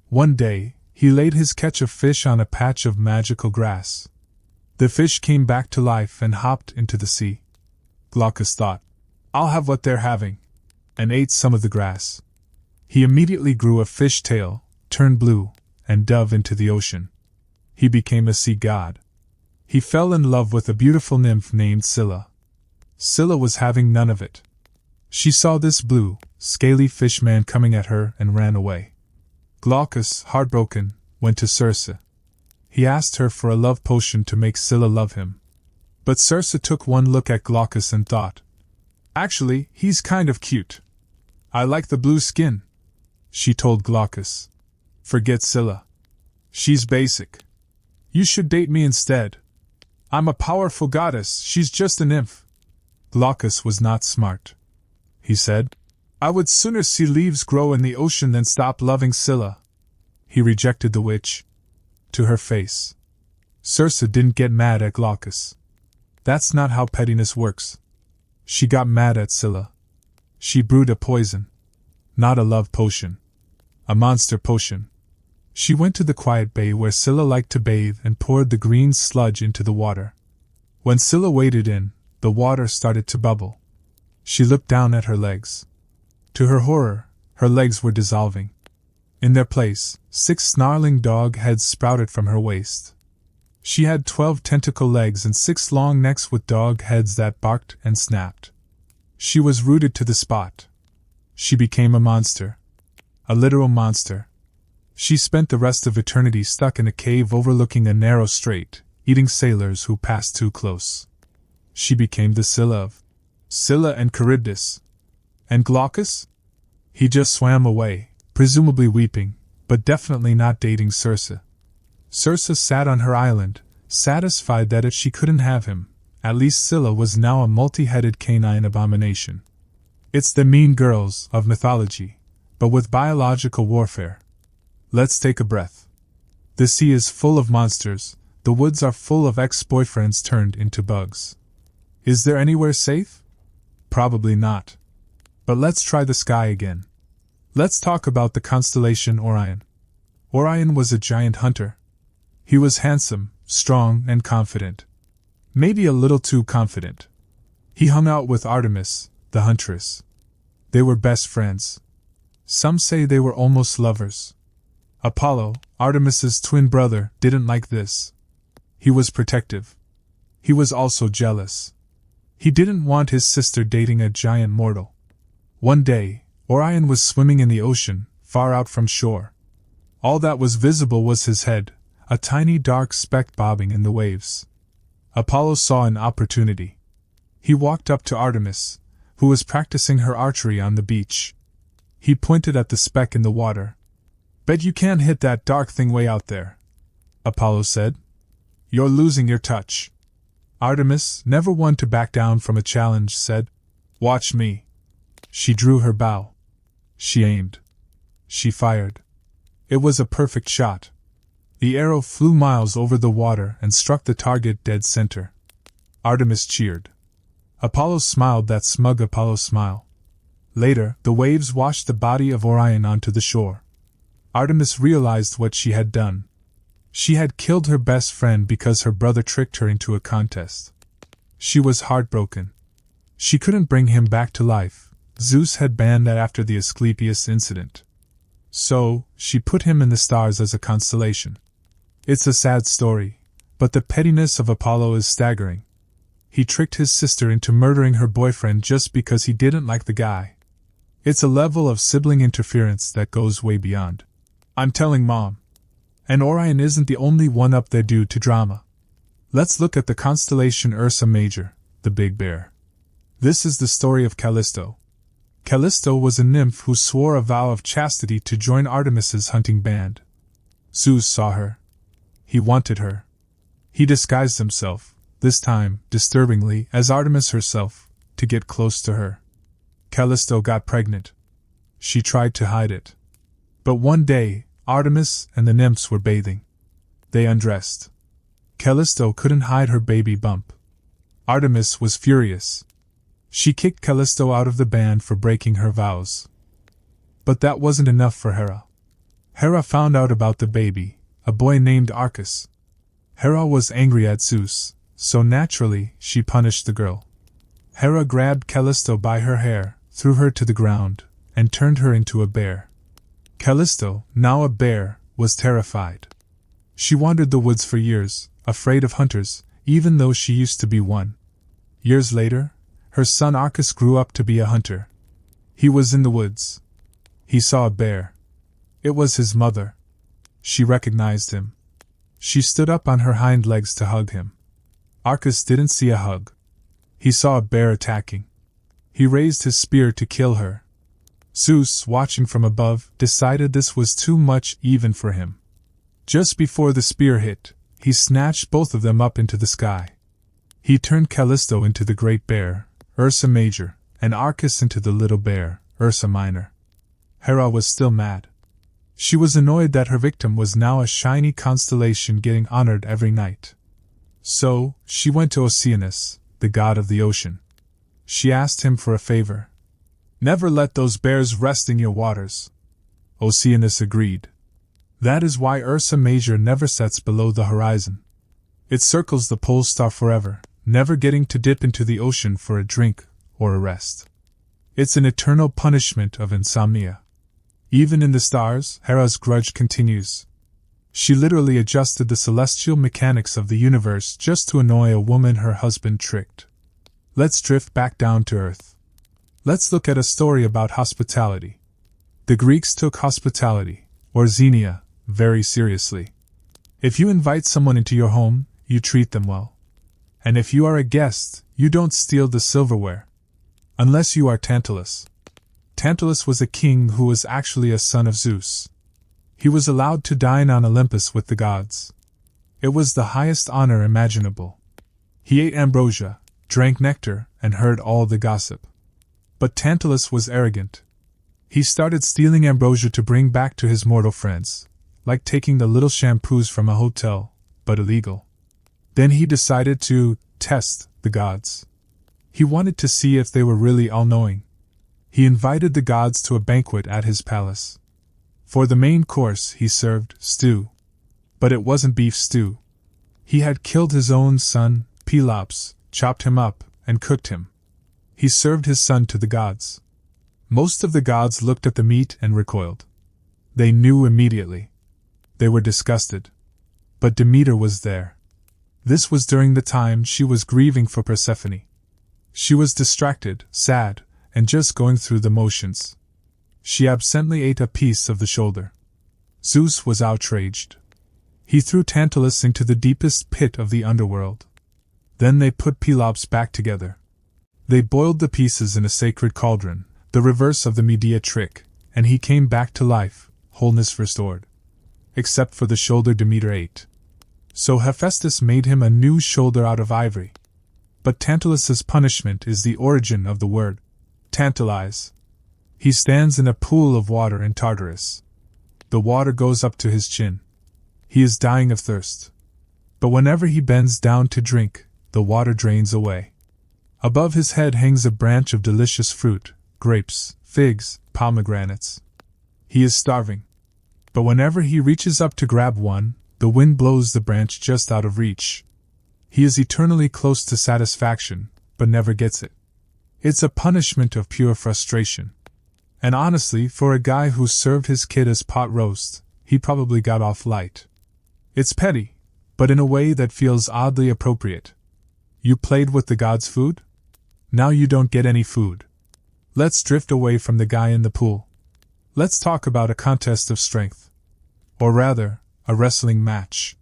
One day, he laid his catch of fish on a patch of magical grass. The fish came back to life and hopped into the sea. Glaucus thought, "I'll have what they're having," and ate some of the grass. He immediately grew a fish tail, turned blue, and dove into the ocean. He became a sea god. He fell in love with a beautiful nymph named Scylla. Scylla was having none of it. She saw this blue, scaly fish man coming at her and ran away. Glaucus, heartbroken, went to Circe. He asked her for a love potion to make Scylla love him. But Circe took one look at Glaucus and thought, "Actually, he's kind of cute. I like the blue skin." She told Glaucus, "Forget Scylla. She's basic. You should date me instead. I'm a powerful goddess, she's just a nymph." Glaucus was not smart. He said, "I would sooner see leaves grow in the ocean than stop loving Scylla." He rejected the witch. To her face. Circe didn't get mad at Glaucus. That's not how pettiness works. She got mad at Scylla. She brewed a poison. Not a love potion. A monster potion. She went to the quiet bay where Scylla liked to bathe and poured the green sludge into the water. When Scylla waded in, the water started to bubble. She looked down at her legs. To her horror, her legs were dissolving. In their place, 6 snarling dog heads sprouted from her waist. She had 12 tentacle legs and 6 long necks with dog heads that barked and snapped. She was rooted to the spot. She became a monster. A literal monster. She spent the rest of eternity stuck in a cave overlooking a narrow strait, eating sailors who passed too close. She became the Scylla of Scylla and Charybdis. And Glaucus? He just swam away, presumably weeping, but definitely not dating Circe. Circe sat on her island, satisfied that if she couldn't have him, at least Scylla was now a multi-headed canine abomination. It's the mean girls of mythology, but with biological warfare. Let's take a breath. The sea is full of monsters, the woods are full of ex-boyfriends turned into bugs. Is there anywhere safe? Probably not. But let's try the sky again. Let's talk about the constellation Orion. Orion was a giant hunter. He was handsome, strong, and confident. Maybe a little too confident. He hung out with Artemis, the huntress. They were best friends. Some say they were almost lovers. Apollo, Artemis's twin brother, didn't like this. He was protective. He was also jealous. He didn't want his sister dating a giant mortal. One day, Orion was swimming in the ocean, far out from shore. All that was visible was his head, a tiny dark speck bobbing in the waves. Apollo saw an opportunity. He walked up to Artemis, who was practicing her archery on the beach. He pointed at the speck in the water. "Bet you can't hit that dark thing way out there," Apollo said. You're losing your touch. Artemis, never one to back down from a challenge, said, Watch me. She drew her bow. She aimed. She fired. It was a perfect shot. The arrow flew miles over the water and struck the target dead center. Artemis cheered. Apollo smiled that smug Apollo smile. Later, the waves washed the body of Orion onto the shore. Artemis realized what she had done. She had killed her best friend because her brother tricked her into a contest. She was heartbroken. She couldn't bring him back to life. Zeus had banned that after the Asclepius incident. So, she put him in the stars as a constellation. It's a sad story, but the pettiness of Apollo is staggering. He tricked his sister into murdering her boyfriend just because he didn't like the guy. It's a level of sibling interference that goes way beyond. I'm telling Mom. And Orion isn't the only one up there due to drama. Let's look at the constellation Ursa Major, the Big Bear. This is the story of Callisto. Callisto was a nymph who swore a vow of chastity to join Artemis's hunting band. Zeus saw her. He wanted her. He disguised himself, this time, disturbingly, as Artemis herself, to get close to her. Callisto got pregnant. She tried to hide it. But one day, Artemis and the nymphs were bathing. They undressed. Callisto couldn't hide her baby bump. Artemis was furious. She kicked Callisto out of the band for breaking her vows. But that wasn't enough for Hera. Hera found out about the baby, a boy named Arcas. Hera was angry at Zeus, so naturally she punished the girl. Hera grabbed Callisto by her hair, threw her to the ground, and turned her into a bear. Callisto, now a bear, was terrified. She wandered the woods for years, afraid of hunters, even though she used to be one. Years later, her son Arcas grew up to be a hunter. He was in the woods. He saw a bear. It was his mother. She recognized him. She stood up on her hind legs to hug him. Arcas didn't see a hug. He saw a bear attacking. He raised his spear to kill her. Zeus, watching from above, decided this was too much even for him. Just before the spear hit, he snatched both of them up into the sky. He turned Callisto into the great bear, Ursa Major, and Arcas into the little bear, Ursa Minor. Hera was still mad. She was annoyed that her victim was now a shiny constellation getting honored every night. So, she went to Oceanus, the god of the ocean. She asked him for a favor. Never let those bears rest in your waters. Oceanus agreed. That is why Ursa Major never sets below the horizon. It circles the pole star forever, never getting to dip into the ocean for a drink or a rest. It's an eternal punishment of insomnia. Even in the stars, Hera's grudge continues. She literally adjusted the celestial mechanics of the universe just to annoy a woman her husband tricked. Let's drift back down to earth. Let's look at a story about hospitality. The Greeks took hospitality, or xenia, very seriously. If you invite someone into your home, you treat them well. And if you are a guest, you don't steal the silverware. Unless you are Tantalus. Tantalus was a king who was actually a son of Zeus. He was allowed to dine on Olympus with the gods. It was the highest honor imaginable. He ate ambrosia, drank nectar, and heard all the gossip. But Tantalus was arrogant. He started stealing ambrosia to bring back to his mortal friends, like taking the little shampoos from a hotel, but illegal. Then he decided to test the gods. He wanted to see if they were really all-knowing. He invited the gods to a banquet at his palace. For the main course he served stew. But it wasn't beef stew. He had killed his own son, Pelops, chopped him up, and cooked him. He served his son to the gods. Most of the gods looked at the meat and recoiled. They knew immediately. They were disgusted. But Demeter was there. This was during the time she was grieving for Persephone. She was distracted, sad, and just going through the motions. She absently ate a piece of the shoulder. Zeus was outraged. He threw Tantalus into the deepest pit of the underworld. Then they put Pelops back together. They boiled the pieces in a sacred cauldron, the reverse of the Medea trick, and he came back to life, wholeness restored. Except for the shoulder Demeter ate. So Hephaestus made him a new shoulder out of ivory. But Tantalus's punishment is the origin of the word tantalize. He stands in a pool of water in Tartarus. The water goes up to his chin. He is dying of thirst. But whenever he bends down to drink, the water drains away. Above his head hangs a branch of delicious fruit, grapes, figs, pomegranates. He is starving. But whenever he reaches up to grab one, the wind blows the branch just out of reach. He is eternally close to satisfaction, but never gets it. It's a punishment of pure frustration. And honestly, for a guy who served his kid as pot roast, he probably got off light. It's petty, but in a way that feels oddly appropriate. You played with the god's food? Now you don't get any food. Let's drift away from the guy in the pool. Let's talk about a contest of strength. Or rather, a wrestling match.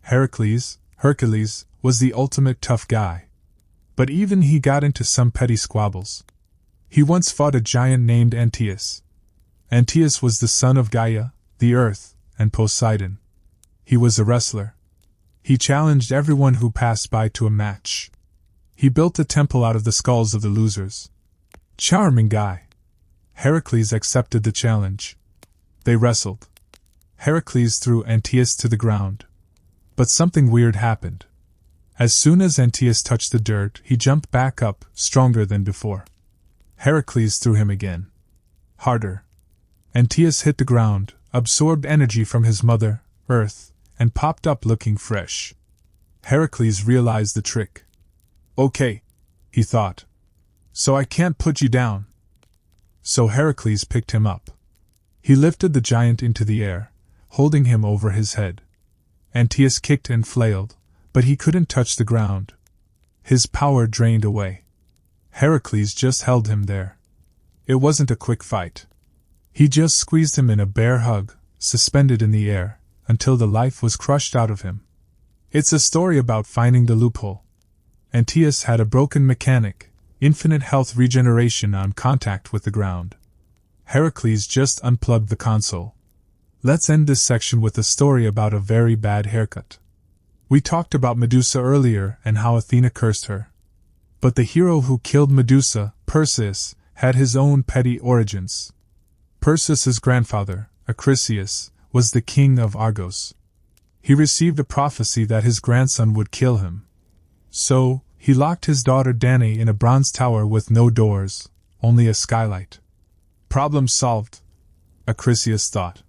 Hercules, was the ultimate tough guy. But even he got into some petty squabbles. He once fought a giant named Antaeus. Antaeus was the son of Gaia, the earth, and Poseidon. He was a wrestler. He challenged everyone who passed by to a match. He built a temple out of the skulls of the losers. Charming guy. Heracles accepted the challenge. They wrestled. Heracles threw Antaeus to the ground. But something weird happened. As soon as Antaeus touched the dirt, he jumped back up, stronger than before. Heracles threw him again. Harder. Antaeus hit the ground, absorbed energy from his mother, Earth, and popped up looking fresh. Heracles realized the trick. Okay, he thought. So I can't put you down. So Heracles picked him up. He lifted the giant into the air, holding him over his head. Antaeus kicked and flailed, but he couldn't touch the ground. His power drained away. Heracles just held him there. It wasn't a quick fight. He just squeezed him in a bear hug, suspended in the air, until the life was crushed out of him. It's a story about finding the loophole. Antaeus had a broken mechanic, infinite health regeneration on contact with the ground. Heracles just unplugged the console. Let's end this section with a story about a very bad haircut. We talked about Medusa earlier and how Athena cursed her. But the hero who killed Medusa, Perseus, had his own petty origins. Perseus's grandfather, Acrisius, was the king of Argos. He received a prophecy that his grandson would kill him. So, he locked his daughter Danae in a bronze tower with no doors, only a skylight. Problem solved, Acrisius thought.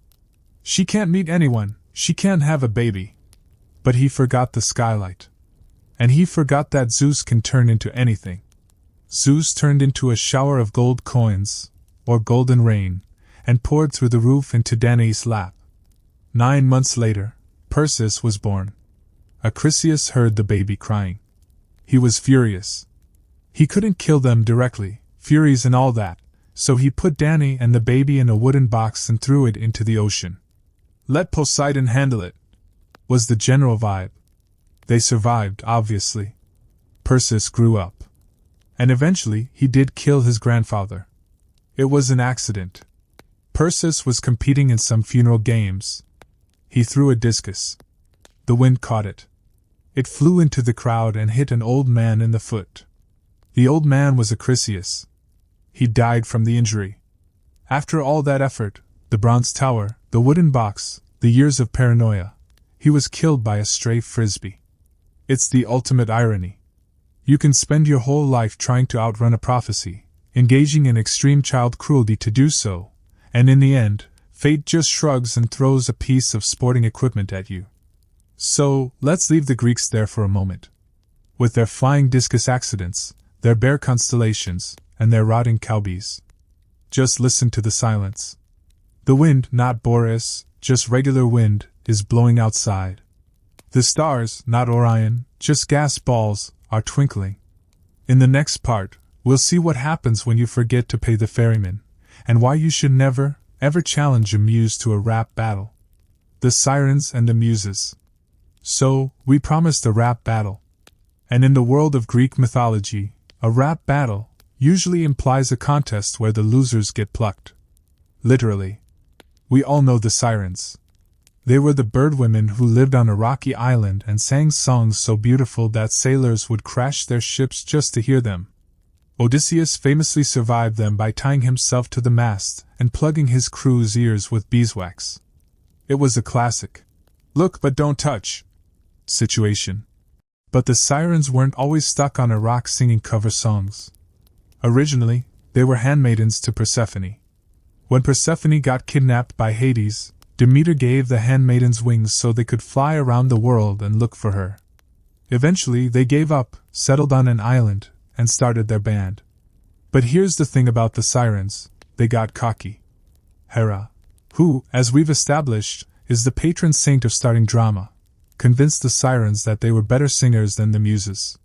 She can't meet anyone, she can't have a baby. But he forgot the skylight. And he forgot that Zeus can turn into anything. Zeus turned into a shower of gold coins, or golden rain, and poured through the roof into Danae's lap. 9 months later, Perseus was born. Acrisius heard the baby crying. He was furious. He couldn't kill them directly, Furies and all that, so he put Danae and the baby in a wooden box and threw it into the ocean. Let Poseidon handle it, was the general vibe. They survived, obviously. Perseus grew up. And eventually, he did kill his grandfather. It was an accident. Perseus was competing in some funeral games. He threw a discus. The wind caught it. It flew into the crowd and hit an old man in the foot. The old man was Acrisius. He died from the injury. After all that effort, the bronze tower, the wooden box, the years of paranoia, he was killed by a stray frisbee. It's the ultimate irony. You can spend your whole life trying to outrun a prophecy, engaging in extreme child cruelty to do so, and in the end, fate just shrugs and throws a piece of sporting equipment at you. So, let's leave the Greeks there for a moment. With their flying discus accidents, their bear constellations, and their rotting cowbees. Just listen to the silence. The wind, not Boreas, just regular wind, is blowing outside. The stars, not Orion, just gas balls, are twinkling. In the next part, we'll see what happens when you forget to pay the ferryman, and why you should never, ever challenge a muse to a rap battle. The sirens and the muses. So, we promised a rap battle. And in the world of Greek mythology, a rap battle usually implies a contest where the losers get plucked. Literally. We all know the sirens. They were the bird women who lived on a rocky island and sang songs so beautiful that sailors would crash their ships just to hear them. Odysseus famously survived them by tying himself to the mast and plugging his crew's ears with beeswax. It was a classic "look but don't touch" situation. But the sirens weren't always stuck on a rock singing cover songs. Originally, they were handmaidens to Persephone. When Persephone got kidnapped by Hades, Demeter gave the handmaidens wings so they could fly around the world and look for her. Eventually, they gave up, settled on an island, and started their band. But here's the thing about the sirens: they got cocky. Hera, who, as we've established, is the patron saint of starting drama, convinced the sirens that they were better singers than the muses.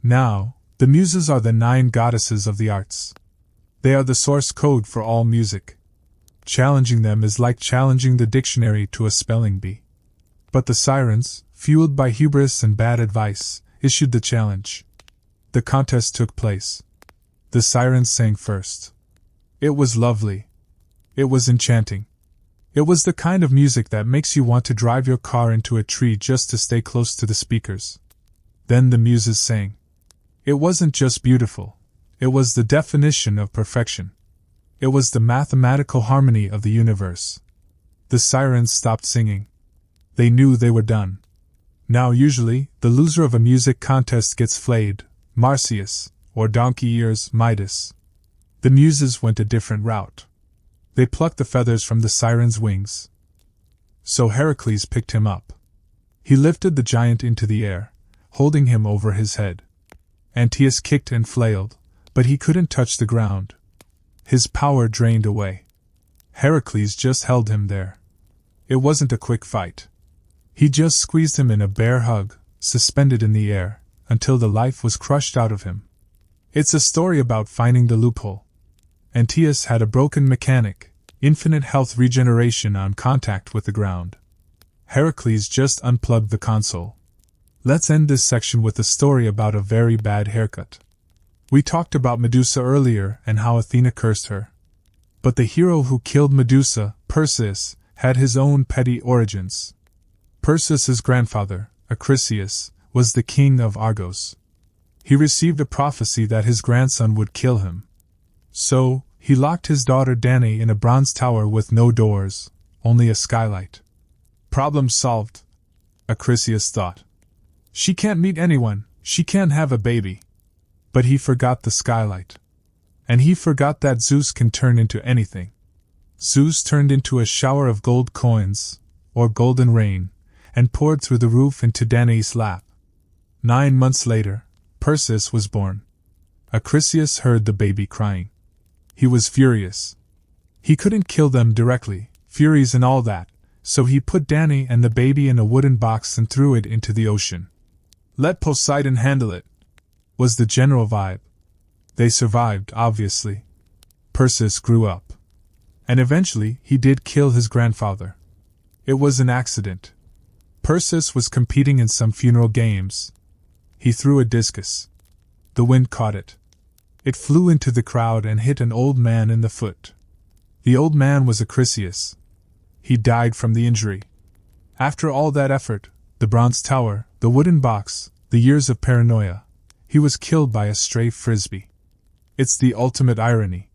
Now, the muses are the 9 goddesses of the arts. They are the source code for all music. Challenging them is like challenging the dictionary to a spelling bee. But the sirens, fueled by hubris and bad advice, issued the challenge. The contest took place. The sirens sang first. It was lovely. It was enchanting. It was the kind of music that makes you want to drive your car into a tree just to stay close to the speakers. Then the muses sang. It wasn't just beautiful. It was the definition of perfection. It was the mathematical harmony of the universe. The sirens stopped singing. They knew they were done. Now usually, the loser of a music contest gets flayed, Narcissus, or donkey ears, Midas. The muses went a different route. They plucked the feathers from the siren's wings. So Heracles picked him up. He lifted the giant into the air, holding him over his head. Antaeus kicked and flailed, but he couldn't touch the ground. His power drained away. Heracles just held him there. It wasn't a quick fight. He just squeezed him in a bear hug, suspended in the air, until the life was crushed out of him. It's a story about finding the loophole. Antaeus had a broken mechanic, infinite health regeneration on contact with the ground. Heracles just unplugged the console. Let's end this section with a story about a very bad haircut. We talked about Medusa earlier and how Athena cursed her. But the hero who killed Medusa, Perseus, had his own petty origins. Perseus's grandfather, Acrisius, was the king of Argos. He received a prophecy that his grandson would kill him. So, he locked his daughter Danae in a bronze tower with no doors, only a skylight. Problem solved, Acrisius thought. She can't meet anyone, she can't have a baby. But he forgot the skylight. And he forgot that Zeus can turn into anything. Zeus turned into a shower of gold coins, or golden rain, and poured through the roof into Danae's lap. 9 months later, Perseus was born. Acrisius heard the baby crying. He was furious. He couldn't kill them directly, Furies and all that, so he put Danae and the baby in a wooden box and threw it into the ocean. Let Poseidon handle it, was the general vibe. They survived, obviously. Perseus grew up. And eventually, he did kill his grandfather. It was an accident. Perseus was competing in some funeral games. He threw a discus. The wind caught it. It flew into the crowd and hit an old man in the foot. The old man was Acrisius. He died from the injury. After all that effort, the bronze tower, the wooden box, the years of paranoia, he was killed by a stray frisbee. It's the ultimate irony.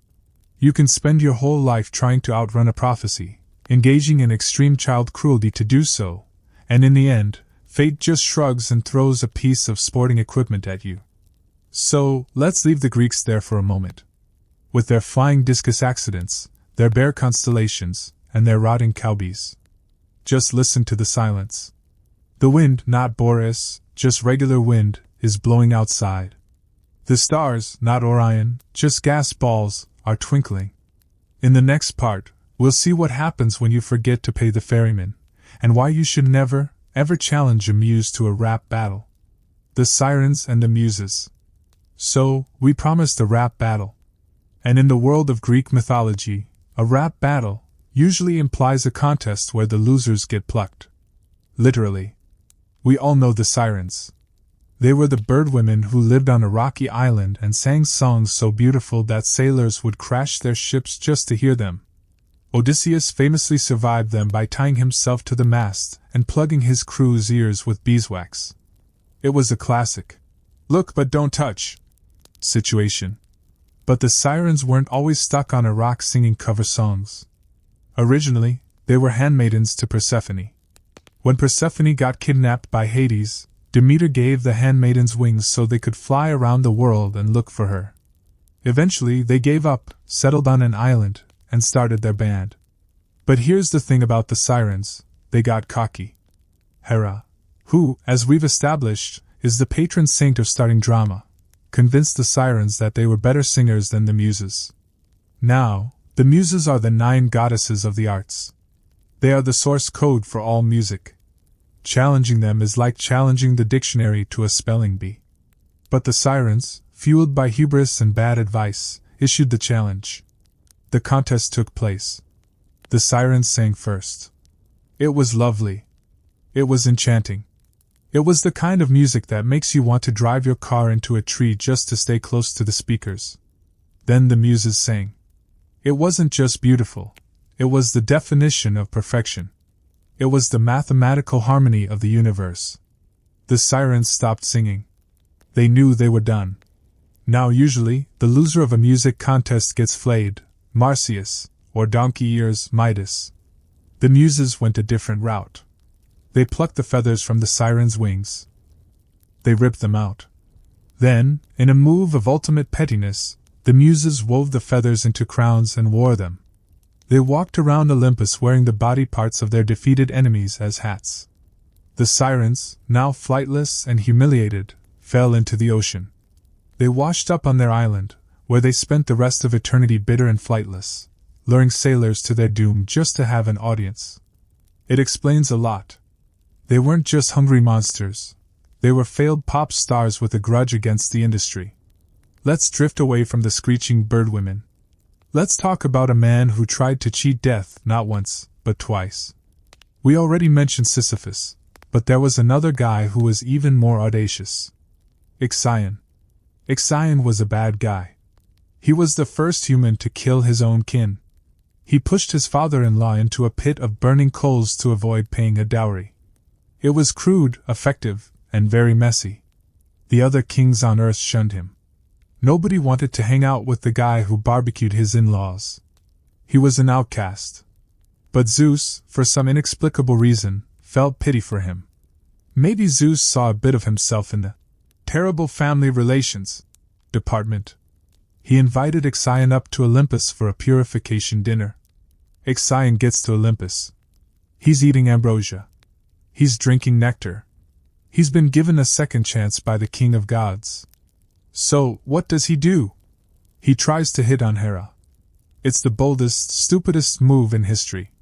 You can spend your whole life trying to outrun a prophecy, engaging in extreme child cruelty to do so, and in the end, fate just shrugs and throws a piece of sporting equipment at you. So, let's leave the Greeks there for a moment. With their flying discus accidents, their bear constellations, and their rotting cowbees. Just listen to the silence. The wind, not Boreas, just regular wind, is blowing outside. The stars, not Orion, just gas balls, are twinkling. In the next part, we'll see what happens when you forget to pay the ferryman, and why you should never, ever challenge a muse to a rap battle. The sirens and the muses. So, we promised a rap battle. And in the world of Greek mythology, a rap battle usually implies a contest where the losers get plucked. Literally. We all know the sirens. They were the bird women who lived on a rocky island and sang songs so beautiful that sailors would crash their ships just to hear them. Odysseus famously survived them by tying himself to the mast and plugging his crew's ears with beeswax. It was a classic look but don't touch situation. But the sirens weren't always stuck on a rock singing cover songs. Originally, they were handmaidens to Persephone. When Persephone got kidnapped by Hades, Demeter gave the handmaidens wings so they could fly around the world and look for her. Eventually, they gave up, settled on an island, and started their band. But here's the thing about the sirens, they got cocky. Hera, who, as we've established, is the patron saint of starting drama, convinced the sirens that they were better singers than the muses. Now, the muses are the 9 goddesses of the arts. They are the source code for all music. Challenging them is like challenging the dictionary to a spelling bee. But the sirens, fueled by hubris and bad advice, issued the challenge. The contest took place. The sirens sang first. It was lovely. It was enchanting. It was the kind of music that makes you want to drive your car into a tree just to stay close to the speakers. Then the muses sang. It wasn't just beautiful. It was the definition of perfection. It was the mathematical harmony of the universe. The sirens stopped singing. They knew they were done. Now usually, the loser of a music contest gets flayed, Marsyas, or donkey ears, Midas. The muses went a different route. They plucked the feathers from the sirens' wings. They ripped them out. Then, in a move of ultimate pettiness, the muses wove the feathers into crowns and wore them. They walked around Olympus wearing the body parts of their defeated enemies as hats. The sirens, now flightless and humiliated, fell into the ocean. They washed up on their island, where they spent the rest of eternity bitter and flightless, luring sailors to their doom just to have an audience. It explains a lot. They weren't just hungry monsters. They were failed pop stars with a grudge against the industry. Let's drift away from the screeching birdwomen. Let's talk about a man who tried to cheat death not once, but twice. We already mentioned Sisyphus, but there was another guy who was even more audacious. Ixion. Ixion was a bad guy. He was the first human to kill his own kin. He pushed his father-in-law into a pit of burning coals to avoid paying a dowry. It was crude, effective, and very messy. The other kings on earth shunned him. Nobody wanted to hang out with the guy who barbecued his in-laws. He was an outcast. But Zeus, for some inexplicable reason, felt pity for him. Maybe Zeus saw a bit of himself in the terrible family relations department. He invited Ixion up to Olympus for a purification dinner. Ixion gets to Olympus. He's eating ambrosia. He's drinking nectar. He's been given a second chance by the king of gods. So, what does he do? He tries to hit on Hera. It's the boldest, stupidest move in history.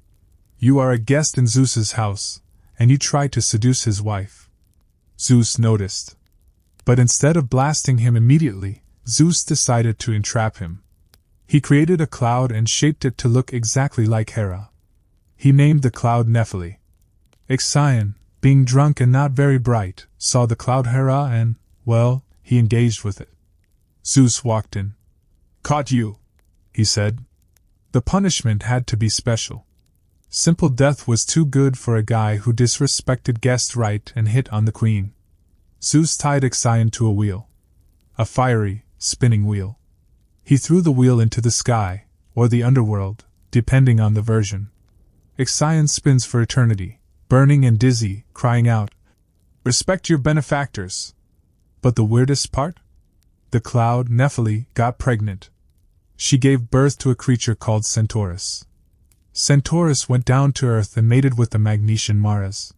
You are a guest in Zeus's house, and you try to seduce his wife. Zeus noticed. But instead of blasting him immediately, Zeus decided to entrap him. He created a cloud and shaped it to look exactly like Hera. He named the cloud Nephele. Ixion, being drunk and not very bright, saw the cloud Hera and, well, he engaged with it. Zeus walked in. "Caught you," he said. The punishment had to be special. Simple death was too good for a guy who disrespected guest right and hit on the queen. Zeus tied Ixion to a wheel. A fiery, spinning wheel. He threw the wheel into the sky, or the underworld, depending on the version. Ixion spins for eternity, burning and dizzy, crying out, "Respect your benefactors!" But the weirdest part? The cloud, Nephele, got pregnant. She gave birth to a creature called Centaurus. Centaurus went down to earth and mated with the Magnesian Maras.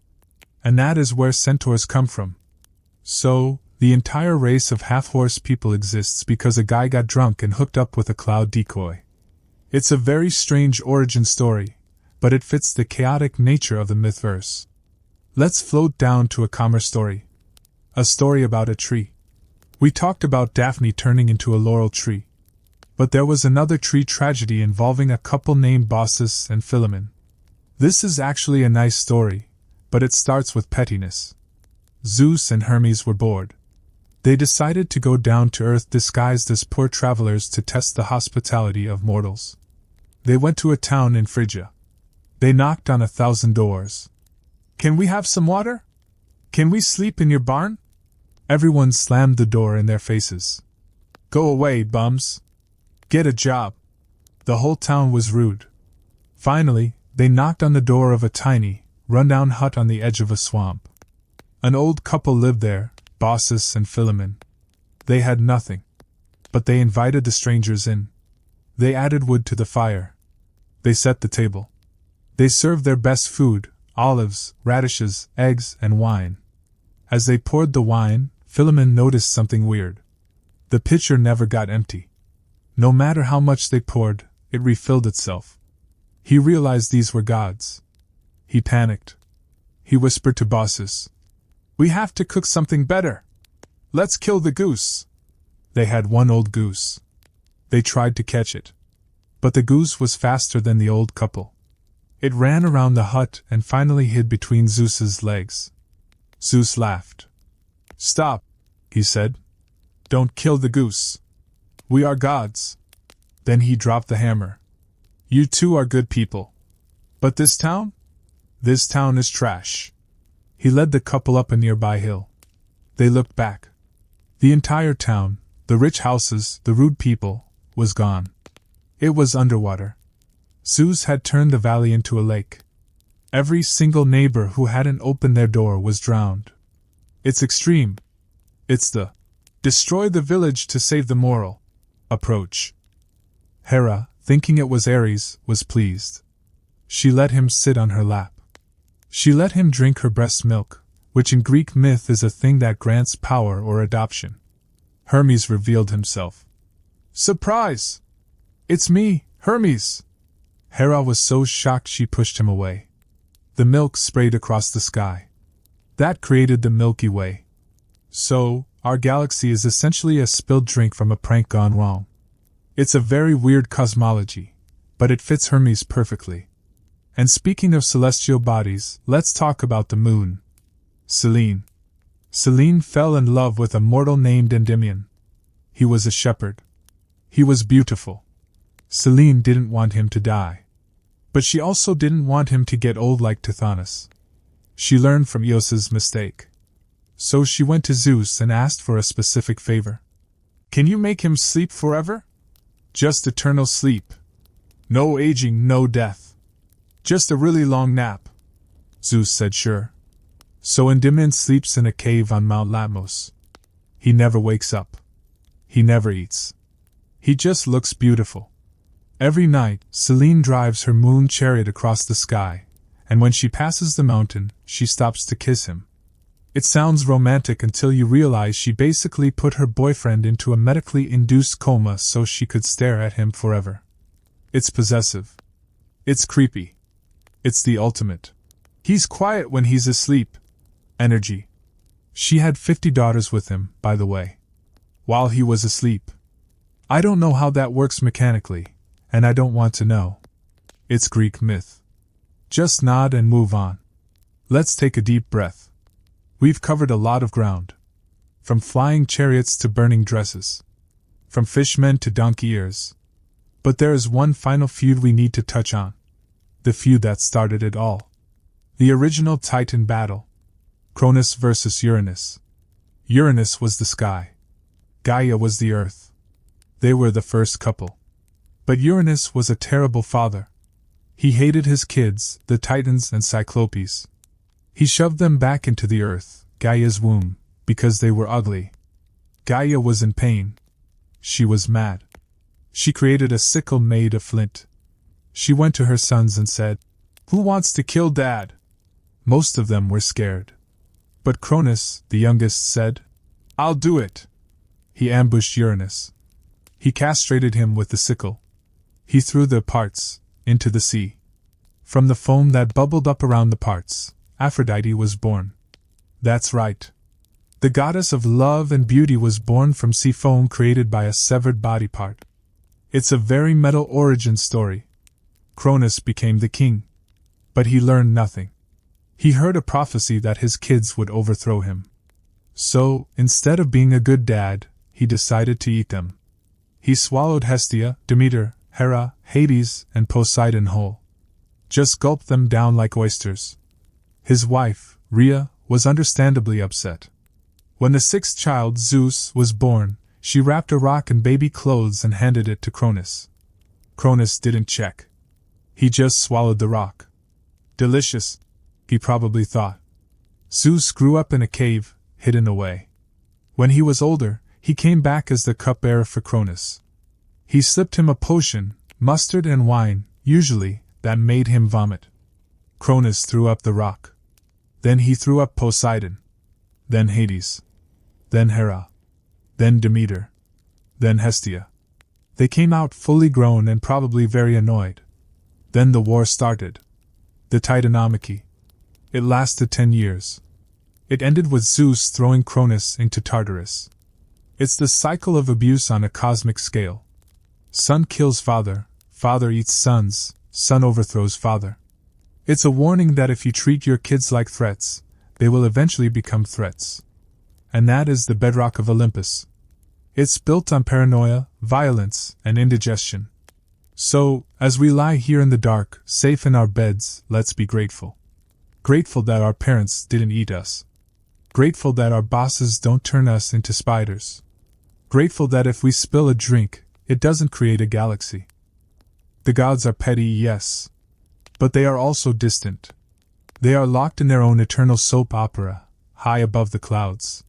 And that is where centaurs come from. So, the entire race of half-horse people exists because a guy got drunk and hooked up with a cloud decoy. It's a very strange origin story, but it fits the chaotic nature of the mythverse. Let's float down to a calmer story. A story about a tree. We talked about Daphne turning into a laurel tree. But there was another tree tragedy involving a couple named Baucis and Philemon. This is actually a nice story, but it starts with pettiness. Zeus and Hermes were bored. They decided to go down to earth disguised as poor travelers to test the hospitality of mortals. They went to a town in Phrygia. They knocked on 1,000 doors. "Can we have some water? Can we sleep in your barn?" Everyone slammed the door in their faces. "Go away, bums. Get a job." The whole town was rude. Finally, they knocked on the door of a tiny, run-down hut on the edge of a swamp. An old couple lived there, Baucis and Philemon. They had nothing. But they invited the strangers in. They added wood to the fire. They set the table. They served their best food, olives, radishes, eggs, and wine. As they poured the wine, Philemon noticed something weird. The pitcher never got empty. No matter how much they poured, it refilled itself. He realized these were gods. He panicked. He whispered to Baucis, "We have to cook something better. Let's kill the goose." They had one old goose. They tried to catch it. But the goose was faster than the old couple. It ran around the hut and finally hid between Zeus's legs. Zeus laughed. "Stop," he said. "Don't kill the goose. We are gods." Then he dropped the hammer. "You two are good people. But this town? This town is trash." He led the couple up a nearby hill. They looked back. The entire town, the rich houses, the rude people, was gone. It was underwater. Zeus had turned the valley into a lake. Every single neighbor who hadn't opened their door was drowned. It's extreme. It's the destroy the village to save the moral approach. Hera, thinking it was Ares, was pleased. She let him sit on her lap. She let him drink her breast milk, which in Greek myth is a thing that grants power or adoption. Hermes revealed himself. "Surprise! It's me, Hermes!" Hera was so shocked she pushed him away. The milk sprayed across the sky. That created the Milky Way. So, our galaxy is essentially a spilled drink from a prank gone wrong. It's a very weird cosmology, but it fits Hermes perfectly. And speaking of celestial bodies, let's talk about the moon. Selene. Selene fell in love with a mortal named Endymion. He was a shepherd. He was beautiful. Selene didn't want him to die. But she also didn't want him to get old like Tithonus. She learned from Eos's mistake. So she went to Zeus and asked for a specific favor. "Can you make him sleep forever? Just eternal sleep. No aging, no death. Just a really long nap." Zeus said sure. So Endymion sleeps in a cave on Mount Olympus. He never wakes up. He never eats. He just looks beautiful. Every night, Selene drives her moon chariot across the sky, and when she passes the mountain, she stops to kiss him. It sounds romantic until you realize she basically put her boyfriend into a medically induced coma so she could stare at him forever. It's possessive. It's creepy. It's the ultimate. He's quiet when he's asleep. Energy. She had 50 daughters with him, by the way. While he was asleep. I don't know how that works mechanically, and I don't want to know. It's Greek myth. Just nod and move on. Let's take a deep breath. We've covered a lot of ground. From flying chariots to burning dresses. From fishmen to donkey ears. But there is one final feud we need to touch on. The feud that started it all. The original Titan battle. Cronus versus Uranus. Uranus was the sky. Gaia was the earth. They were the first couple. But Uranus was a terrible father. He hated his kids, the Titans and Cyclopes. He shoved them back into the earth, Gaia's womb, because they were ugly. Gaia was in pain. She was mad. She created a sickle made of flint. She went to her sons and said, "Who wants to kill Dad?" Most of them were scared. But Cronus, the youngest, said, "I'll do it." He ambushed Uranus. He castrated him with the sickle. He threw the parts into the sea. From the foam that bubbled up around the parts, Aphrodite was born. That's right. The goddess of love and beauty was born from sea foam created by a severed body part. It's a very metal origin story. Cronus became the king. But he learned nothing. He heard a prophecy that his kids would overthrow him. So, instead of being a good dad, he decided to eat them. He swallowed Hestia, Demeter, Hera, Hades, and Poseidon whole. Just gulped them down like oysters. His wife, Rhea, was understandably upset. When the sixth child, Zeus, was born, she wrapped a rock in baby clothes and handed it to Cronus. Cronus didn't check. He just swallowed the rock. Delicious, he probably thought. Zeus grew up in a cave, hidden away. When he was older, he came back as the cupbearer for Cronus. He slipped him a potion, mustard and wine, usually, that made him vomit. Cronus threw up the rock. Then he threw up Poseidon. Then Hades. Then Hera. Then Demeter. Then Hestia. They came out fully grown and probably very annoyed. Then the war started. The Titanomachy. It lasted 10 years. It ended with Zeus throwing Cronus into Tartarus. It's the cycle of abuse on a cosmic scale. Son kills father, father eats sons, son overthrows father. It's a warning that if you treat your kids like threats, they will eventually become threats. And that is the bedrock of Olympus. It's built on paranoia, violence, and indigestion. So, as we lie here in the dark, safe in our beds, let's be grateful. Grateful that our parents didn't eat us. Grateful that our bosses don't turn us into spiders. Grateful that if we spill a drink, it doesn't create a galaxy. The gods are petty, yes. But they are also distant. They are locked in their own eternal soap opera, high above the clouds.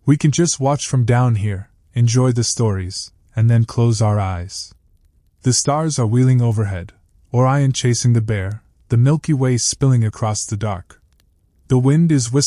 We can just watch from down here, enjoy the stories, and then close our eyes. The stars are wheeling overhead, Orion chasing the bear, the Milky Way spilling across the dark. The wind is whispering